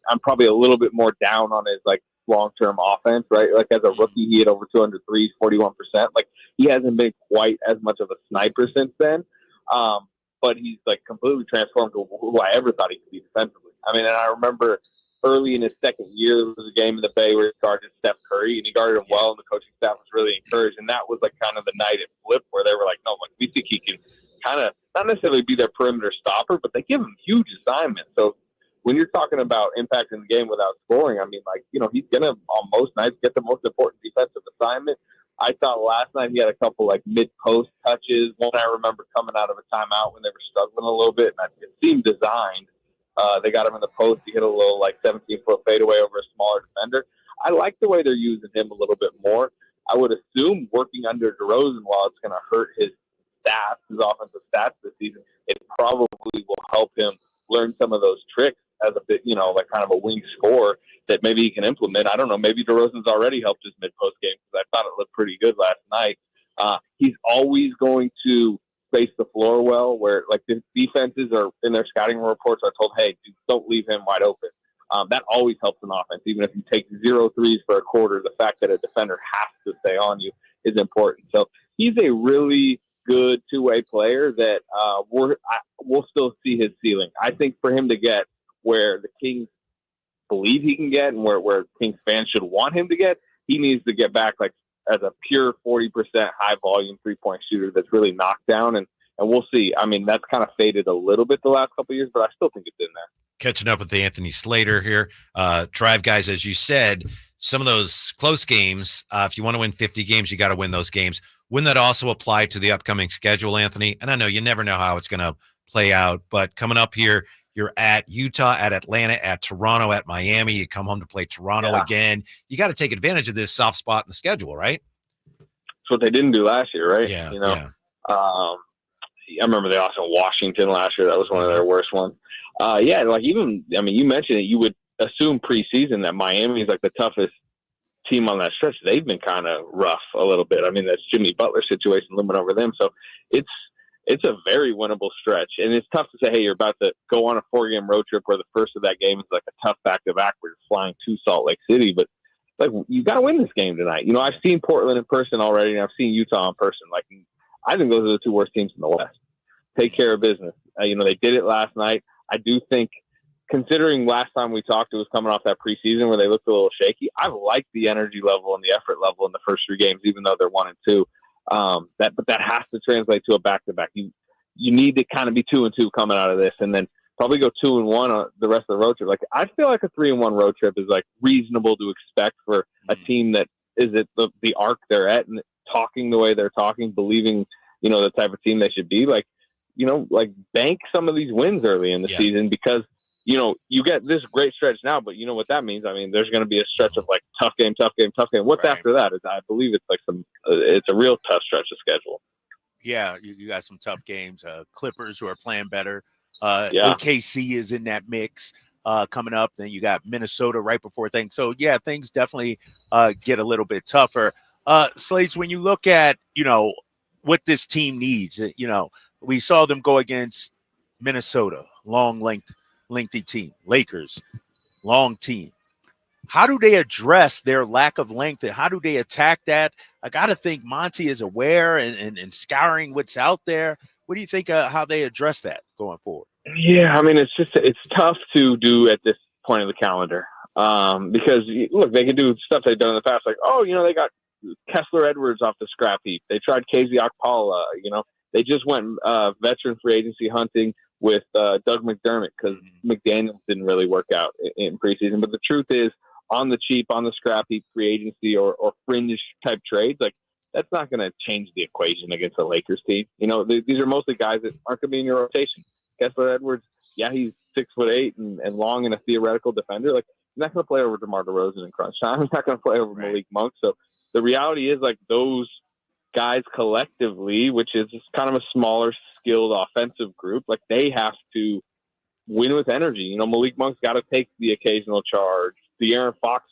S12: I'm probably a little bit more down on his like long-term offense, right? Like as a rookie, he had over 200 threes, 41%. Like he hasn't been quite as much of a sniper since then, but he's like completely transformed to who I ever thought he could be defensively. I mean, and I remember early in his second year, there was a game in the Bay where he guarded Steph Curry, and he guarded him well, and the coaching staff was really encouraged. And that was like kind of the night it flipped, where they were like, no, like we think he can kind of not necessarily be their perimeter stopper, but they give him huge assignments. So when you're talking about impacting the game without scoring, I mean, like, he's going to, on most nights, get the most important defensive assignment. I thought last night he had a couple like mid-post touches. One I remember coming out of a timeout when they were struggling a little bit, and it seemed designed. They got him in the post. He hit a little like 17-foot fadeaway over a smaller defender. I like the way they're using him a little bit more. I would assume working under DeRozan, while it's going to hurt his stats, his offensive stats this season, it probably will help him learn some of those tricks as a bit, like kind of a wing scorer that maybe he can implement. I don't know. Maybe DeRozan's already helped his mid-post game because I thought it looked pretty good last night. He's always going to space the floor well, where like the defenses are in their scouting reports are told, hey, dude, don't leave him wide open. That always helps an offense. Even if you take 0 threes for a quarter, the fact that a defender has to stay on you is important. So he's a really good two-way player that we'll still see his ceiling. I think for him to get where the Kings believe he can get and where Kings fans should want him to get, he needs to get back like as a pure 40% high volume 3-point shooter that's really knocked down. And we'll see. I mean, that's kind of faded a little bit the last couple of years, but I still think it's in there.
S2: Catching up with the Anthony Slater here. Drive guys, as you said, some of those close games, if you want to win 50 games, you got to win those games. Wouldn't that also apply to the upcoming schedule, Anthony? And I know you never know how it's going to play out, but coming up here, you're at Utah, at Atlanta, at Toronto, at Miami. You come home to play Toronto again. You got to take advantage of this soft spot in the schedule, right?
S12: That's what they didn't do last year, right?
S2: Yeah.
S12: I remember they also Washington last year. That was one of their worst ones. You mentioned it. You would assume preseason that Miami is like the toughest team on that stretch. They've been kind of rough a little bit. I mean, that's Jimmy Butler situation looming over them. So it's a very winnable stretch. And it's tough to say, hey, you're about to go on a 4-game road trip where the first of that game is like a tough back-to-back where you're flying to Salt Lake City. But, like, you got to win this game tonight. I've seen Portland in person already, and I've seen Utah in person. Like, I think those are the two worst teams in the West. Take care of business. They did it last night. I do think, considering last time we talked, it was coming off that preseason where they looked a little shaky. I like the energy level and the effort level in the first 3 games, even though they're 1-2. But that has to translate to a back-to-back. You need to kind of be 2-2 coming out of this, and then probably go 2-1 on the rest of the road trip. Like, I feel like a 3-1 road trip is like reasonable to expect for a team that is at the arc they're at and talking the way they're talking, believing, the type of team they should be. Like, like bank some of these wins early in the season because, you get this great stretch now, but you know what that means? I mean, there's going to be a stretch of like tough game. What's after that? I believe it's like it's a real tough stretch of schedule.
S3: Yeah, you got some tough games. Clippers who are playing better. OKC is in that mix coming up. Then you got Minnesota right before things. So, yeah, things definitely get a little bit tougher. Slates, when you look at, what this team needs, we saw them go against Minnesota, lengthy team. Lakers, long team. How do they address their lack of length, and how do they attack that? I got to think Monty is aware and scouring what's out there. What do you think how they address that going forward?
S12: Yeah, I mean, it's tough to do at this point of the calendar because, look, they can do stuff they've done in the past, like, they got Kessler Edwards off the scrap heap. They tried KZ Okpala, They just went veteran free agency hunting with Doug McDermott because McDaniels didn't really work out in preseason. But the truth is, on the cheap, on the scrap heap free agency or fringe type trades, like that's not going to change the equation against the Lakers team. These are mostly guys that aren't going to be in your rotation. Kessler Edwards, yeah, he's 6'8" and long and a theoretical defender. Like, he's not going to play over DeMar DeRozan in crunch time. He's not going to play over Malik Monk. So the reality is, like, those guys collectively, which is kind of a smaller, skilled offensive group, like they have to win with energy. Malik Monk's got to take the occasional charge. De'Aaron Fox,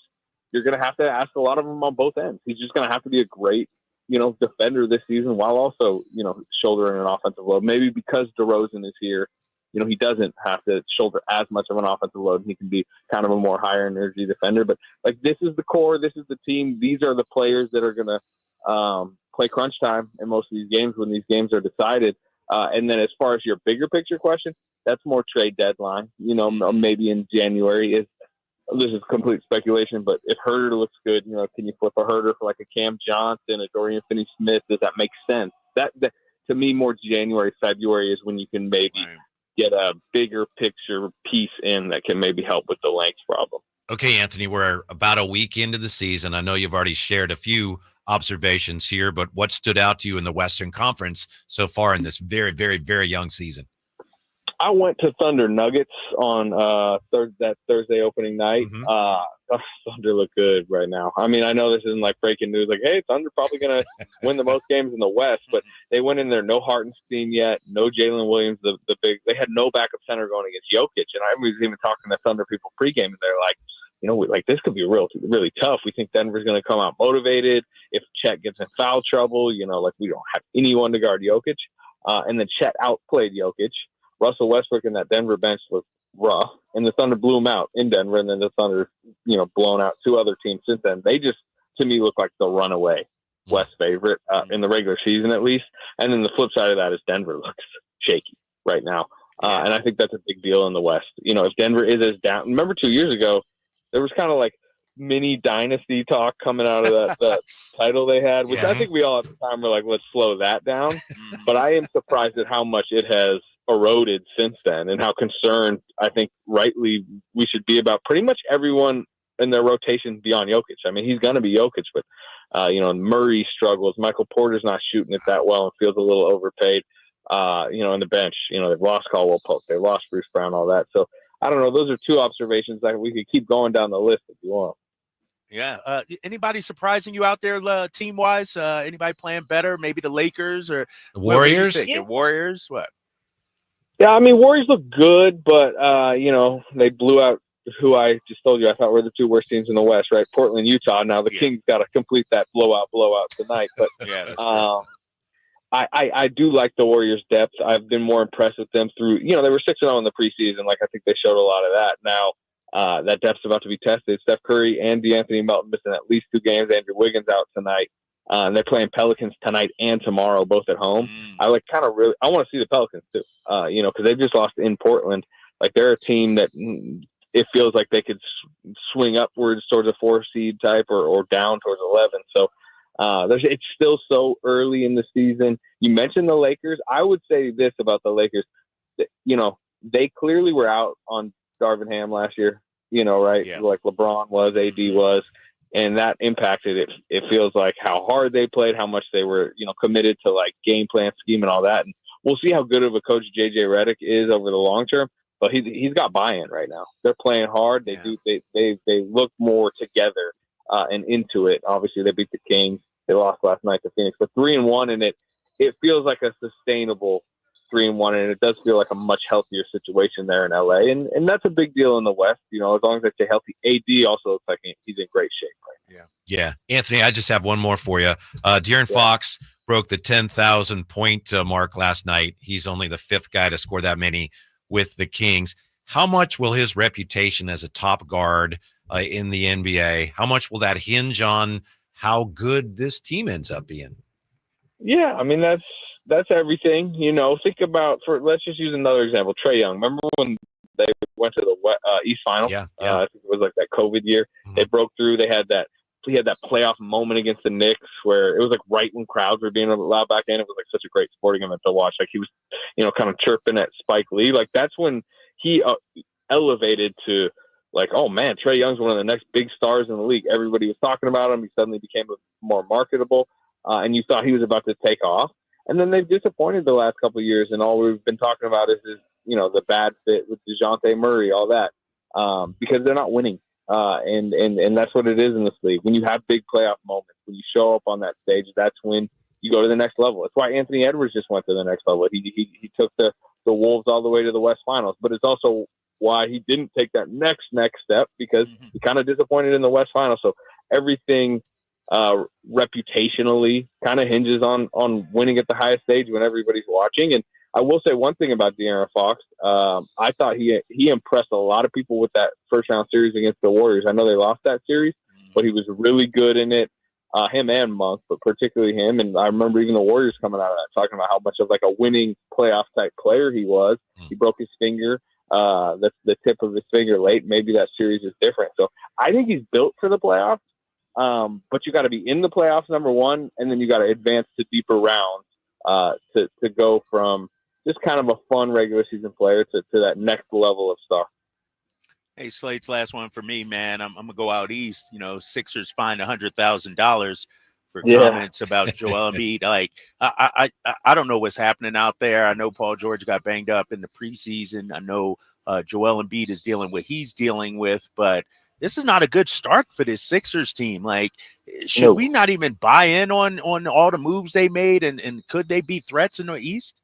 S12: you're going to have to ask a lot of them on both ends. He's just going to have to be a great, defender this season while also, shouldering an offensive load. Maybe because DeRozan is here, he doesn't have to shoulder as much of an offensive load. He can be kind of a more higher energy defender. But, like, this is the core. This is the team. These are the players that are going to play crunch time in most of these games when these games are decided. And then as far as your bigger picture question, that's more trade deadline, maybe in January. This is complete speculation, but if Herter looks good, can you flip a Herter for like a Cam Johnson, a Dorian Finney-Smith? Does that make sense? That to me, more January, February is when you can maybe get a bigger picture piece in that can maybe help with the length problem.
S2: Okay, Anthony, we're about a week into the season. I know you've already shared a few observations here, but what stood out to you in the Western Conference so far in this very, very, very young season?
S12: I went to Thunder Nuggets on that Thursday opening night. Thunder look good right now. I mean, I know this isn't like breaking news, like, hey, Thunder probably going to win the most games in the West, but they went in there, no Hartenstein yet, no Jalen Williams, they had no backup center going against Jokic. And I was even talking to Thunder people pregame, and they're like, this could be really tough. We think Denver's going to come out motivated. If Chet gets in foul trouble, we don't have anyone to guard Jokic. And then Chet outplayed Jokic. Russell Westbrook and that Denver bench looked rough, and the Thunder blew them out in Denver, and then the Thunder, blown out two other teams since then. They just, to me, look like the runaway West favorite in the regular season, at least. And then the flip side of that is Denver looks shaky right now. And I think that's a big deal in the West. If Denver is as down, remember 2 years ago, there was kind of like mini dynasty talk coming out of that title they had, which I think we all at the time were like, let's slow that down. But I am surprised at how much it has eroded since then, and how concerned I think rightly we should be about pretty much everyone in their rotation beyond Jokic. I mean, he's going to be Jokic, but Murray struggles. Michael Porter's not shooting it that well and feels a little overpaid. In the bench, they've lost Caldwell Pope, they lost Bruce Brown, all that. So I don't know. Those are two observations that we could keep going down the list if you want.
S3: Yeah. Anybody surprising you out there team wise? Anybody playing better? Maybe the Lakers or
S2: the Warriors?
S3: Warriors? What?
S12: Yeah, I mean, Warriors look good, but, they blew out who I just told you I thought were the two worst teams in the West, right? Portland, Utah. Now the Kings got to complete that blowout tonight. But I do like the Warriors' depth. I've been more impressed with them through, they were 6-0 in the preseason. Like, I think they showed a lot of that. Now that depth's about to be tested. Steph Curry and DeAnthony Melton missing at least 2 games. Andrew Wiggins out tonight. And they're playing Pelicans tonight and tomorrow, both at home. I want to see the Pelicans too, because they've just lost in Portland. Like, they're a team that it feels like they could swing upwards towards a 4 seed type or down towards 11. So it's still so early in the season. You mentioned the Lakers. I would say this about the Lakers, they clearly were out on Darvin Ham last year, right?
S3: Yeah.
S12: Like LeBron was, AD was, and that impacted it. It feels like how hard they played, how much they were, committed to like game plan, scheme, and all that. And we'll see how good of a coach JJ Redick is over the long term. But he's got buy-in right now. They're playing hard. They look more together and into it. Obviously, they beat the Kings. They lost last night to Phoenix, but 3-1, and it feels like a sustainable 3-1, and it does feel like a much healthier situation there in LA, and that's a big deal in the West. As long as they stay healthy. AD also looks like he's in great shape right now.
S2: Yeah, Anthony, I just have one more for you. De'Aaron Fox broke the 10,000 point mark last night. He's only the 5th guy to score that many with the Kings. How much will his reputation as a top guard in the NBA, how much will that hinge on how good this team ends up being?
S12: Yeah, I mean, that's everything. Think about, let's just use another example, Trae Young. Remember when they went to the East Finals?
S2: Yeah.
S12: I think it was like that COVID year. Mm-hmm. They broke through. He had that playoff moment against the Knicks where it was like right when crowds were being allowed back in. It was like such a great sporting event to watch. Like he was, kind of chirping at Spike Lee. Like that's when he elevated to like, oh man, Trae Young's one of the next big stars in the league. Everybody was talking about him. He suddenly became more marketable, and you thought he was about to take off. And then they've disappointed the last couple of years, and all we've been talking about is the bad fit with DeJounte Murray, all that, because they're not winning. And that's what it is in this league. When you have big playoff moments, when you show up on that stage, that's when you go to the next level. That's why Anthony Edwards just went to the next level. He took the Wolves all the way to the West Finals, but it's also why he didn't take that next step, because he kind of disappointed in the West Finals. So everything reputationally kind of hinges on winning at the highest stage when everybody's watching. And I will say one thing about De'Aaron Fox. I thought he impressed a lot of people with that first round series against the Warriors. I know they lost that series, but he was really good in it. Him and Monk, but particularly him. And I remember even the Warriors coming out of that talking about how much of like a winning playoff type player he was. He broke his finger. That's the tip of his finger late. Maybe that series is different. So I think he's built for the playoffs. But you got to be in the playoffs, number one, and then you got to advance to deeper rounds to go from just kind of a fun regular season player to that next level of stuff.
S3: Hey, Slate's last one for me, man. I'm gonna go out east. Sixers fined $100,000 for comments about Joel Embiid. Like, I don't know what's happening out there. I know Paul George got banged up in the preseason. I know Joel Embiid is dealing with what he's dealing with, but this is not a good start for this Sixers team. Like, should we not even buy in on all the moves they made, and could they be threats in the East?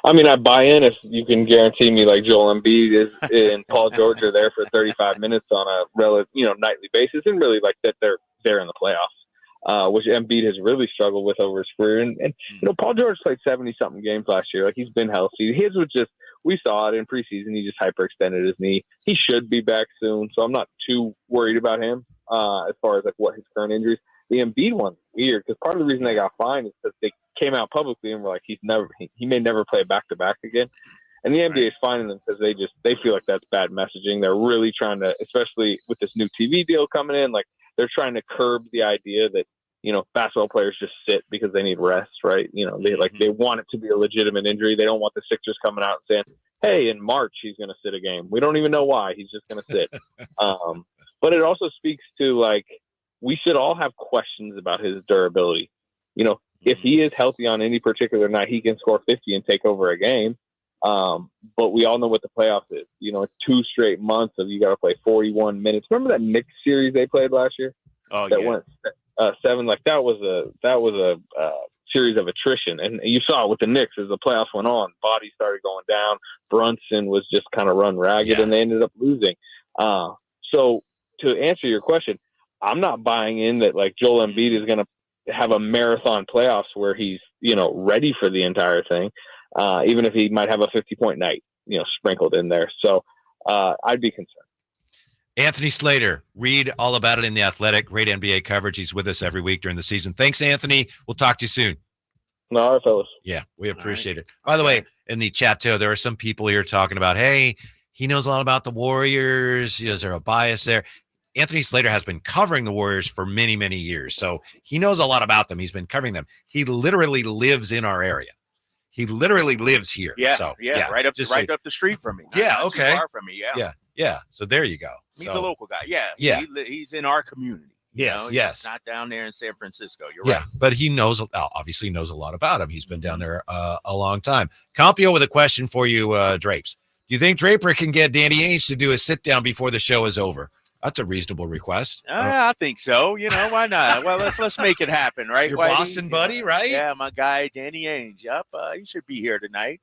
S12: I mean, I buy in if you can guarantee me like Joel Embiid and Paul George are there for 35 minutes on a relative, nightly basis, and really like that they're there in the playoffs, which Embiid has really struggled with over his career. And Paul George played 70-something games last year. Like, he's been healthy. His was just, we saw it in preseason. He just hyperextended his knee. He should be back soon, so I'm not too worried about him as far as like what his current injuries. The Embiid one's weird because part of the reason they got fined is because they came out publicly and were like, he may never play back-to-back again. And the NBA is fining them because they feel like that's bad messaging. They're really trying to, especially with this new TV deal coming in, like they're trying to curb the idea that, basketball players just sit because they need rest, right? They want it to be a legitimate injury. They don't want the Sixers coming out and saying, hey, in March, he's going to sit a game. We don't even know why. He's just going to sit. But it also speaks to, like, we should all have questions about his durability. If he is healthy on any particular night, he can score 50 and take over a game. But we all know what the playoffs is. It's 2 straight months of you got to play 41 minutes. Remember that Knicks series they played last year?
S3: Oh,
S12: that
S3: yeah.
S12: went 7. Like that was a series of attrition, and you saw it with the Knicks as the playoffs went on. Bodies started going down. Brunson was just kind of run ragged, and they ended up losing. So to answer your question, I'm not buying in that like Joel Embiid is going to have a marathon playoffs where he's, ready for the entire thing. Even if he might have a 50-point night, sprinkled in there. So I'd be concerned.
S2: Anthony Slater, read all about it in The Athletic. Great NBA coverage. He's with us every week during the season. Thanks, Anthony. We'll talk to you soon.
S12: All right, fellas.
S2: Yeah, we appreciate it. By the way, in the chat too, there are some people here talking about, hey, he knows a lot about the Warriors. Is there a bias there? Anthony Slater has been covering the Warriors for many, many years, so he knows a lot about them. He's been covering them. He literally lives in our area. He literally lives here.
S3: Yeah,
S2: so,
S3: right up the street from me. Not too far from me.
S2: Yeah. So there you go.
S3: He's a local guy. Yeah. He's in our community.
S2: Yes.
S3: He's not down there in San Francisco. You're
S2: Yeah,
S3: right.
S2: but he obviously knows a lot about him. He's been down there a long time. Compio with a question for you, Drapes. Do you think Draper can get Danny Ainge to do a sit down before the show is over? That's a reasonable request.
S3: I think so. Why not? Well, let's make it happen, right?
S2: Your
S3: Whitey?
S2: Boston buddy, right?
S3: Yeah, my guy Danny Ainge. Yep, he should be here tonight.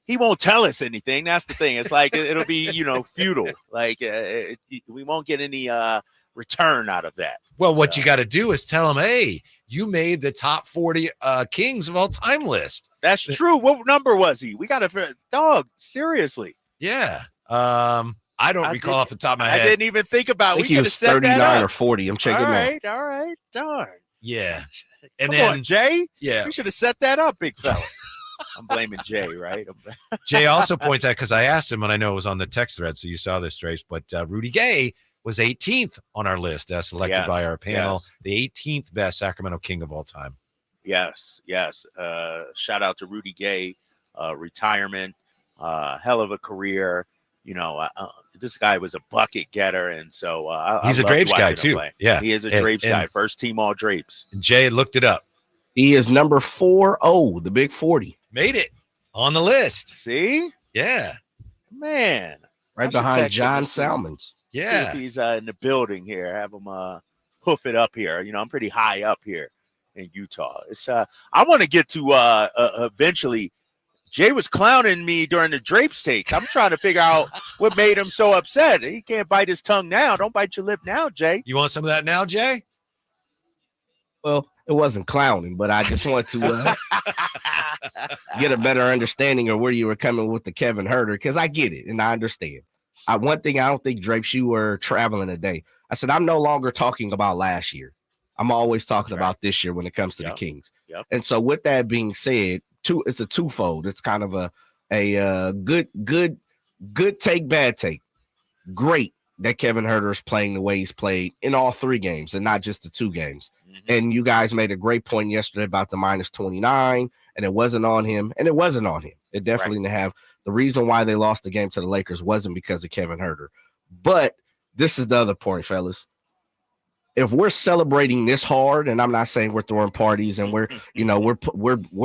S3: He won't tell us anything. That's the thing. It's like it'll be futile. Like we won't get any return out of that.
S2: Well, what you got to do is tell him, hey, you made the top 40 Kings of all time list.
S3: That's true. What number was he? We got to dog. Seriously.
S2: Yeah. I don't recall off the top of my head.
S3: I didn't even think about.
S13: I think
S3: We
S13: he
S3: could have
S13: was
S3: set
S13: 39
S3: that up.
S13: or 40. I'm checking that.
S3: All right. Darn.
S2: Yeah. And
S3: Come
S2: then
S3: on, Jay.
S2: Yeah.
S3: We should have set that up, big fella. I'm blaming Jay, right?
S2: Jay also points out, because I asked him, and I know it was on the text thread, so you saw this, Trace, but Rudy Gay was 18th on our list, selected by our panel, the 18th best Sacramento King of all time.
S3: Yes. Shout out to Rudy Gay, retirement, hell of a career. This guy was a bucket getter, and so
S2: he's a Drapes guy too. Yeah,
S3: he is a Drapes guy. First team all Drapes.
S2: Jay looked it up.
S13: He is number 40, the big 40.
S2: Made it on the list.
S3: See?
S2: Yeah.
S3: Man.
S13: Right behind John Salmons.
S2: Yeah.
S3: See if he's in the building here. Have him hoof it up here. I'm pretty high up here in Utah. It's I want to get to eventually. Jay was clowning me during the Drapes takes. I'm trying to figure out what made him so upset. He can't bite his tongue now. Don't bite your lip now, Jay.
S2: You want some of that now, Jay?
S13: Well, it wasn't clowning, but I just want to get a better understanding of where you were coming with the Kevin Huerter, because I get it and I understand. One thing, I don't think, Drapes, you were traveling today. I said, I'm no longer talking about last year. I'm always talking about this year when it comes to the Kings.
S3: Yep.
S13: And so with that being said, it's a twofold. It's kind of a good take, bad take. Great that Kevin Huerter is playing the way he's played in all 3 games and not just the 2 games. Mm-hmm. And you guys made a great point yesterday about the minus 29, and it wasn't on him. And it wasn't on him. It definitely didn't have. The reason why they lost the game to the Lakers wasn't because of Kevin Huerter. But this is the other point, fellas. If we're celebrating this hard, and I'm not saying we're throwing parties and we're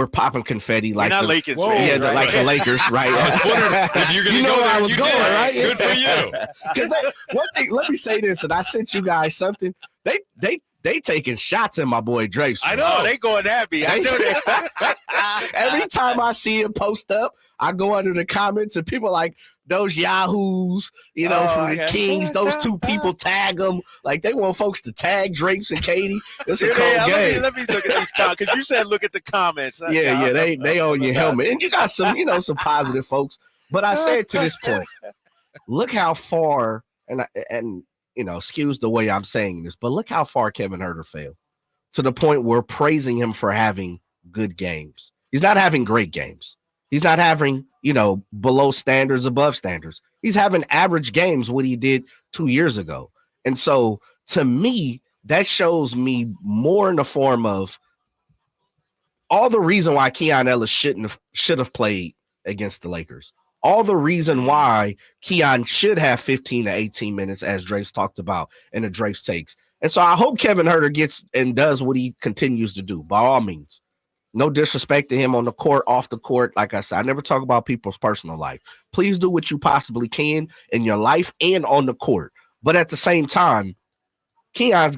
S13: popping confetti like
S3: the
S13: Lakers,
S3: right?
S13: like the Lakers, right?
S2: I was wondering if you're going to go
S13: where
S2: there.
S13: I was going, right?
S2: Good for you.
S13: Because one thing, let me say this, and I sent you guys something. They taking shots at my boy Drapes.
S3: I know they going at me. I know they.
S13: Every time I see him post up, I go under the comments and people like, those yahoos, from the Kings, those 2 people tag them. Like, they want folks to tag Drapes and Katie. It's a cold game.
S3: Let me look at these comments, because you said look at the comments.
S13: They own your helmet. And you got some, some positive folks. But I said to this point, look how far, and excuse the way I'm saying this, but look how far Kevin Huerter failed, to the point where praising him for having good games. He's not having great games. He's not having, below standards, above standards. He's having average games, what he did 2 years ago. And so, to me, that shows me more in the form of all the reason why Keon Ellis should have played against the Lakers. All the reason why Keon should have 15 to 18 minutes, as Drapes talked about in the Drapes takes. And so I hope Kevin Huerter gets and does what he continues to do, by all means. No disrespect to him on the court, off the court. Like I said, I never talk about people's personal life. Please do what you possibly can in your life and on the court. But at the same time, Keon,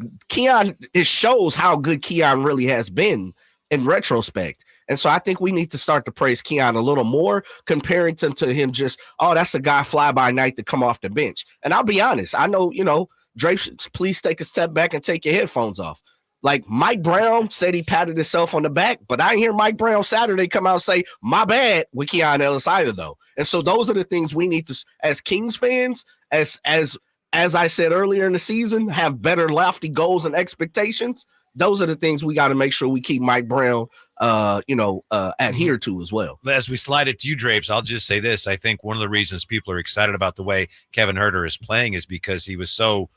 S13: it shows how good Keon really has been in retrospect. And so I think we need to start to praise Keon a little more, comparing him to him just, that's a guy fly by night to come off the bench. And I'll be honest, I know, Drapes, please take a step back and take your headphones off. Like Mike Brown said, he patted himself on the back, but I didn't hear Mike Brown Saturday come out and say, my bad with Keon Ellis either, though. And so those are the things we need to, as Kings fans, as I said earlier in the season, have better lofty goals and expectations. Those are the things we got to make sure we keep Mike Brown, adhere to as well.
S2: As we slide it to you, Drapes, I'll just say this. I think one of the reasons people are excited about the way Kevin Huerter is playing is because he was so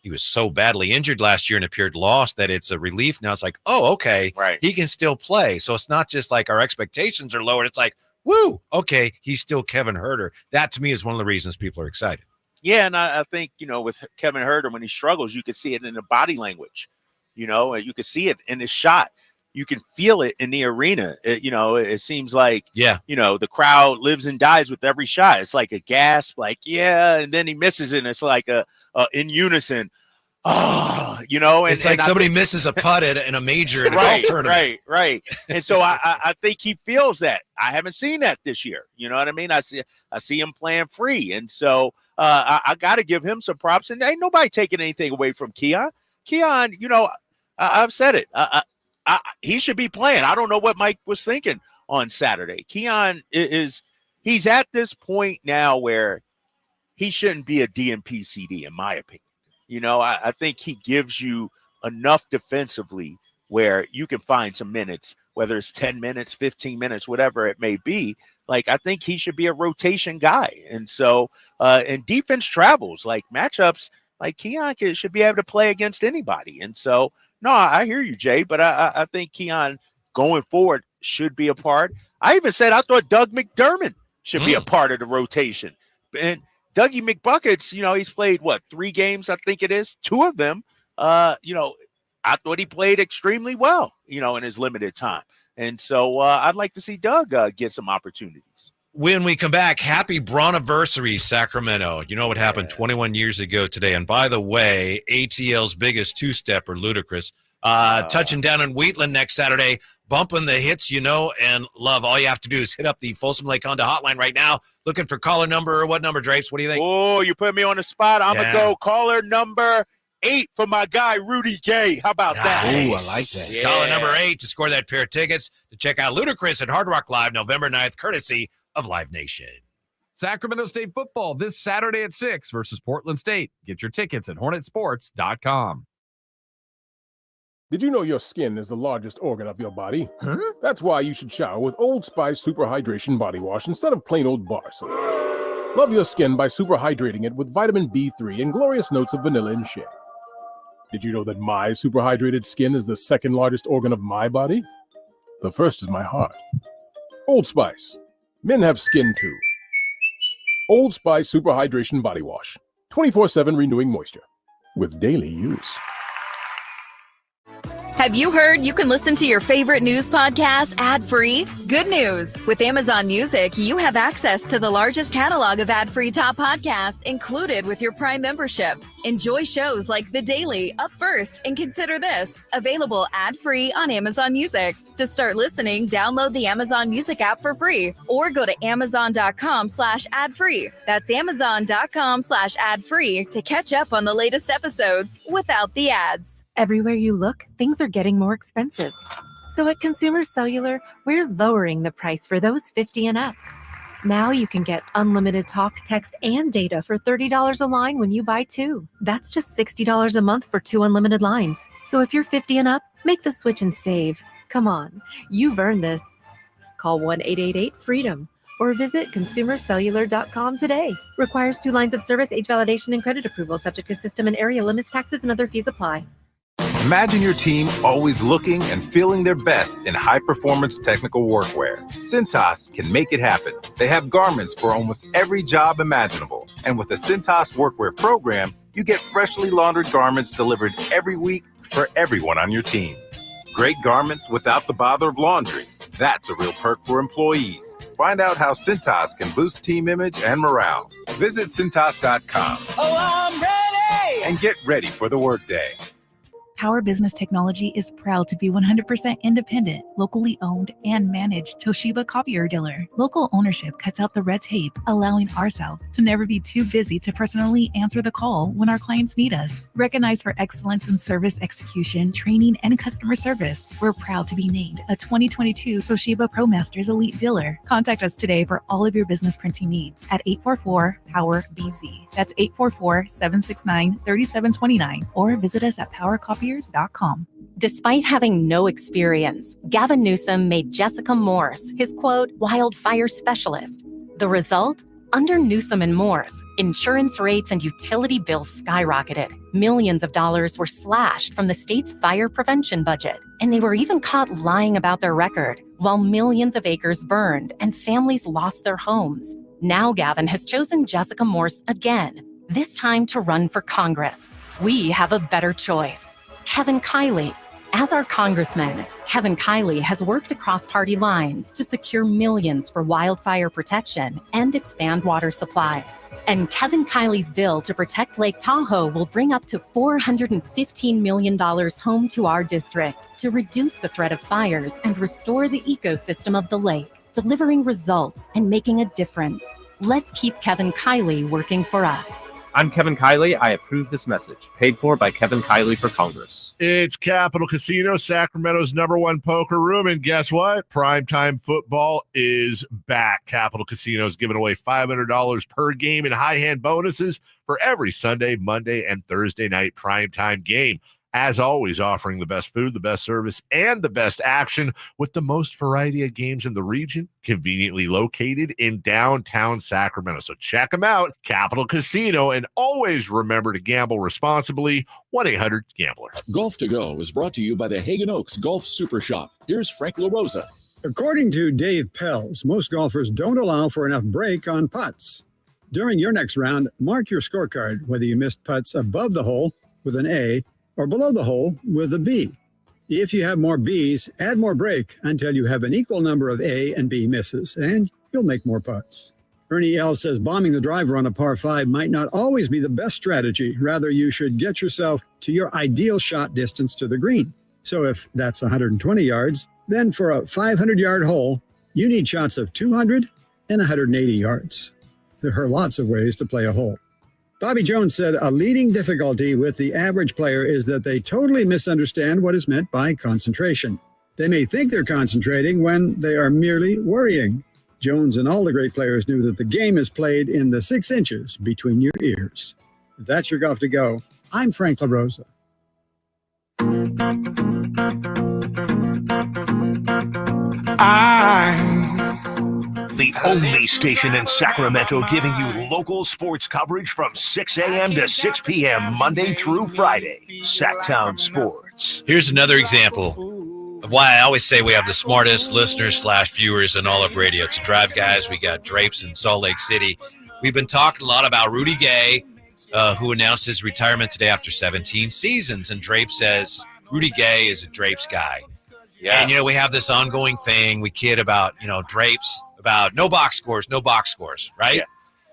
S2: he was so badly injured last year and appeared lost that it's a relief. Now it's like, oh, okay,
S3: right.
S2: He can still play. So it's not just like our expectations are lowered. It's like, woo, okay, he's still Kevin Huerter. That to me is one of the reasons people are excited.
S3: Yeah, and I think, with Kevin Huerter, when he struggles, you can see it in the body language. You can see it in his shot. You can feel it in the arena. It seems like, the crowd lives and dies with every shot. It's like a gasp, like, yeah, and then he misses it, and it's like a in unison.
S2: It's like somebody misses a putt in a major in a golf tournament.
S3: Right. And so I think he feels that. I haven't seen that this year. You know what I mean? I see him playing free. And so I got to give him some props. And ain't nobody taking anything away from Keon. Keon, I've said it. He should be playing. I don't know what Mike was thinking on Saturday. Keon he's at this point now where he shouldn't be a DNP CD, in my opinion. I think he gives you enough defensively where you can find some minutes, whether it's 10 minutes, 15 minutes, whatever it may be. Like, I think he should be a rotation guy. And so, and defense travels, like matchups, like Keon should be able to play against anybody. And so, no, I hear you, Jay, but I think Keon going forward should be a part. I even said I thought Doug McDermott should be a part of the rotation. And Dougie McBuckets, he's played, 3 games, I think it is, 2 of them. I thought he played extremely well, in his limited time. And so I'd like to see Doug get some opportunities.
S2: When we come back, happy Bronniversary, Sacramento. You know what happened 21 years ago today. And by the way, ATL's biggest two-stepper, Ludacris, touching down in Wheatland next Saturday, bumping the hits and love. All you have to do is hit up the Folsom Lake Honda hotline right now, looking for caller number. What number, Drapes? What do you think?
S3: Oh, you put me on the spot. I'm going to go caller number 8 for my guy, Rudy Gay. How about that?
S2: Oh, I like that. Yeah. Caller number 8 to score that pair of tickets to check out Ludacris at Hard Rock Live November 9th, courtesy of Live Nation.
S6: Sacramento State football this Saturday at 6 versus Portland State. Get your tickets at hornetsports.com.
S14: Did you know your skin is the largest organ of your body? Huh? That's why you should shower with Old Spice Super Hydration Body Wash instead of plain old bar soap. Love your skin by super hydrating it with vitamin B3 and glorious notes of vanilla and shea. Did you know that my super hydrated skin is the second largest organ of my body? The first is my heart. Old Spice. Men have skin too. Old Spice Super Hydration Body Wash. 24/7 renewing moisture. With daily use.
S15: Have you heard you can listen to your favorite news podcasts ad-free? Good news! With Amazon Music, you have access to the largest catalog of ad-free top podcasts included with your Prime membership. Enjoy shows like The Daily, Up First, and Consider This, available ad-free on Amazon Music. To start listening, download the Amazon Music app for free or go to amazon.com/ad-free. That's amazon.com/ad-free to catch up on the latest episodes without the ads.
S16: Everywhere you look, things are getting more expensive. So at Consumer Cellular, we're lowering the price for those 50 and up. Now you can get unlimited talk, text, and data for $30 a line when you buy 2. That's just $60 a month for 2 unlimited lines. So if you're 50 and up, make the switch and save. Come on, you've earned this. Call 1-888-FREEDOM or visit consumercellular.com today. Requires 2 lines of service, age validation, and credit approval, subject to system and area limits, taxes, and other fees apply.
S17: Imagine your team always looking and feeling their best in high-performance technical workwear. Cintas can make it happen. They have garments for almost every job imaginable. And with the Cintas Workwear program, you get freshly laundered garments delivered every week for everyone on your team. Great garments without the bother of laundry. That's a real perk for employees. Find out how Cintas can boost team image and morale. Visit Cintas.com.
S19: Oh, I'm ready!
S17: And get ready for the workday.
S9: Power Business Technology is proud to be 100% independent, locally owned, and managed Toshiba copier dealer. Local ownership cuts out the red tape, allowing ourselves to never be too busy to personally answer the call when our clients need us. Recognized for excellence in service execution, training, and customer service, we're proud to be named a 2022 Toshiba ProMasters Elite Dealer. Contact us today for all of your business printing needs at 844-POWER-BZ. That's 844-769-3729, or visit us at PowerCopier.com.
S16: Despite having no experience, Gavin Newsom made Jessica Morse his, quote, wildfire specialist. The result?
S5: Under Newsom and Morse, insurance rates and utility bills skyrocketed. Millions of dollars were slashed from the state's fire prevention budget, and they were even caught lying about their record, while millions of acres burned and families lost their homes. Now Gavin has chosen Jessica Morse again, this time to run for Congress. We have a better choice. Kevin Kiley. As our congressman, Kevin Kiley has worked across party lines to secure millions for wildfire protection and expand water supplies. And Kevin Kiley's bill to protect Lake Tahoe will bring up to $415 million home to our district to reduce the threat of fires and restore the ecosystem of the lake, delivering results and making a difference. Let's keep Kevin Kiley working for us.
S18: I'm Kevin Kiley. I approve this message. Paid for by Kevin Kiley for Congress.
S20: It's Capital Casino, Sacramento's #1 poker room. And guess what? Primetime football is back. Capital Casino is giving away $500 per game in high hand bonuses for every Sunday, Monday, and Thursday night primetime game. As always, offering the best food, the best service, and the best action with the most variety of games in the region, conveniently located in downtown Sacramento. So check them out, Capital Casino, and always remember to gamble responsibly. 1-800-GAMBLER.
S21: Golf to Go is brought to you by the Hagen Oaks Golf Super Shop. Here's Frank LaRosa.
S25: According to Dave Pells, most golfers don't allow for enough break on putts. During your next round, mark your scorecard, whether you missed putts above the hole with an A or below the hole with a B. If you have more Bs, add more break until you have an equal number of A and B misses, and you'll make more putts. Ernie L. says bombing the driver on a par 5 might not always be the best strategy. Rather, you should get yourself to your ideal shot distance to the green. So if that's 120 yards, then for a 500-yard hole, you need shots of 200 and 180 yards. There are lots of ways to play a hole. Bobby Jones said a leading difficulty with the average player is that they totally misunderstand what is meant by concentration. They may think they're concentrating when they are merely worrying. Jones and all the great players knew that the game is played in the 6 inches between your ears. If that's your golf to go, I'm Frank LaRosa.
S11: The only station in Sacramento giving you local sports coverage from 6 a.m. to 6 p.m. Monday through Friday. Sacktown Sports.
S2: Here's another example of why I always say we have the smartest listeners / viewers in all of radio. To Drive Guys, we got Drapes in Salt Lake City. We've been talking a lot about Rudy Gay, who announced his retirement today after 17 seasons. And Drapes says Rudy Gay is a Drapes guy. Yes. And, we have this ongoing thing. We kid about, Drapes, about no box scores, right? Yeah.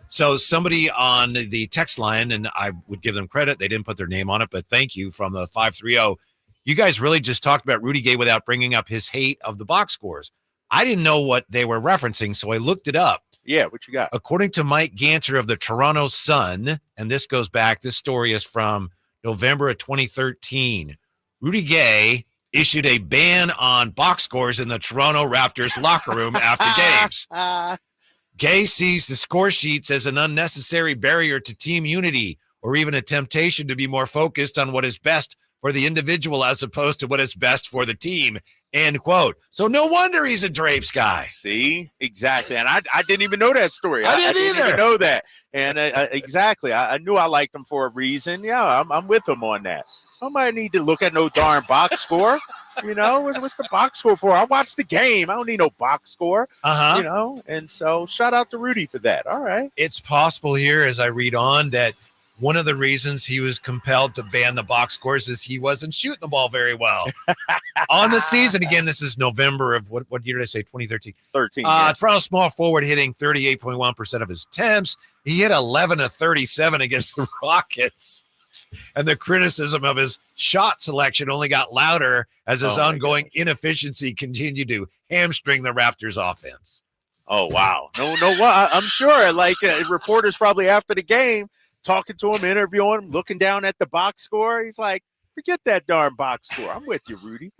S2: So somebody on the text line, and I would give them credit, they didn't put their name on it, but thank you, from the 530. You guys really just talked about Rudy Gay without bringing up his hate of the box scores. I didn't know what they were referencing, so I looked it up.
S3: Yeah, what you got?
S2: According to Mike Ganter of the Toronto Sun, and this story is from November of 2013, Rudy Gay issued a ban on box scores in the Toronto Raptors locker room after games. Gay sees the score sheets as an unnecessary barrier to team unity, or even a temptation to be more focused on what is best for the individual as opposed to what is best for the team, end quote. So no wonder he's a Drapes guy.
S3: See? Exactly. And I didn't even know that story.
S2: I didn't either.
S3: Even know that. And exactly. I knew I liked him for a reason. Yeah, I'm with him on that. I might need to look at no darn box score. What's the box score for? I watched the game. I don't need no box score. And so shout out to Rudy for that. All right.
S2: It's possible here, as I read on, that one of the reasons he was compelled to ban the box scores is he wasn't shooting the ball very well on the season. Again, this is November of what year did I say? 2013.
S3: 13.
S2: Toronto small forward hitting 38.1% of his attempts. He hit 11 of 37 against the Rockets. And the criticism of his shot selection only got louder as his ongoing inefficiency continued to hamstring the Raptors offense.
S3: Oh, wow. No, I'm sure. Reporters probably after the game talking to him, interviewing him, looking down at the box score. He's like, forget that darn box score. I'm with you, Rudy.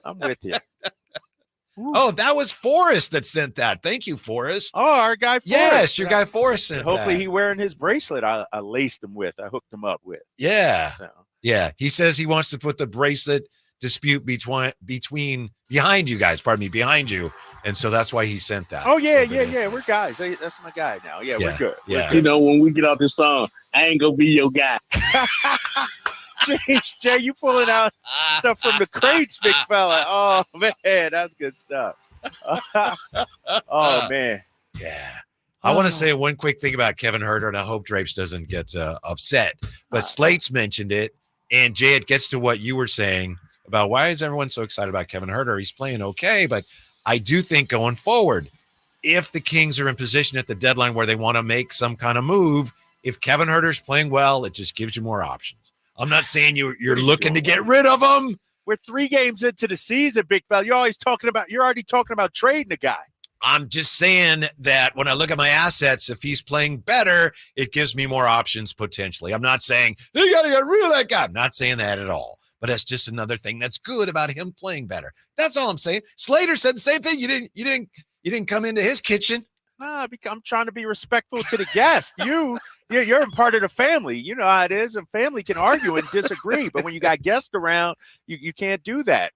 S3: I'm with you.
S2: Oh, that was Forrest that sent that. Thank you, Forrest.
S3: Oh, our guy Forrest.
S2: Yes, your guy Forrest sent
S3: Hopefully
S2: that.
S3: he wearing his bracelet I laced him with. I hooked him up with.
S2: Yeah.
S3: So.
S2: Yeah. He says he wants to put the bracelet dispute behind you guys, behind you, And so that's why he sent that.
S3: Oh, yeah. We're guys. That's my guy now. Yeah, we're good.
S2: Yeah.
S3: We're good.
S12: when we get off this song, I ain't gonna be your guy.
S3: Jeez, Jay, you pulling out stuff from the crates, big fella. Oh, man, that's good stuff. Oh, man.
S2: Yeah. I want to say one quick thing about Kevin Huerter, and I hope Drapes doesn't get upset. But Slate's mentioned it, and Jay, it gets to what you were saying about why is everyone so excited about Kevin Huerter? He's playing okay, but I do think going forward, if the Kings are in position at the deadline where they want to make some kind of move, if Kevin Huerter's playing well, it just gives you more options. I'm not saying you're looking to get rid of him.
S3: We're 3 games into the season, big fella. You're already talking about trading the guy.
S2: I'm just saying that when I look at my assets, if he's playing better, it gives me more options potentially. I'm not saying they got to get rid of that guy. I'm not saying that at all. But that's just another thing that's good about him playing better. That's all I'm saying. Slater said the same thing. You didn't come into his kitchen.
S3: Nah, I'm trying to be respectful to the guest. You're a part of the family. You know how it is. A family can argue and disagree, but when you got guests around, you can't do that.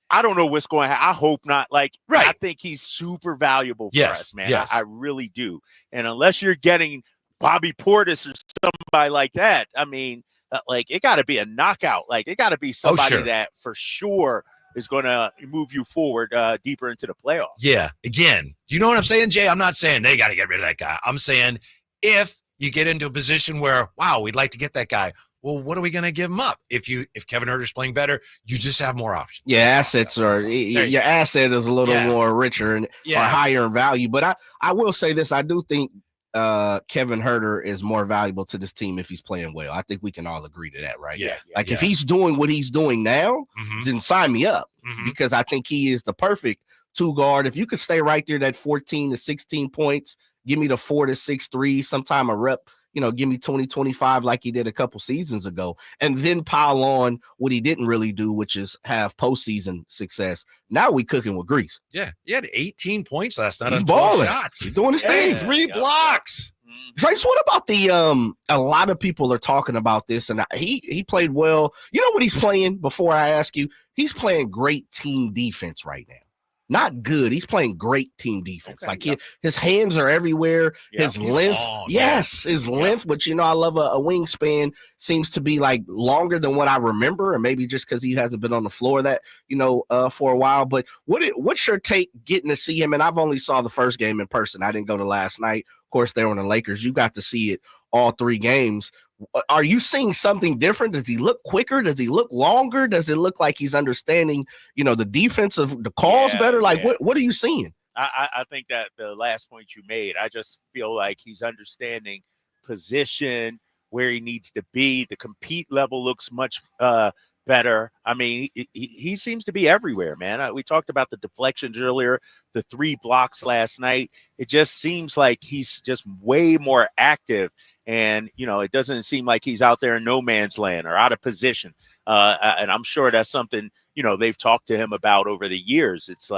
S3: I don't know what's going to happen. I hope not. I think he's super valuable for us, man.
S2: Yes.
S3: I really do. And unless you're getting Bobby Portis or somebody like that, I mean, it got to be a knockout. It got to be somebody that for sure is going to move you forward deeper into the playoffs.
S2: Yeah. Again, do you know what I'm saying, Jay? I'm not saying they got to get rid of that guy. I'm saying if you get into a position where, wow, we'd like to get that guy, well, what are we going to give him up? If Kevin Huerter's playing better, you just have more options.
S13: Yeah, assets are your asset is a little more richer and or higher in value. But I will say this: I do think Kevin Huerter is more valuable to this team if he's playing well. I think we can all agree to that, right? If he's doing what he's doing now, then sign me up because I think he is the perfect 2 guard. If you could stay right there, that 14 to 16 points, give me the 4 to 6 threes, sometime a rep. Give me 20, 25 like he did a couple seasons ago, and then pile on what he didn't really do, which is have postseason success. Now we cooking with grease.
S2: Yeah, he had 18 points last night.
S13: He's
S2: on 12
S13: balling.
S2: shots.
S13: He's doing his thing.
S2: 3 blocks.
S13: Drapes, what about the a lot of people are talking about this, and he played well. You know what he's playing? Before I ask you, he's playing great team defense right now. Not good. He's playing great team defense. His hands are everywhere. His length.
S2: Long,
S13: his length, which, I love a wingspan seems to be longer than what I remember. And maybe just because he hasn't been on the floor that, for a while. But what's your take getting to see him? And I've only saw the first game in person. I didn't go to last night. Of course, they were on the Lakers. You got to see it all 3 games. Are you seeing something different? Does he look quicker? Does he look longer? Does it look like he's understanding, the defense of the calls better? What are you seeing?
S3: I think that the last point you made, I just feel like he's understanding position, where he needs to be. The compete level looks much better. I mean, he seems to be everywhere, man. We talked about the deflections earlier, the 3 blocks last night. It just seems like he's just way more active. And, it doesn't seem like he's out there in no man's land or out of position. And I'm sure that's something, they've talked to him about over the years. It's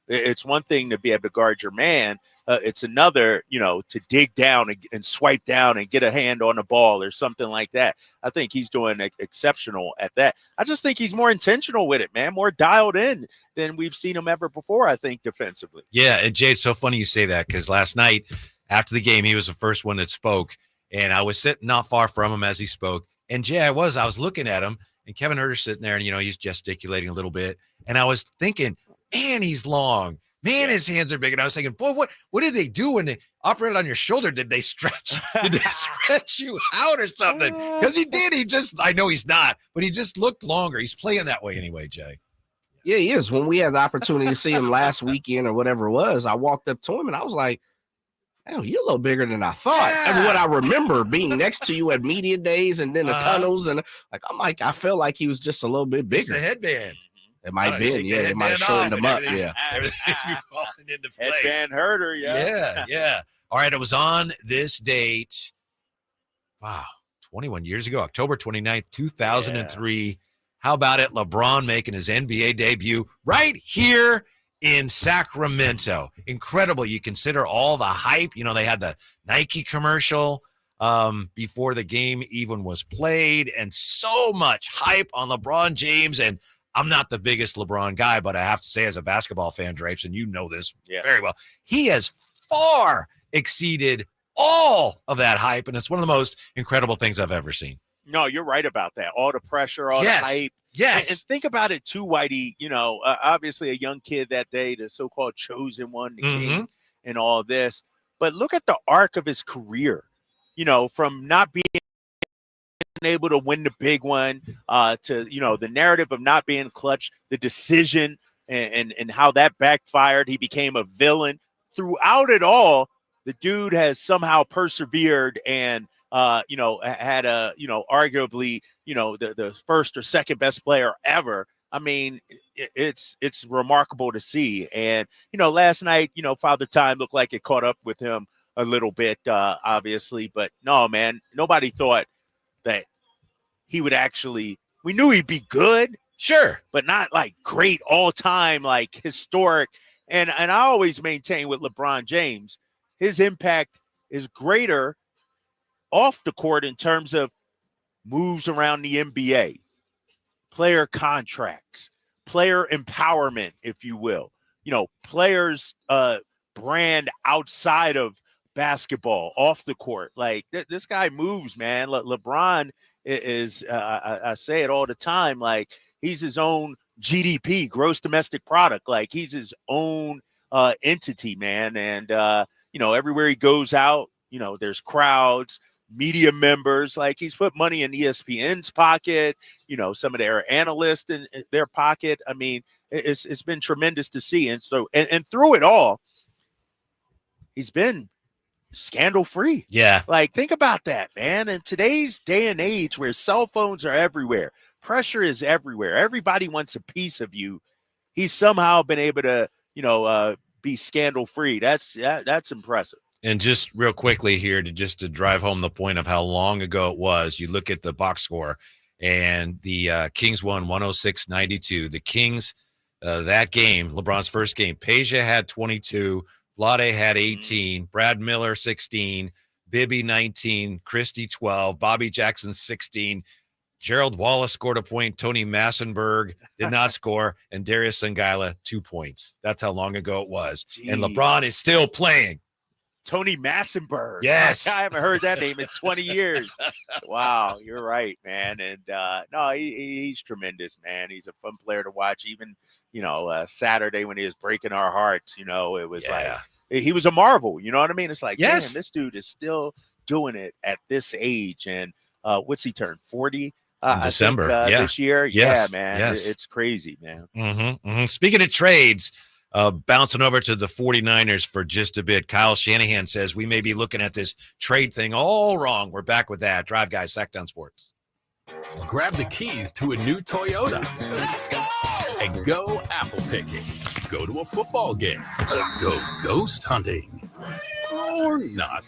S3: it's one thing to be able to guard your man. It's another, to dig down and swipe down and get a hand on the ball or something like that. I think he's doing exceptional at that. I just think he's more intentional with it, man, more dialed in than we've seen him ever before, I think, defensively.
S2: Yeah, and Jay, it's so funny you say that because last night after the game, he was the first one that spoke, and I was sitting not far from him as he spoke. And Jay, I was looking at him, and Kevin Huerter's sitting there, and, he's gesticulating a little bit. And I was thinking, man, he's long. Man, his hands are big. And I was thinking, boy, what did they do when they operated on your shoulder? Did they stretch you out or something? Because he did. I know he's not, but he just looked longer. He's playing that way anyway, Jay.
S13: Yeah, he is. When we had the opportunity to see him last weekend or whatever it was, I walked up to him and I was like, "Oh, you're a little bigger than I thought." Yeah. And what I remember being next to you at media days and then the tunnels, and I felt like he was just a little bit bigger.
S2: It's the headband.
S13: It might have been, yeah. It might have shortened him up, yeah.
S2: Everything falling into place.
S3: Headband Huerter,
S2: Yeah. All right, it was on this date. Wow, 21 years ago, October 29th, 2003. Yeah. How about it? LeBron making his NBA debut right here in Sacramento. Incredible. You consider all the hype. They had the Nike commercial before the game even was played, and so much hype on LeBron James. And I'm not the biggest LeBron guy, but I have to say, as a basketball fan, Drapes, and you know this very well, he has far exceeded all of that hype, and it's one of the most incredible things I've ever seen.
S3: No, you're right about that. All the pressure, all the hype.
S2: Yes.
S3: And think about it too, Whitey. Obviously a young kid that day, the so-called chosen one, the king, and all this. But look at the arc of his career. From not being able to win the big one to the narrative of not being clutch, the decision and how that backfired. He became a villain. Throughout it all, the dude has somehow persevered and had a arguably the first or second best player ever. I mean, it's remarkable to see. And last night, Father Time looked like it caught up with him a little bit, obviously, but no, man, nobody thought that he would actually. We knew he'd be good,
S2: sure,
S3: but not like great all time, like historic. And I always maintain with LeBron James, his impact is greater off the court in terms of moves around the NBA, player contracts, player empowerment, if you will. Players brand outside of basketball, off the court. Like this guy moves, man. LeBron is I say it all the time, like he's his own GDP, gross domestic product. Like he's his own entity, man. And everywhere he goes out, there's crowds, media members. Like he's put money in ESPN's pocket, some of their analysts in their pocket. I mean, it's been tremendous to see. And so and through it all, he's been scandal free.
S2: Yeah.
S3: Like think about that, man. In today's day and age where cell phones are everywhere, pressure is everywhere, everybody wants a piece of you. He's somehow been able to, be scandal free. That's impressive.
S2: And just real quickly here to drive home the point of how long ago it was, you look at the box score and the Kings won 106-92. The Kings, that game, LeBron's first game, Peja had 22, Vlade had 18, Brad Miller 16, Bibby 19, Christie 12, Bobby Jackson 16, Gerald Wallace scored a point, Tony Massenberg did not score, and Darius Sangaila 2 points. That's how long ago it was. Jeez. And LeBron is still playing.
S3: Tony Massenberg.
S2: Yes.
S3: I haven't heard that name in 20 years. Wow, you're right, man. And no, he's tremendous, man. He's a fun player to watch. Even, Saturday when he was breaking our hearts, it was like he was a marvel. You know what I mean? It's like, damn, this dude is still doing it at this age. And what's he turned? 40?
S2: In December,
S3: this year.
S2: Yes.
S3: Yeah, man.
S2: Yes.
S3: It's crazy, man.
S2: Speaking of trades, bouncing over to the 49ers for just a bit. Kyle Shanahan says we may be looking at this trade thing all wrong. We're back with that. Drive Guys, Sacktown Sports.
S4: Grab the keys to a new Toyota. Let's go! And go apple picking. Go to a football game. Go ghost hunting. Or not.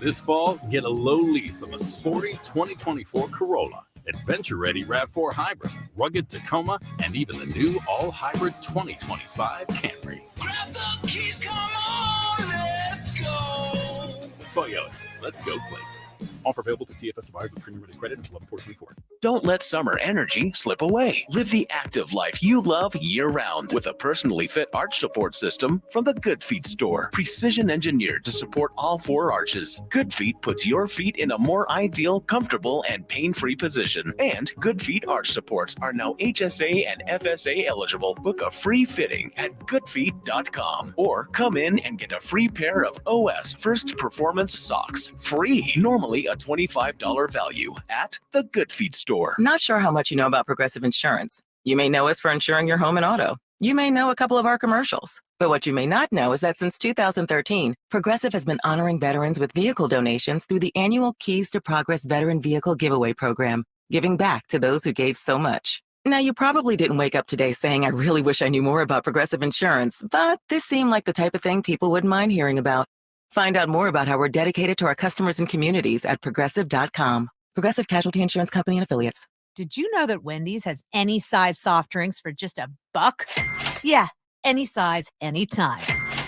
S4: This fall, get a low lease on the sporty 2024 Corolla, adventure-ready RAV4 Hybrid, rugged Tacoma, and even the new all-hybrid 2025 Camry.
S19: Grab the keys, come on, let's go.
S4: Toyota, let's go places. Offer available to TFS buyers with premium-rated credit until 11/4/24.
S7: Don't let summer energy slip away. Live the active life you love year-round with a personally fit arch support system from the Good Feet store. Precision engineered to support all four arches. Good Feet puts your feet in a more ideal, comfortable, and pain-free position. And Good Feet arch supports are now HSA and FSA eligible. Book a free fitting at goodfeet.com or come in and get a free pair of OS First Performance socks. Free. Normally a $25 value at the Good Feet store.
S22: Not sure how much you know about Progressive Insurance. You may know us for insuring your home and auto. You may know a couple of our commercials. But what you may not know is that since 2013, Progressive has been honoring veterans with vehicle donations through the annual Keys to Progress Veteran Vehicle Giveaway Program, giving back to those who gave so much. Now, you probably didn't wake up today saying, I really wish I knew more about Progressive Insurance, but this seemed like the type of thing people wouldn't mind hearing about. Find out more about how we're dedicated to our customers and communities at Progressive.com. Progressive Casualty Insurance Company and Affiliates.
S23: Did you know that Wendy's has any size soft drinks for just $1? Yeah, any size, anytime.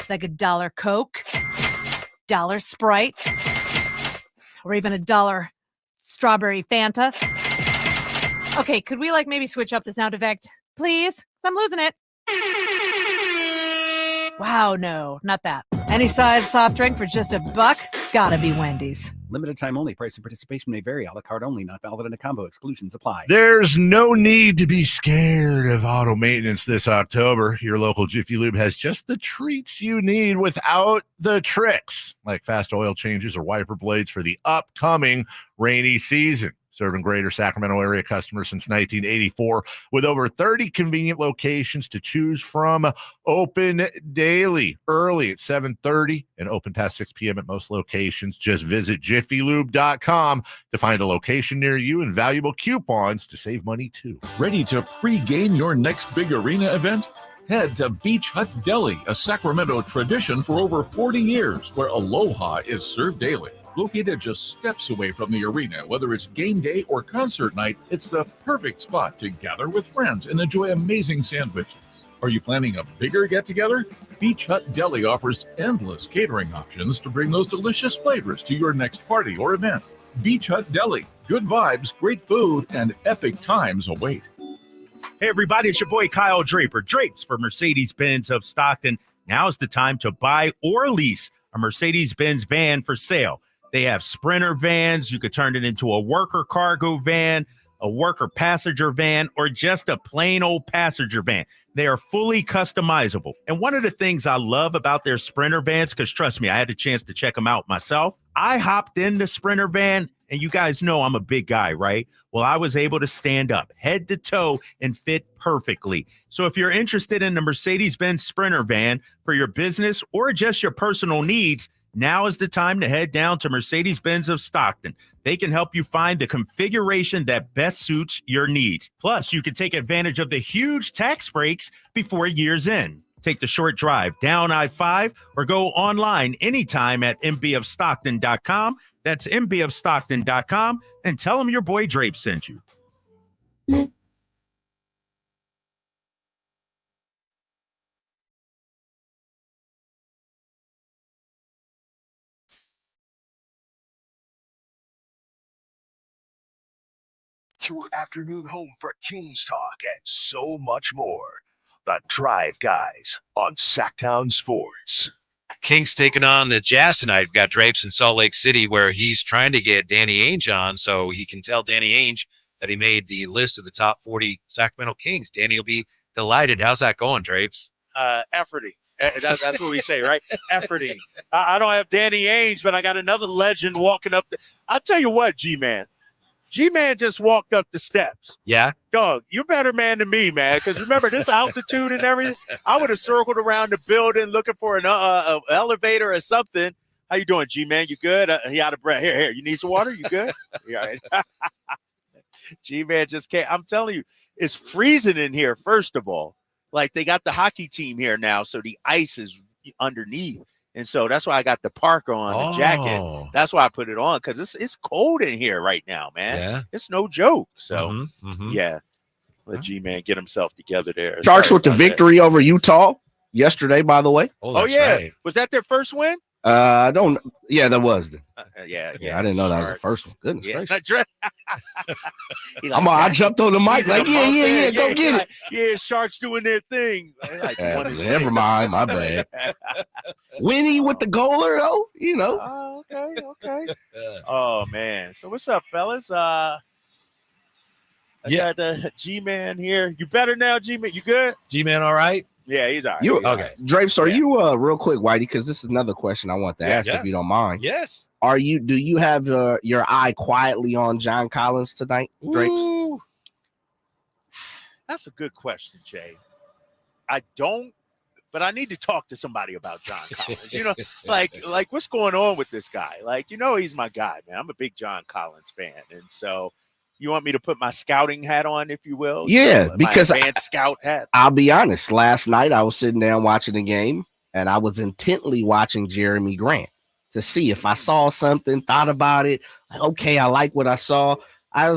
S23: Like $1 Coke, $1 Sprite, or even $1 strawberry Fanta. Okay, could we maybe switch up the sound effect? please, 'cause I'm losing it. Wow, no, not that. Any size soft drink for just $1? Gotta be Wendy's.
S25: Limited time only. Price and participation may vary. A la carte only. Not valid in a combo. Exclusions apply.
S20: There's no need to be scared of auto maintenance this October. Your local Jiffy Lube has just the treats you need without the tricks, like fast oil changes or wiper blades for the upcoming rainy season. Serving greater Sacramento area customers since 1984 with over 30 convenient locations to choose from. Open daily, early at 7:30 and open past 6 p.m. at most locations. Just visit jiffylube.com to find a location near you and valuable coupons to save money too.
S1: Ready to pregame your next big arena event? Head to Beach Hut Deli, a Sacramento tradition for over 40 years, where aloha is served daily. Located just steps away from the arena, whether it's game day or concert night, it's the perfect spot to gather with friends and enjoy amazing sandwiches. Are you planning a bigger get-together? Beach Hut Deli offers endless catering options to bring those delicious flavors to your next party or event. Beach Hut Deli. Good vibes, great food, and epic times await.
S3: Hey, everybody, it's your boy Kyle Draper. Drapes for Mercedes-Benz of Stockton. Now is the time to buy or lease a Mercedes-Benz van for sale. They have Sprinter vans. You could turn it into a worker cargo van, a worker passenger van, or just a plain old passenger van. They are fully customizable. And one of the things I love about their Sprinter vans, because trust me, I had a chance to check them out myself. I hopped in the Sprinter van, and you guys know I'm a big guy, right? Well, I was able to stand up head to toe and fit perfectly. So if you're interested in the Mercedes-Benz Sprinter van for your business or just your personal needs, now is the time to head down to Mercedes-Benz of Stockton. They can help you find the configuration that best suits your needs. Plus, you can take advantage of the huge tax breaks before year's end. Take the short drive down I-5 or go online anytime at mbofstockton.com. That's mbofstockton.com, and tell them your boy Drape sent you.
S11: Your afternoon home for Kings talk and so much more. The Drive Guys on Sacktown Sports.
S2: Kings taking on the Jazz tonight. We've got Drapes in Salt Lake City where he's trying to get Danny Ainge on so he can tell Danny Ainge that he made the list of the top 40 Sacramento Kings. Danny will be delighted. How's that going, Drapes?
S3: Efforty. That's what we say, right? Efforty. I don't have Danny Ainge, but I got another legend walking up. I'll tell you what, G-Man. G-Man just walked up the steps.
S2: Yeah?
S3: Dog, you're a better man than me, man, because remember, this altitude and everything, I would have circled around the building looking for an elevator or something. How you doing, G-Man? You good? He out of breath. Here. You need some water? You good? Yeah. G-Man just can't. I'm telling you, it's freezing in here, first of all. Like, they got the hockey team here now, so the ice is underneath. And so that's why I got the parka on, the jacket. That's why I put it on, because it's cold in here right now, man.
S2: Yeah.
S3: It's no joke. So, yeah, let G-Man get himself together there.
S13: Sharks with the victory over Utah yesterday, by the way.
S3: Oh, yeah. Right. Was that their first win?
S13: I don't. Yeah, that was.
S3: Yeah.
S13: I didn't know that was the first one. Goodness gracious.
S3: I
S13: jumped on the mic like, yeah, go get it.
S3: Yeah, Sharks doing their thing. Like,
S13: never mind, my bad. Winnie with the goaler, though, you know.
S3: Oh, okay. Oh, man. So what's up, fellas? I got the G-Man here. You better now, G-Man? You good?
S2: G-Man all right?
S3: Yeah, he's all right.
S2: Okay.
S13: Drapes, are you real quick, Whitey? Because this is another question I want to ask, if you don't mind.
S2: Yes.
S13: Do you have your eye quietly on John Collins tonight, Drapes?
S3: Ooh. That's a good question, Jay. I don't, but I need to talk to somebody about John Collins. You know, like what's going on with this guy? Like, you know, he's my guy, man. I'm a big John Collins fan, and so. You want me to put my scouting hat on, if you will?
S13: Yeah, because
S3: my advanced scout hat.
S13: I'll be honest. Last night I was sitting down watching the game, and I was intently watching Jeremy Grant to see if I saw something, thought about it. Like, okay, I like what I saw. I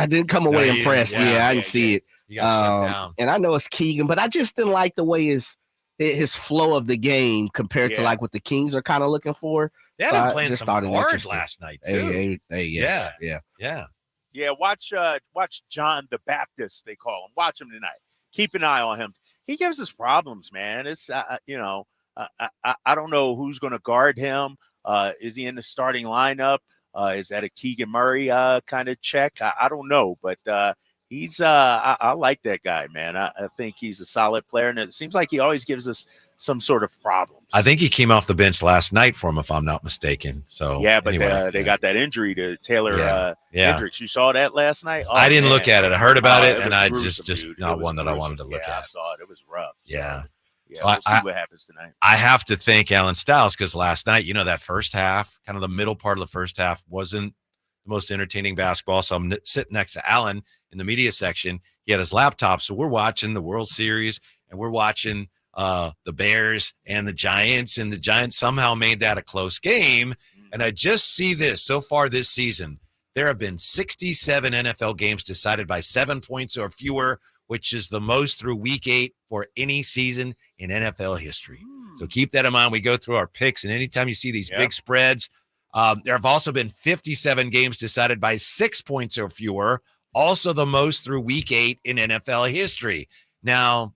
S13: didn't come away impressed. I didn't see it.
S2: You got shut down.
S13: And I know it's Keegan, but I just didn't like the way his flow of the game compared to like what the Kings are kind of looking for.
S2: They had him playing some cards last night too.
S3: Yeah, watch John the Baptist, they call him. Watch him tonight. keep an eye on him. He gives us problems, man. It's I don't know who's going to guard him. Is he in the starting lineup? Is that a Keegan Murray kind of check? I don't know, but he's I like that guy, man. I think he's a solid player, and it seems like he always gives us some sort of problems.
S2: I think he came off the bench last night for him, if I'm not mistaken. So
S3: yeah, but
S2: anyway,
S3: they got that injury to Taylor
S2: Yeah.
S3: Hendricks. You saw that last night? Oh,
S2: I didn't
S3: man.
S2: look at it. I heard about it, and I
S3: gruesome,
S2: just
S3: dude.
S2: not
S3: It was
S2: one that I
S3: gruesome.
S2: wanted to look
S3: I
S2: at.
S3: saw it. It was rough.
S2: Yeah.
S3: Yeah,
S2: Well,
S3: we'll see what happens tonight.
S2: I have to thank Alan Stiles because last night, that first half, kind of the middle part of the first half, wasn't the most entertaining basketball. So I'm sitting next to Alan in the media section. He had his laptop. So we're watching the World Series, and we're watching the Bears and the Giants, and the Giants somehow made that a close game. And I just see this so far this season. There have been 67 NFL games decided by 7 points or fewer, which is the most through week 8 for any season in NFL history. So keep that in mind. We go through our picks, and anytime you see these big spreads, there have also been 57 games decided by 6 points or fewer, also the most through week 8 in NFL history. Now,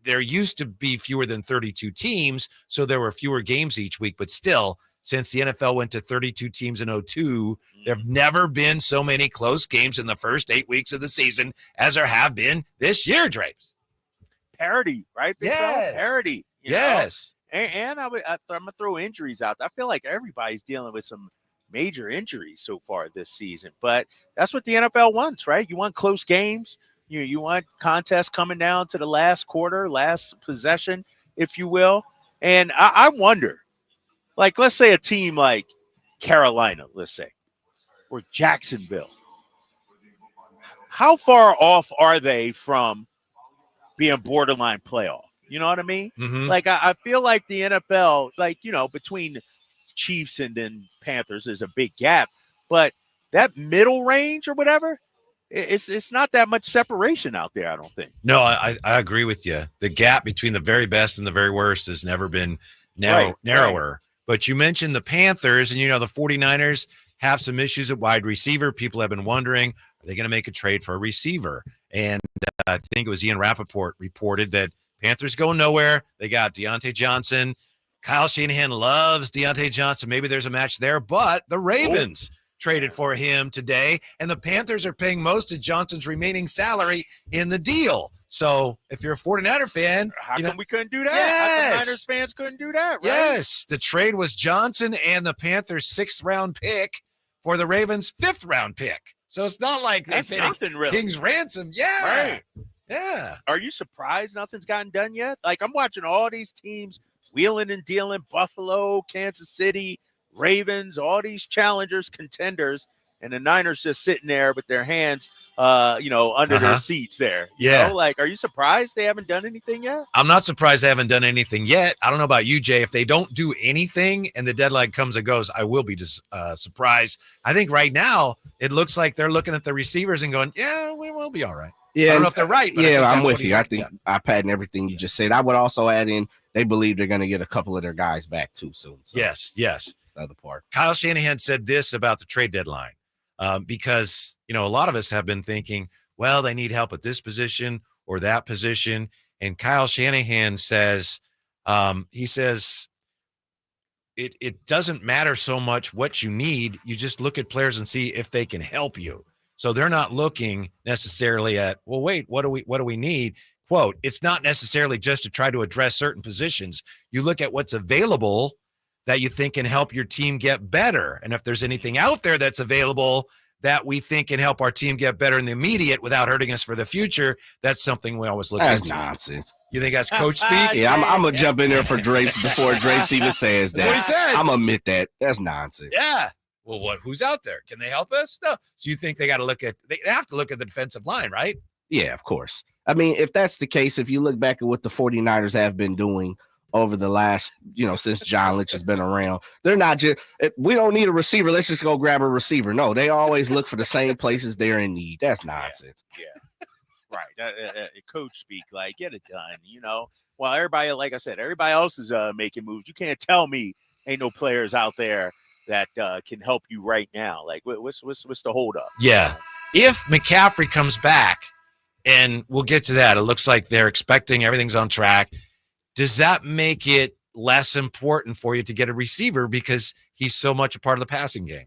S2: there used to be fewer than 32 teams, so there were fewer games each week, but still, since the NFL went to 32 teams in 2002, there have never been so many close games in the first 8 weeks of the season as there have been this year, Drapes.
S3: Parity, right? Big fella? Parity. you know?
S2: Yes.
S3: And I'm going to throw injuries out. I feel like everybody's dealing with some major injuries so far this season. But that's what the NFL wants, right? You want close games. You want contests coming down to the last quarter, last possession, if you will. And I wonder, like, let's say a team like Carolina, let's say, or Jacksonville, how far off are they from being borderline playoff? You know what I mean?
S2: Mhm.
S3: Like, I feel like the NFL, like, between Chiefs and then Panthers, there's a big gap. But that middle range or whatever, it's not that much separation out there, I don't think.
S2: No, I agree with you. The gap between the very best and the very worst has never been narrower.
S3: Right.
S2: But you mentioned the Panthers, and the 49ers have some issues at wide receiver. People have been wondering, are they going to make a trade for a receiver? And I think it was Ian Rappaport reported that Panthers go nowhere. They got Deontay Johnson. Kyle Shanahan loves Deontay Johnson. Maybe there's a match there, but the Ravens traded for him today, and the Panthers are paying most of Johnson's remaining salary in the deal. So if you're a 49er fan,
S3: How come we couldn't do that?
S2: Yes.
S3: How come Niners fans couldn't do that, right?
S2: Yes, the trade was Johnson and the Panthers' 6th-round pick for the Ravens' 5th-round pick. So it's not like they
S3: That's
S2: paid
S3: nothing, really.
S2: King's ransom. Yeah.
S3: Right.
S2: Yeah.
S3: Are you surprised nothing's gotten done yet? Like, I'm watching all these teams wheeling and dealing, Buffalo, Kansas City, Ravens, all these challengers, contenders, and the Niners just sitting there with their hands, under their seats there. You
S2: Yeah.
S3: know? Like, are you surprised they haven't done anything yet?
S2: I'm not surprised they haven't done anything yet. I don't know about you, Jay. If they don't do anything and the deadline comes and goes, I will be surprised. I think right now it looks like they're looking at the receivers and going, yeah, we will be all right.
S13: Yeah,
S2: I don't know if they're right. But
S13: yeah, I'm
S2: that's
S13: with
S2: what
S13: you.
S2: he's
S13: I
S2: like,
S13: think I patent everything you just said. I would also add in they believe they're going to get a couple of their guys back too soon. So
S2: Yes.
S13: that's the other part.
S2: Kyle Shanahan said this about the trade deadline because, a lot of us have been thinking, well, they need help at this position or that position. And Kyle Shanahan says, it doesn't matter so much what you need. You just look at players and see if they can help you. So they're not looking necessarily at, well, wait, what do we need? Quote, it's not necessarily just to try to address certain positions. You look at what's available that you think can help your team get better. And if there's anything out there that's available that we think can help our team get better in the immediate without hurting us for the future, that's something we always look
S13: That's
S2: into.
S13: nonsense.
S2: You think that's coach speak?
S13: Yeah, I'm going to jump in there for Drapes before Drapes even says that.
S2: That's what he said.
S13: I'm going to admit that. That's nonsense.
S2: Yeah. Well, who's out there? Can they help us? No. So you think they have to look at the defensive line, right?
S13: Yeah, of course. I mean, if that's the case, if you look back at what the 49ers have been doing over the last, since John Lynch has been around, they're not just, we don't need a receiver, let's just go grab a receiver. No, they always look for the same places they're in need. That's nonsense.
S3: Yeah. Right. Coach speak, like, get it done, Well, everybody, like I said, everybody else is making moves. You can't tell me ain't no players out there that can help you right now. Like, what's the hold up?
S2: Yeah. If McCaffrey comes back, And we'll get to that. It looks like they're expecting everything's on track. Does that make it less important for you to get a receiver because he's so much a part of the passing game?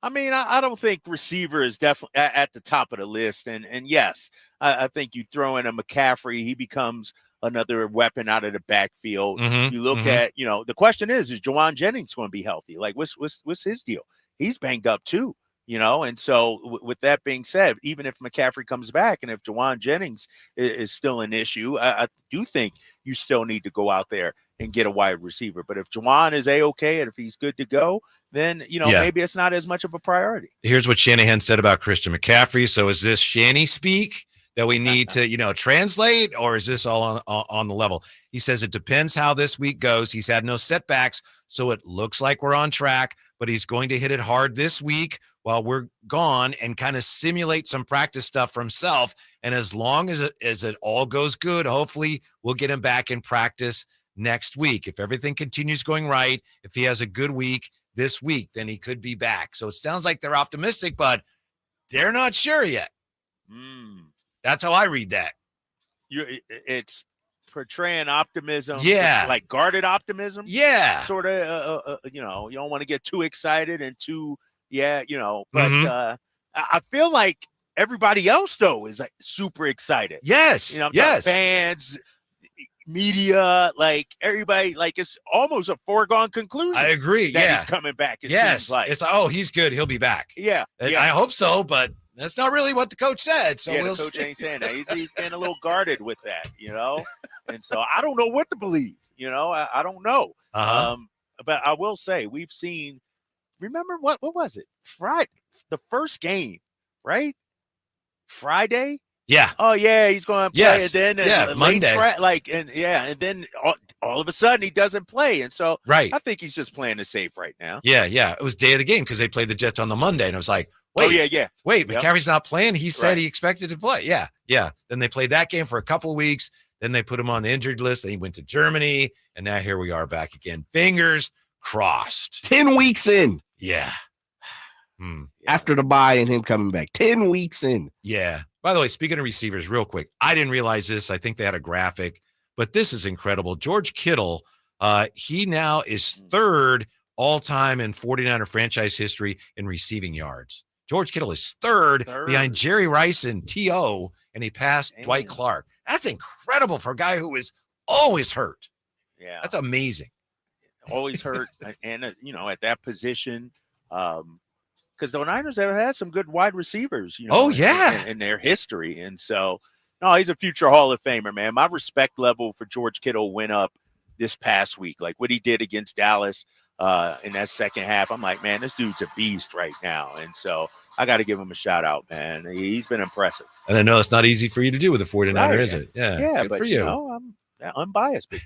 S3: I mean, I don't think receiver is definitely at the top of the list. And yes, I think you throw in a McCaffrey, he becomes another weapon out of the backfield. You look at, the question is Juwan Jennings going to be healthy? Like, what's his deal? He's banged up too, and so with that being said, even if McCaffrey comes back and if Juwan Jennings is still an issue, I do think you still need to go out there and get a wide receiver. But if Juwan is A-okay and if he's good to go, then, maybe it's not as much of a priority.
S2: Here's what Shanahan said about Christian McCaffrey. So is this Shanny speak that we need to, translate, or is this all on the level? He says it depends how this week goes. He's had no setbacks, so it looks like we're on track, but he's going to hit it hard this week while we're gone and kind of simulate some practice stuff for himself. And as long as it all goes good, hopefully we'll get him back in practice next week. If everything continues going right, if he has a good week this week, then he could be back. So it sounds like they're optimistic, but they're not sure yet. That's how I read that.
S3: It's portraying optimism.
S2: Yeah.
S3: Like guarded optimism.
S2: Yeah.
S3: Sort of, you don't want to get too excited and too, but I feel like everybody else, though, is like super excited.
S2: Yes. Yes.
S3: Fans, media, like everybody, like it's almost a foregone conclusion.
S2: I agree.
S3: That he's coming back.
S2: Yes.
S3: Like.
S2: It's he's good. He'll be back.
S3: Yeah.
S2: I hope so, but that's not really what the coach said. So
S3: the
S2: we'll
S3: coach
S2: see.
S3: ain't saying that. He's getting a little guarded with that, And so I don't know what to believe. I don't know. But I will say we've seen. Remember what was it? Friday, the first game, right? Friday.
S2: Yeah.
S3: Oh yeah, he's going to play.
S2: Yes.
S3: And then
S2: Monday.
S3: And then all of a sudden he doesn't play, and so
S2: right.
S3: I think he's just playing it safe right now.
S2: Yeah. It was day of the game because they played the Jets on the Monday, and it was like, wait, wait, McCaffrey's not playing. He said he expected to play. Yeah. Then they played that game for a couple of weeks. Then they put him on the injured list. Then he went to Germany, and now here we are back again. Fingers crossed.
S13: 10 weeks in.
S2: Yeah.
S13: After the bye and him coming back. 10 weeks in.
S2: Yeah. By the way, speaking of receivers, real quick, I didn't realize this. I think they had a graphic, but this is incredible. George Kittle, he now is third all-time in 49er franchise history in receiving yards. George Kittle is third behind Jerry Rice and T.O., and he passed Dwight Clark. That's incredible for a guy who is always hurt.
S3: Yeah.
S2: That's amazing.
S3: Always hurt. And, at that position, because the Niners have had some good wide receivers, in their history. And so, no, he's a future Hall of Famer, man. My respect level for George Kittle went up this past week. Like what he did against Dallas in that second half. I'm like, man, this dude's a beast right now. And so I got to give him a shout out, man. He's been impressive.
S2: And I know it's not easy for you to do with the 49er, is it?
S3: Yeah,
S2: good
S3: but
S2: for you.
S3: I'm unbiased, big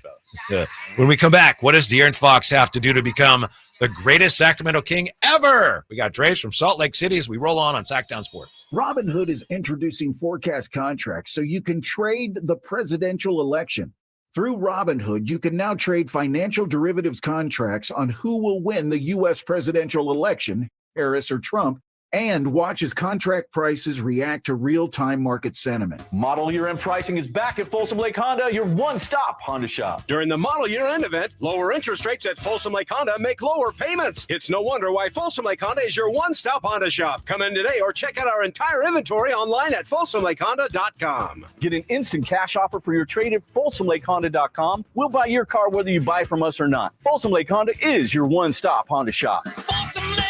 S3: fella.
S2: When we come back, what does De'Aaron Fox have to do to become the greatest Sacramento King ever? We got Dre's from Salt Lake City as we roll on Sacktown Sports.
S6: Robinhood is introducing forecast contracts so you can trade the presidential election. Through Robinhood, you can now trade financial derivatives contracts on who will win the U.S. presidential election, Harris or Trump, and watch as contract prices react to real-time market sentiment.
S8: Model year-end pricing is back at Folsom Lake Honda, your one-stop Honda shop.
S10: During the model year-end event, lower interest rates at Folsom Lake Honda make lower payments. It's no wonder why Folsom Lake Honda is your one-stop Honda shop. Come in today or check out our entire inventory online at folsomlakehonda.com.
S8: Get an instant cash offer for your trade at folsomlakehonda.com. We'll buy your car whether you buy from us or not. Folsom Lake Honda is your one-stop Honda shop.
S10: Folsom Lake Honda.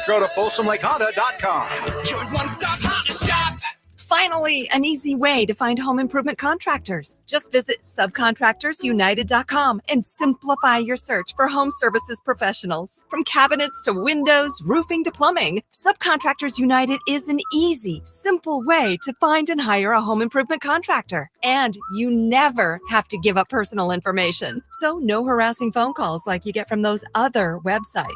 S10: Go to folsomlakehonda.com.
S14: Your one-stop Honda shop.
S24: Finally, an easy way to find home improvement contractors. Just visit subcontractorsunited.com and simplify your search for home services professionals. From cabinets to windows, roofing to plumbing, Subcontractors United is an easy, simple way to find and hire a home improvement contractor. And you never have to give up personal information. So no harassing phone calls like you get from those other websites.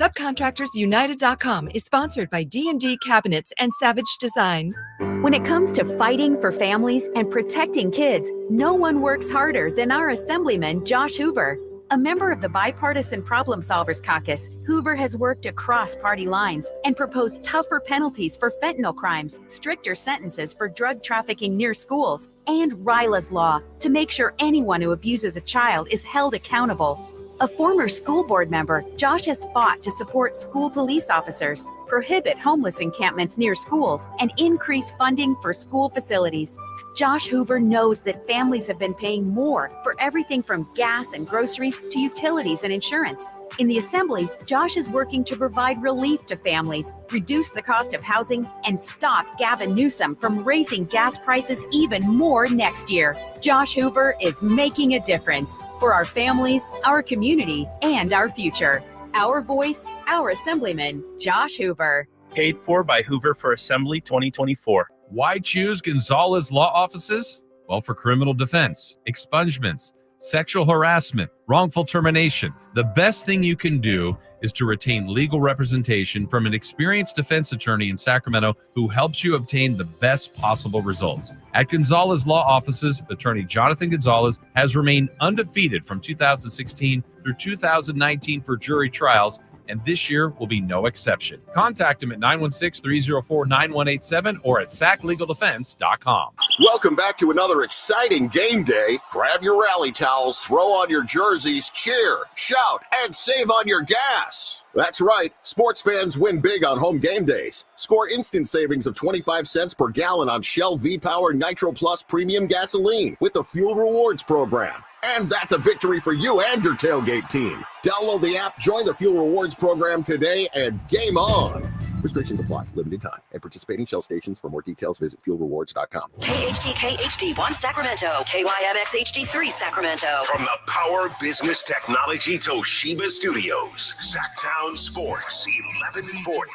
S24: Subcontractorsunited.com is sponsored by D&D Cabinets and Savage Design.
S26: When it comes to fighting for families and protecting kids, no one works harder than our Assemblyman, Josh Hoover. A member of the Bipartisan Problem Solvers Caucus, Hoover has worked across party lines and proposed tougher penalties for fentanyl crimes, stricter sentences for drug trafficking near schools, and RILA's law to make sure anyone who abuses a child is held accountable. A former school board member, Josh has fought to support school police officers, prohibit homeless encampments near schools, and increase funding for school facilities. Josh Hoover knows that families have been paying more for everything from gas and groceries to utilities and insurance. In the Assembly, Josh is working to provide relief to families, reduce the cost of housing, and stop Gavin Newsom from raising gas prices even more next year. Josh Hoover is making a difference for our families, our community, and our future. Our voice, our Assemblyman, Josh Hoover.
S5: Paid for by Hoover for Assembly 2024.
S9: Why choose Gonzalez Law Offices? Well, for criminal defense, expungements, sexual harassment, wrongful termination. The best thing you can do is to retain legal representation from an experienced defense attorney in Sacramento who helps you obtain the best possible results. At Gonzalez Law Offices, attorney Jonathan Gonzalez has remained undefeated from 2016 through 2019 for jury trials, and this year will be no exception. Contact him at 916-304-9187 or at saclegaldefense.com.
S15: Welcome back to another exciting game day. Grab your rally towels, throw on your jerseys, cheer, shout, and save on your gas. That's right, sports fans win big on home game days. Score instant savings of 25 cents per gallon on Shell V-Power Nitro Plus Premium Gasoline with the Fuel Rewards program. And that's a victory for you and your tailgate team. Download the app, join the Fuel Rewards program today, and game on. Restrictions apply. Limited time. At participating Shell stations. For more details, visit fuelrewards.com.
S16: KHD1 Sacramento. KYMX HD3 Sacramento.
S11: From the Power Business Technology Toshiba Studios, Sacktown Sports 1140.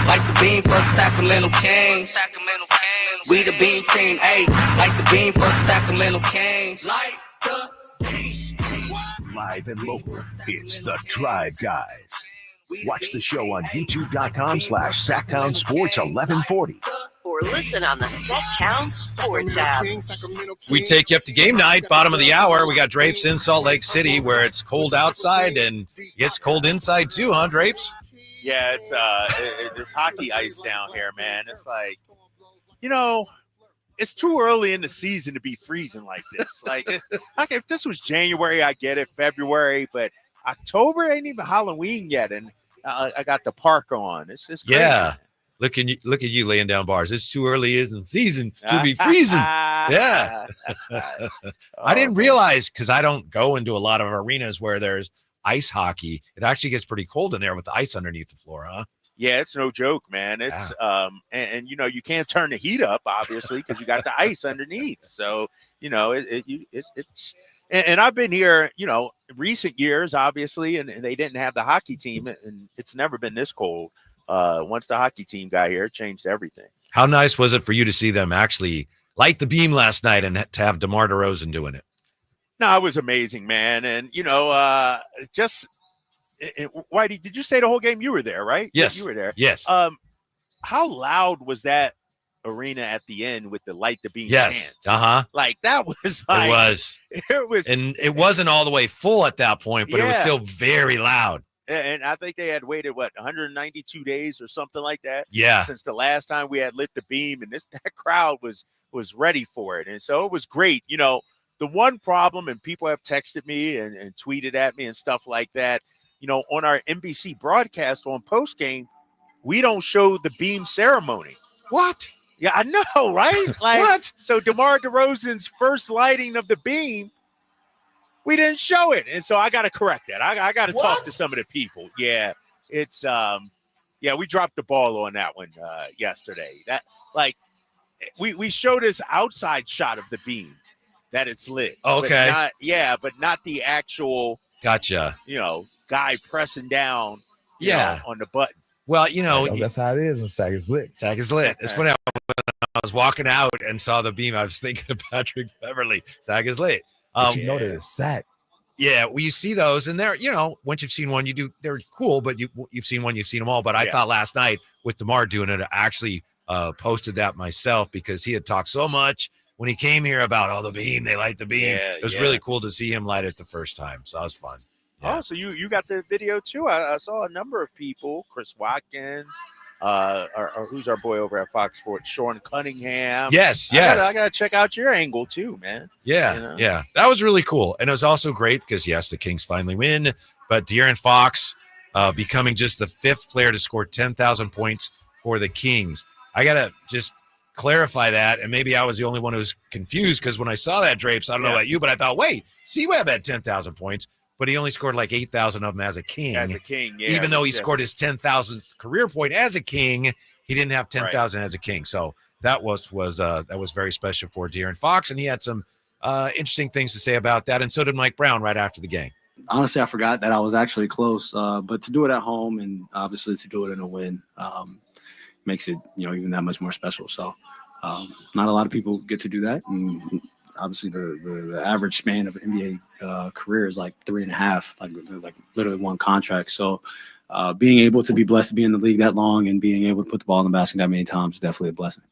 S17: Like the beam for Sacramento Kings. We the beam team, hey. Like the beam for Sacramento Kings. Like the
S11: Live and local, it's the Drive Guys. Watch the show on youtube.com/Sacktown Sports 1140.
S16: Or listen on the Sacktown Sports app.
S2: We take you up to game night, bottom of the hour. We got Drapes in Salt Lake City where it's cold outside and it's cold inside too, huh, Drapes?
S3: Yeah, it's this hockey ice down here, man. It's like, it's too early in the season to be freezing like this. Like, if this was January, I get it, February, but October ain't even Halloween yet, and I got the park on. It's crazy.
S2: Yeah. Look at you laying down bars. It's too early in the season to be freezing. Yeah. I didn't realize, because I don't go into a lot of arenas where there's ice hockey. It actually gets pretty cold in there with the ice underneath the floor, huh?
S3: Yeah, it's no joke, man. It's and you can't turn the heat up, obviously, because you got the ice underneath. So it's and I've been here, recent years, obviously, and they didn't have the hockey team, and it's never been this cold. Once the hockey team got here, it changed everything.
S2: How nice was it for you to see them actually light the beam last night and to have DeMar DeRozan doing it?
S3: No, it was amazing, man. And, Whitey, did you say the whole game? You were there, right?
S2: Yes.
S3: You were there.
S2: Yes.
S3: How loud was that arena at the end with the light the beam?
S2: Yes.
S3: Chants? Like, that was like.
S2: It was. And it wasn't all the way full at that point, but it was still very loud.
S3: And I think they had waited, 192 days or something like that?
S2: Yeah.
S3: Since the last time we had lit the beam, and that crowd was ready for it. And so it was great. The one problem, and people have texted me and tweeted at me and stuff like that, on our NBC broadcast on postgame, we don't show the beam ceremony.
S2: What?
S3: Yeah, I know, right? Like,
S2: what?
S3: So DeMar DeRozan's first lighting of the beam, we didn't show it. And so I got to correct that. I got to talk to some of the people. Yeah, it's we dropped the ball on that one yesterday. That, like, we showed this outside shot of the beam that it's lit.
S2: Okay.
S3: But not the actual.
S2: Gotcha.
S3: Guy pressing down. On the button.
S2: Well,
S18: that's how it is when SAC is lit.
S2: SAC is lit. It's funny. When I was walking out and saw the beam, I was thinking of Patrick Beverly. SAC is lit.
S18: But you know that it's SAC.
S2: Yeah, well, you see those, and they're, once you've seen one, they're cool, but you've seen one, you've seen them all. But I thought last night with DeMar doing it, I actually posted that myself because he had talked so much when he came here about, the beam, they light the beam.
S3: Yeah,
S2: it was really cool to see him light it the first time. So that was fun. Yeah.
S3: Oh, so you got the video too? I saw a number of people, Chris Watkins, or who's our boy over at Fox Sports, Sean Cunningham.
S2: Yes.
S3: I gotta check out your angle too, man.
S2: Yeah, that was really cool. And it was also great because, yes, the Kings finally win, but De'Aaron Fox becoming just the 5th player to score 10,000 points for the Kings. I got to just clarify that, and maybe I was the only one who was confused because when I saw that, Drapes, I don't know about you, but I thought, wait, C-Web had 10,000 points, but he only scored like 8,000 of them as a King. Even though he scored his 10,000th career point as a King, he didn't have 10,000 as a King. So that was very special for De'Aaron Fox, and he had some interesting things to say about that, and so did Mike Brown right after the game.
S4: Honestly, I forgot that I was actually close, but to do it at home and obviously to do it in a win makes it, even that much more special. So not a lot of people get to do that, and obviously the average span of an NBA career is like 3.5, like literally one contract. So being able to be blessed to be in the league that long and being able to put the ball in the basket that many times is definitely a blessing.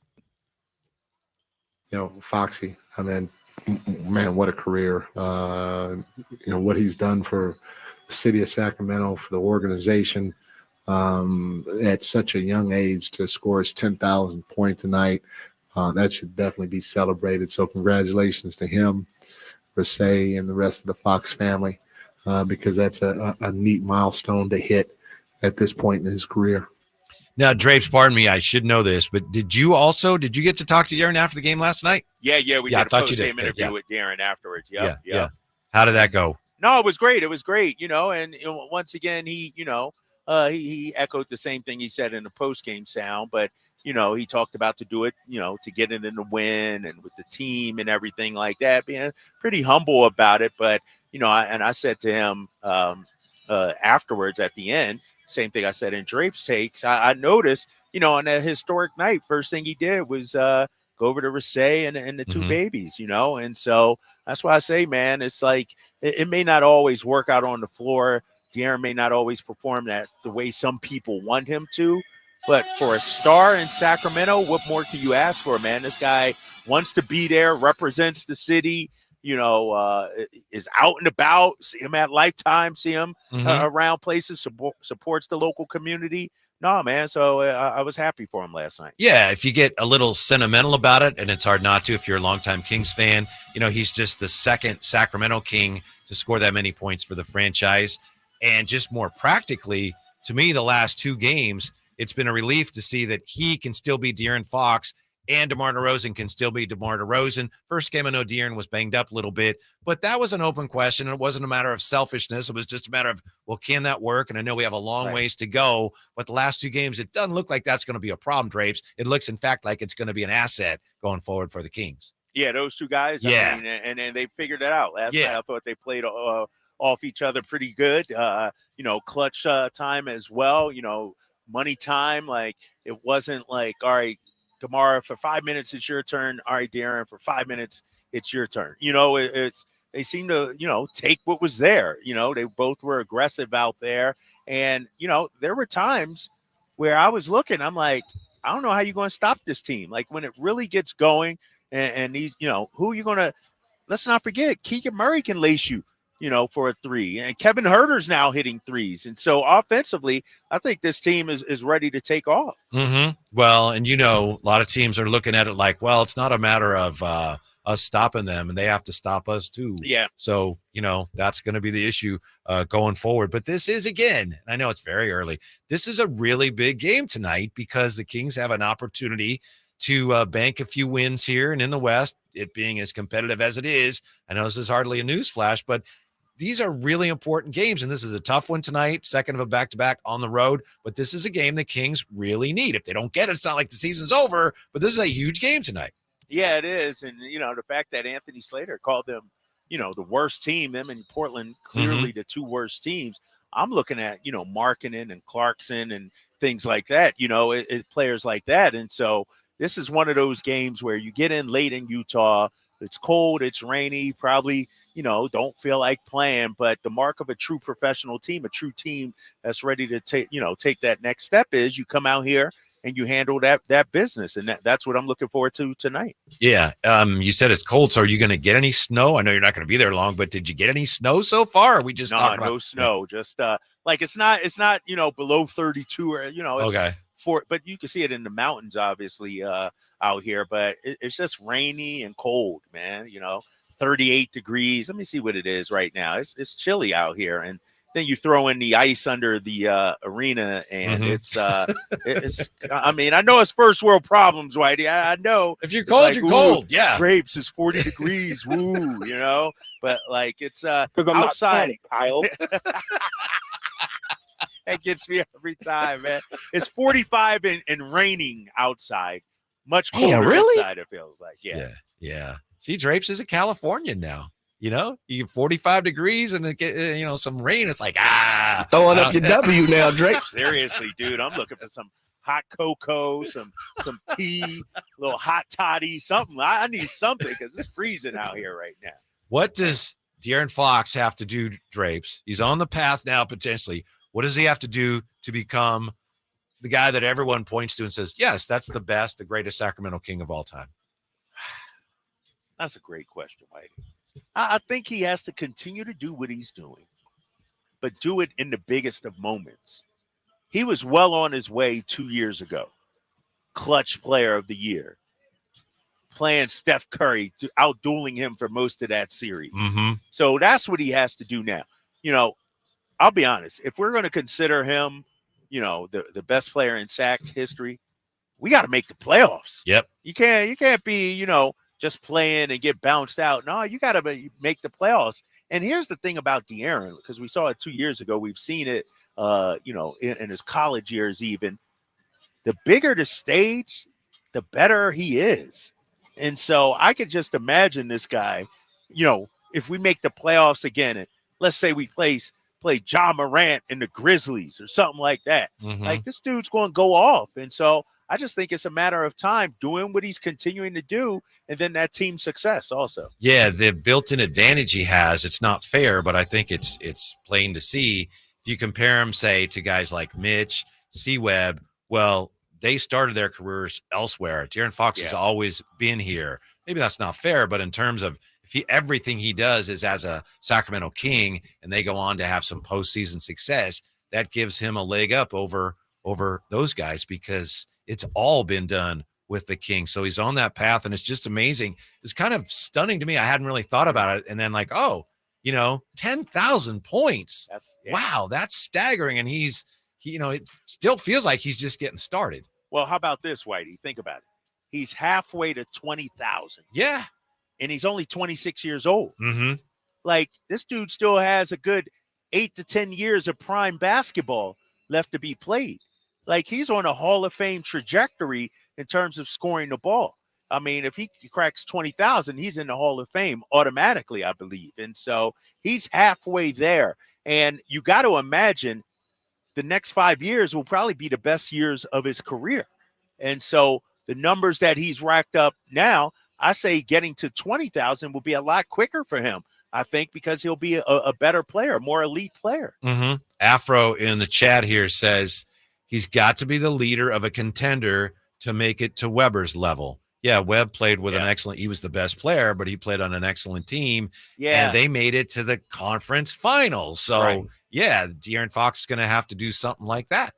S7: Foxy, I mean, man, what a career. What he's done for the city of Sacramento, for the organization at such a young age to score his 10,000th point tonight. That should definitely be celebrated. So congratulations to him, Rasay, and the rest of the Fox family, because that's a neat milestone to hit at this point in his career.
S2: Now, Drapes, pardon me, I should know this, but did you get to talk to De'Aaron after the game last night?
S3: Yeah, we did a post-game interview with De'Aaron afterwards. Yeah.
S2: How did that go?
S3: No, it was great. And once again, he echoed the same thing he said in the post-game sound, but he talked about to do it, to get it in the win and with the team and everything like that, being pretty humble about it. But, I said to him afterwards at the end, same thing I said in Drape's takes. I noticed, on that historic night, first thing he did was go over to Rasay and the two babies, and so that's why I say, man, it's like it may not always work out on the floor. De'Aaron may not always perform that the way some people want him to, but for a star in Sacramento, what more can you ask for, man? This guy wants to be there, represents the city, is out and about. See him at Lifetime, see him around places, supports the local community. No, man. So I was happy for him last night.
S2: Yeah, if you get a little sentimental about it, and it's hard not to if you're a longtime Kings fan, he's just the second Sacramento King to score that many points for the franchise. And just more practically, to me, the last 2 games, it's been a relief to see that he can still be De'Aaron Fox and DeMar DeRozan can still be DeMar DeRozan. First game, I know De'Aaron was banged up a little bit, but that was an open question. It wasn't a matter of selfishness. It was just a matter of, well, can that work? And I know we have a long ways to go, but the last 2 games, it doesn't look like that's going to be a problem, Drapes. It looks, in fact, like it's going to be an asset going forward for the Kings.
S3: Yeah, those 2 guys.
S2: Yeah.
S3: I mean, and they figured it out. Last night, I thought they played off each other pretty good. Clutch time as well, money time. Like, it wasn't like, all right, DeMar, for 5 minutes, it's your turn. All right, De'Aaron, for 5 minutes, it's your turn. They seem to, take what was there. They both were aggressive out there. And, there were times where I was looking, I'm like, I don't know how you're going to stop this team. Like, when it really gets going and these, who are you going to, let's not forget, Keegan Murray can lace you, for a 3. And Kevin Huerter's now hitting 3s. And so offensively, I think this team is ready to take off.
S2: Well, and a lot of teams are looking at it like, well, it's not a matter of us stopping them, and they have to stop us too.
S3: Yeah.
S2: So, that's going to be the issue going forward. But this is, again, I know it's very early, this is a really big game tonight because the Kings have an opportunity to bank a few wins here and in the West, it being as competitive as it is. I know this is hardly a news flash, but these are really important games, and this is a tough one tonight, second of a back-to-back on the road, but this is a game the Kings really need. If they don't get it, it's not like the season's over, but this is a huge game tonight.
S3: Yeah, it is, and, the fact that Anthony Slater called them, the worst team, them in Portland, clearly the 2 worst teams. I'm looking at, Markkanen and Clarkson and things like that, players like that, and so this is one of those games where you get in late in Utah, it's cold, it's rainy, probably, don't feel like playing, but the mark of a true professional team, a true team that's ready to take that next step is you come out here and you handle that business. And that's what I'm looking forward to tonight.
S2: Yeah. You said it's cold. So are you going to get any snow? I know you're not going to be there long, but did you get any snow so far? Or are we just talking about
S3: no snow? Just like it's not below 32 or it's
S2: okay.
S3: But you can see it in the mountains, obviously, out here. But it's just rainy and cold, man. 38 degrees. Let me see what it is right now. It's chilly out here, and then you throw in the ice under the arena, and it's. I mean, I know it's first world problems, Whitey. I know
S2: if you're cold,
S3: like,
S2: you're cold. Yeah,
S3: grapes is 40 degrees. Woo, But like it's
S12: I'm
S3: outside.
S12: Not Kyle.
S3: That gets me every time, man. It's 45 and raining outside. Much colder inside, it feels like.
S2: Yeah. See, Drapes is a Californian now. You get 45 degrees and it get, some rain. It's like,
S13: throwing up your W now, Drake.
S3: Seriously, dude. I'm looking for some hot cocoa, some tea, a little hot toddy, something. I need something because it's freezing out here right now.
S2: What does De'Aaron Fox have to do, Drapes? He's on the path now, potentially. What does he have to do to become the guy that everyone points to and says, yes, that's the best, the greatest Sacramento King of all time?
S3: That's a great question, Mike. I think he has to continue to do what he's doing, but do it in the biggest of moments. He was well on his way 2 years ago. Clutch player of the year. Playing Steph Curry, out-dueling him for most of that series.
S2: Mm-hmm.
S3: So that's what he has to do now. I'll be honest. If we're going to consider him, the best player in SAC history, we got to make the playoffs.
S2: Yep.
S3: You can't be, just playing and get bounced out. No, you got to make the playoffs. And here's the thing about De'Aaron, because we saw it 2 years ago. We've seen it, in his college years even. The bigger the stage, the better he is. And so I could just imagine this guy, if we make the playoffs again, and let's say we play John Morant in the Grizzlies or something like that.
S2: Mm-hmm.
S3: Like, this dude's going to go off. And so I just think it's a matter of time doing what he's continuing to do, and then that team success also.
S2: Yeah, the built-in advantage he has, it's not fair, but I think it's plain to see. If you compare him, say, to guys like Mitch, C-Webb, well, they started their careers elsewhere. De'Aaron Fox has always been here. Maybe that's not fair, but in terms of everything he does is as a Sacramento King, and they go on to have some postseason success, that gives him a leg up over those guys because it's all been done with the Kings. So he's on that path, and it's just amazing. It's kind of stunning to me. I hadn't really thought about it. And then 10,000 points. Wow, that's staggering. And it still feels like he's just getting started.
S3: Well, how about this, Whitey? Think about it. He's halfway to 20,000.
S2: Yeah.
S3: And he's only 26 years old.
S2: Mm-hmm.
S3: Like, this dude still has a good 8 to 10 years of prime basketball left to be played. Like, he's on a Hall of Fame trajectory in terms of scoring the ball. I mean, if he cracks 20,000, he's in the Hall of Fame automatically, I believe. And so he's halfway there. And you got to imagine the next 5 years will probably be the best years of his career. And so the numbers that he's racked up now, I say getting to 20,000 will be a lot quicker for him, I think, because he'll be a better player, more elite player.
S2: Mm-hmm. Afro in the chat here says he's got to be the leader of a contender to make it to Weber's level. Yeah, Webb played with he was the best player, but he played on an excellent team.
S3: Yeah.
S2: And they made it to the conference finals. So, De'Aaron Fox is going to have to do something like that.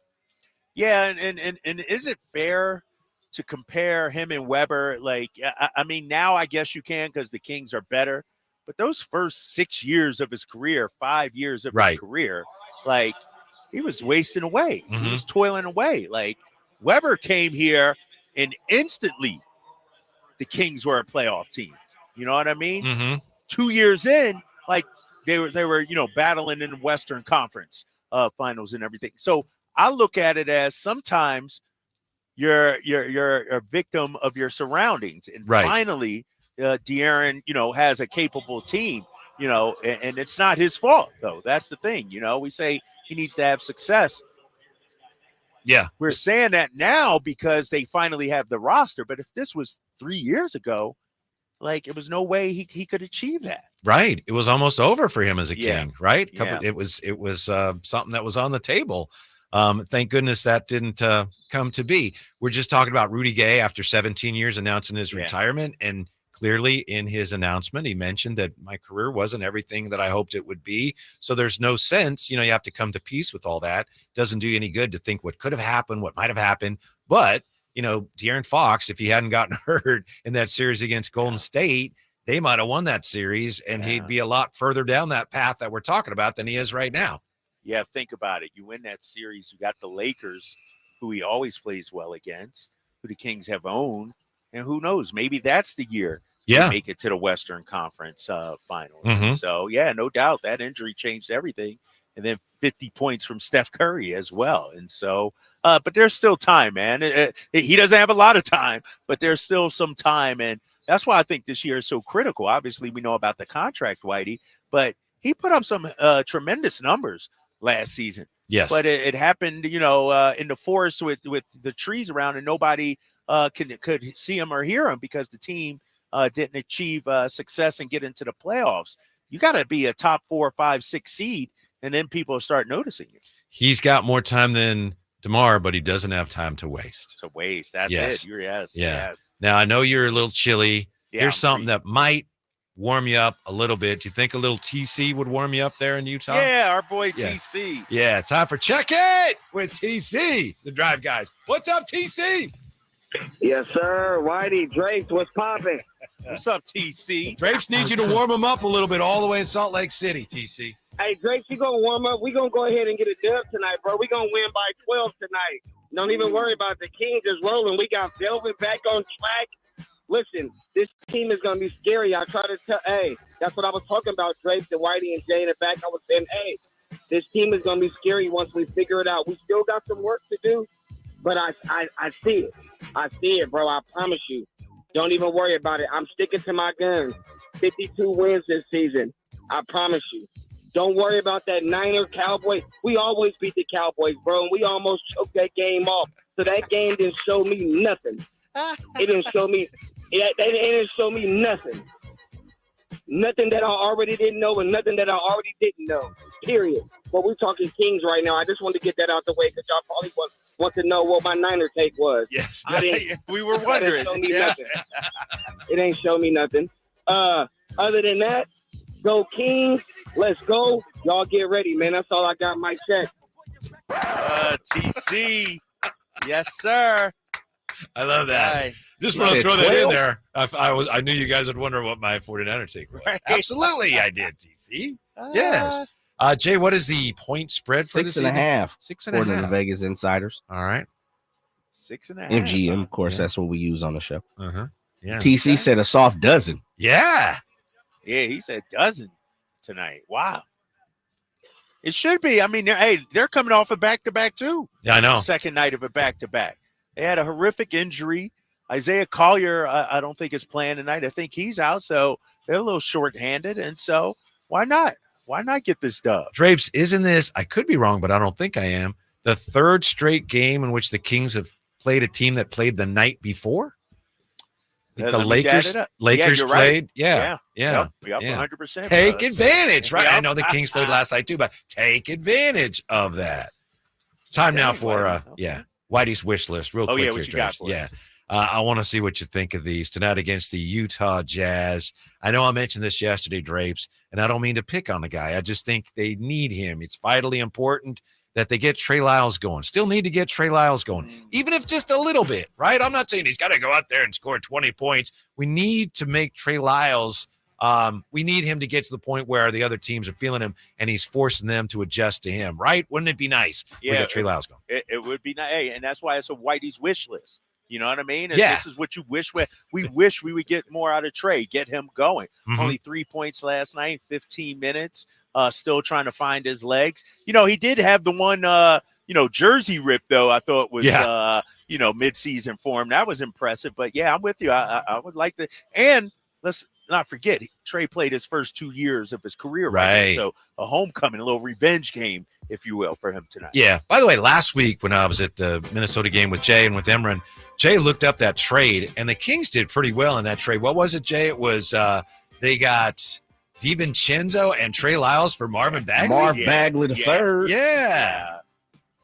S3: Yeah, and is it fair to compare him and Weber? Like, I mean, now I guess you can because the Kings are better. But those first 6 years of his career, 5 years of his career, like, he was wasting away.
S2: Mm-hmm.
S3: He was toiling away. Like, Weber came here and instantly the Kings were a playoff team. You know what I mean?
S2: Mm-hmm.
S3: 2 years in, like, they were battling in the Western Conference finals and everything. So I look at it as sometimes you're a victim of your surroundings. And finally, De'Aaron, has a capable team, and it's not his fault, though. That's the thing. We say he needs to have success.
S2: Yeah.
S3: We're saying that now because they finally have the roster. But if this was 3 years ago, like, it was no way he could achieve that.
S2: Right. It was almost over for him as a
S3: Yeah.
S2: King, right?
S3: Yeah.
S2: It was something that was on the table. Thank goodness that didn't come to be. We're just talking about Rudy Gay after 17 years announcing his retirement. And clearly in his announcement, he mentioned that my career wasn't everything that I hoped it would be. So there's no sense, you have to come to peace with all that. Doesn't do you any good to think what could have happened, what might have happened. But, De'Aaron Fox, if he hadn't gotten hurt in that series against Golden State, they might have won that series, and he'd be a lot further down that path that we're talking about than he is right now.
S3: Yeah, think about it. You win that series, you got the Lakers, who he always plays well against, who the Kings have owned, and who knows, maybe that's the year they make it to the Western Conference Finals.
S2: Mhm.
S3: So, no doubt that injury changed everything. And then 50 points from Steph Curry as well. And so, but there's still time, man. He doesn't have a lot of time, but there's still some time. And that's why I think this year is so critical. Obviously, we know about the contract, Whitey, but he put up some tremendous numbers last season.
S2: Yes.
S3: But it happened, in the forest with the trees around, and nobody could see him or hear him because the team didn't achieve success and get into the playoffs. You got to be a top 4, 5, 6 seed, and then people start noticing you.
S2: He's got more time than DeMar, but he doesn't have time to waste.
S3: That's it. Yes.
S2: Now, I know you're a little chilly.
S3: Yeah,
S2: Here's something that might warm you up a little bit. Do you think a little TC would warm you up there in Utah?
S3: Yeah, our boy TC.
S2: Yeah, time for Check It with TC, the Drive Guys. What's up, TC?
S12: Yes, sir. Whitey, Drapes, what's popping?
S3: What's up, TC?
S2: Drapes needs you to warm him up a little bit all the way in Salt Lake City, TC.
S12: Hey, Drapes, you going to warm up? We're going to go ahead and get a dub tonight, bro. We're going to win by 12 tonight. Don't even worry about it. The Kings is rolling. We got Velvet back on track. Listen, this team is going to be scary. I try to tell, that's what I was talking about, Drapes and Whitey and Jay in the back. I was saying, this team is going to be scary once we figure it out. We still got some work to do, but I see it. I see it, bro. I promise you. Don't even worry about it. I'm sticking to my guns. 52 wins this season. I promise you. Don't worry about that Niner Cowboys. We always beat the Cowboys, bro, and we almost choked that game off. So that game didn't show me nothing. It didn't show me. It didn't show me nothing. Nothing that I already didn't know and nothing that I already didn't know. Period. But we're talking Kings right now. I just wanted to get that out the way because y'all probably want to know what my Niner take was.
S2: Yes.
S3: We were wondering.
S12: It ain't show me nothing. Other than that, go Kings. Let's go. Y'all get ready, man. That's all I got. My check.
S3: TC. Yes, sir.
S2: I love that.
S3: Right.
S2: Just want to throw that in there. I knew you guys would wonder what my 49er take was.
S3: Right.
S2: Absolutely, I did, TC. Yes. Jay, what is the point spread for this
S13: 6.5.
S2: 6.5.
S13: According to the Vegas Insiders.
S2: All right.
S3: 6.5.
S13: MGM, of course, that's what we use on the show.
S2: Uh-huh. Yeah.
S13: TC said a soft dozen.
S2: Yeah.
S3: Yeah, he said dozen tonight. Wow. It should be. I mean, they're coming off a back-to-back, too.
S2: Yeah, I know.
S3: Second night of a back-to-back. They had a horrific injury. Isaiah Collier, I don't think is playing tonight. I think he's out, so they're a little short-handed. And so why not? Why not get this dub?
S2: Drapes, isn't this, I could be wrong, but I don't think I am, the third straight game in which the Kings have played a team that played the night before? The Lakers played.
S3: Yep,
S2: 100%.
S3: 100%.
S2: Take advantage, right?
S3: Yep.
S2: I know the Kings played last night too, but take advantage of that. It's time now for Whitey's wish list. Real quick.
S3: What you got for us?
S2: I want to see what you think of these tonight against the Utah Jazz. I know I mentioned this yesterday, Drapes, and I don't mean to pick on the guy. I just think they need him. It's vitally important that they get Trey Lyles going. Still need to get Trey Lyles going, even if just a little bit, right? I'm not saying he's got to go out there and score 20 points. We need to make Trey Lyles, we need him to get to the point where the other teams are feeling him and he's forcing them to adjust to him, right? Wouldn't it be nice?
S3: Yeah,
S2: we got Trey Lyles going.
S3: It would be nice. Hey, and that's why it's a Whitey's wish list. You know what I mean? And
S2: Yeah.
S3: This is what you wish. We wish we would get more out of Trey, get him going.
S2: Mhm.
S3: Only 3 points last night, 15 minutes, still trying to find his legs. You know, he did have the one, jersey rip, though, I thought was, mid-season for him. That was impressive. But, yeah, I'm with you. I would like to. And let's not forget, Trey played his first 2 years of his career.
S2: Right.
S3: So a homecoming, a little revenge game, if you will, for him tonight.
S2: Yeah. By the way, last week when I was at the Minnesota game with Jay and with Emran, Jay looked up that trade, and the Kings did pretty well in that trade. What was it, Jay? It was they got DiVincenzo and Trey Lyles for Marvin Bagley.
S13: Bagley the third.
S2: Yeah.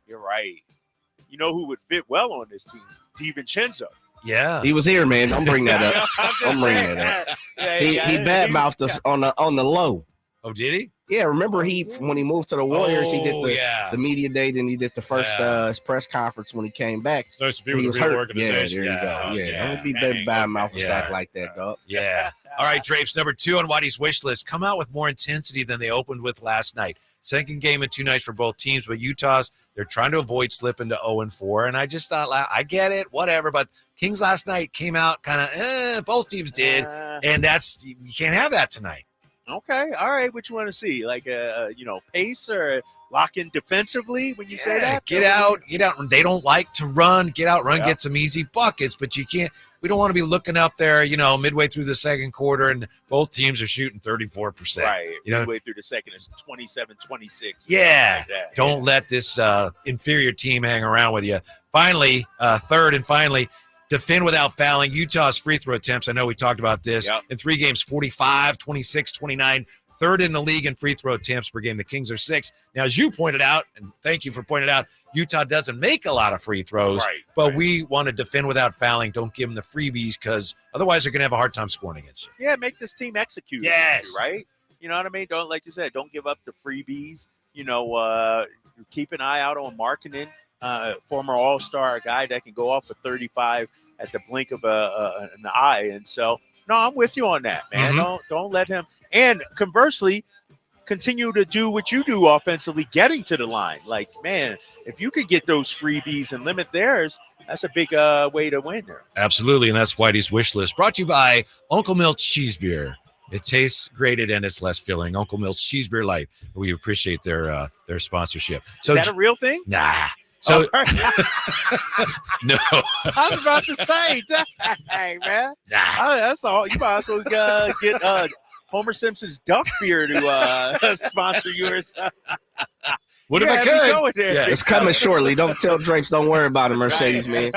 S3: You're right. You know who would fit well on this team? DiVincenzo.
S2: Yeah.
S13: He was here, man. Don't bring that up.
S3: I'm
S13: Don't bring that up. He
S3: Yeah,
S13: badmouthed us on the low.
S2: Oh, did he?
S13: Yeah, remember when he moved to the Warriors, he did the media day, then he did the first his press conference when he came back.
S2: Starts to be
S13: He
S2: with
S13: was
S2: the real
S13: hurt.
S2: organization.
S13: Yeah, there you go. Yeah, don't be big badmouth and sack like that, dog.
S2: Yeah. All right, Drapes, number 2 on Whitey's wish list. Come out with more intensity than they opened with last night. Second game in 2 nights for both teams, but Utah's, they're trying to avoid slipping to 0-4. And I just thought, I get it, whatever. But Kings last night came out kind of, both teams did. And you can't have that tonight.
S3: Okay. All right. What you want to see? Like pace or lock in defensively when you say that?
S2: Get out. They don't like to run. Get out, run, get some easy buckets, but you can't. We don't want to be looking up there, midway through the second quarter and both teams are shooting 34%.
S3: Right. Midway through the second, it's 27-26.
S2: Yeah.
S3: Like that.
S2: Don't let this inferior team hang around with you. Finally, third and finally, defend without fouling. Utah's free throw attempts, I know we talked about this.
S3: Yep.
S2: In 3 games, 45, 26, 29. Third in the league in free throw attempts per game. The Kings are 6th. Now, as you pointed out, and thank you for pointing out, Utah doesn't make a lot of free throws, but we want to defend without fouling. Don't give them the freebies because otherwise they're going to have a hard time scoring against you.
S3: Yeah, make this team execute.
S2: Yes.
S3: Right? You know what I mean? Don't, like you said, don't give up the freebies. Keep an eye out on Markkanen, former All-Star, a guy that can go off for 35 at the blink of an eye. And so, no, I'm with you on that, man.
S2: Mm-hmm.
S3: Don't let him. And conversely, continue to do what you do offensively, getting to the line. Like, man, if you could get those freebies and limit theirs, that's a big way to win there.
S2: Absolutely, and that's Whitey's wish list. Brought to you by Uncle Milt's Cheese Beer. It tastes grated and it's less filling. Uncle Milt's Cheese Beer Light. We appreciate their sponsorship. So,
S3: is that a real thing?
S2: Nah. So no.
S3: I was about to say, dang, man.
S2: Nah.
S3: That's all. You might as well get Homer Simpson's Duck Beer to sponsor yours.
S2: What if I could?
S13: Yeah, it's coming shortly. Don't tell Drapes. Don't worry about it, Mercedes, man.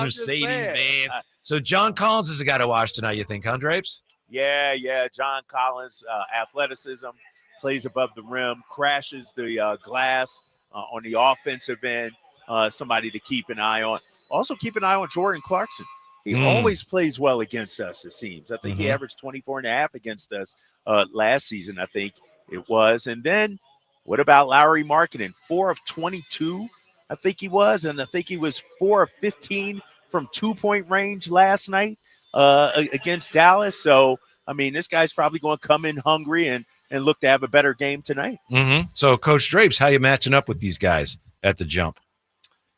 S2: Mercedes, man. So John Collins is a guy to watch tonight, you think, huh, Drapes?
S3: Yeah. John Collins, athleticism, plays above the rim, crashes the glass on the offensive end. Somebody to keep an eye on. Also keep an eye on Jordan Clarkson. He always plays well against us, it seems. I think he averaged 24.5 against us last season, I think it was. And then what about Lauri Markkanen? 4 of 22, I think he was. And I think he was 4 of 15 from 2-point range last night against Dallas. So, I mean, this guy's probably going to come in hungry and look to have a better game tonight.
S2: So, Coach Drapes, how you matching up with these guys at the jump?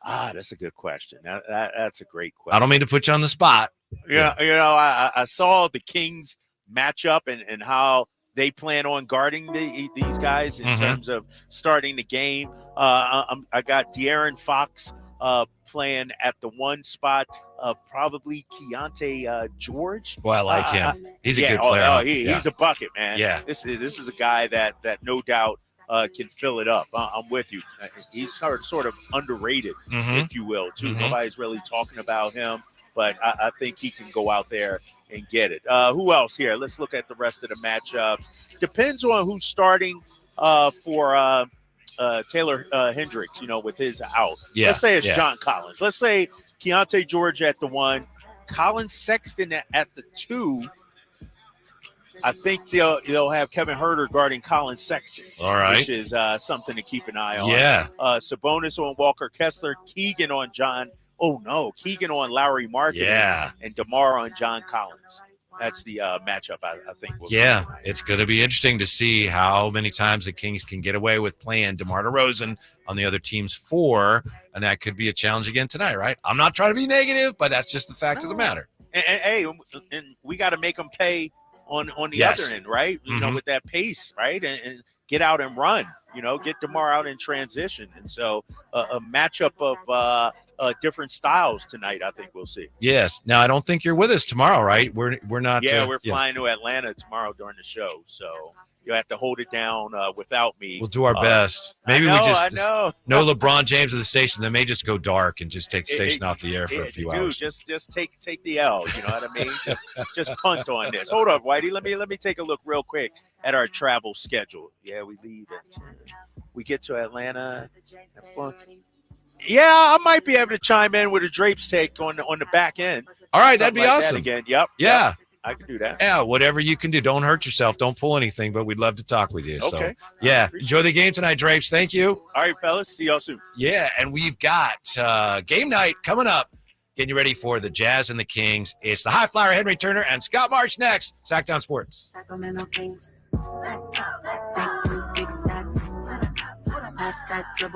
S3: That's a good question. That's a great question.
S2: I don't mean to put you on the spot.
S3: Yeah, I saw the Kings matchup and how they plan on guarding these guys in terms of starting the game. I got De'Aaron Fox playing at the 1 spot, probably Keontae George.
S2: Boy, I like him. He's a good player.
S3: He's a bucket, man.
S2: Yeah.
S3: This is a guy that no doubt can fill it up. I'm with you. He's sort of underrated, if you will, too. Nobody's really talking about him, but I think he can go out there and get it. Who else here? Let's look at the rest of the matchups. Depends on who's starting for Taylor Hendricks, with his out.
S2: Yeah,
S3: Let's say it's John Collins. Let's say Keontae George at the 1, Colin Sexton at the 2. I think they'll have Kevin Huerter guarding Colin Sexton.
S2: All right.
S3: Which is something to keep an eye on.
S2: Yeah.
S3: Sabonis on Walker Kessler, Keegan on Lauri Markkanen.
S2: Yeah.
S3: And DeMar on John Collins. That's the matchup I think.
S2: It's going to be interesting to see how many times the Kings can get away with playing DeMar DeRozan on the other team's 4, and that could be a challenge again tonight, right? I'm not trying to be negative, but that's just the fact of the matter.
S3: And we got to make them pay on the other end, right? With that pace, right? And get out and run, get DeMar out in transition. And so a matchup of different styles tonight, I think we'll see.
S2: Yes. Now, I don't think you're with us tomorrow, right? We're not.
S3: Yeah, we're flying to Atlanta tomorrow during the show. So you'll have to hold it down without me.
S2: We'll do our best. Maybe
S3: I
S2: we just
S3: know.
S2: no LeBron James at the station. They may just go dark and just take the station off the air for a few hours.
S3: Just take the L. You know what I mean? just punt on this. Hold up, Whitey. Let me take a look real quick at our travel schedule. Yeah, we leave at we get to Atlanta. Yeah, I might be able to chime in with a Drapes take on the back end.
S2: All right, that'd be
S3: Something like
S2: awesome.
S3: that again. Yep.
S2: Yeah.
S3: Yep, I can do that.
S2: Yeah, whatever you can do. Don't hurt yourself. Don't pull anything, but we'd love to talk with you. So,
S3: Okay.
S2: yeah, enjoy the game tonight, Drapes. Thank you.
S3: All right, fellas. See y'all soon.
S2: Yeah, and we've got game night coming up. Getting you ready for the Jazz and the Kings. It's the High Flyer Henry Turner and Scott March next. Sacktown Sports.
S19: Sacramento Kings. Big wins, big stats. Pass that dribble.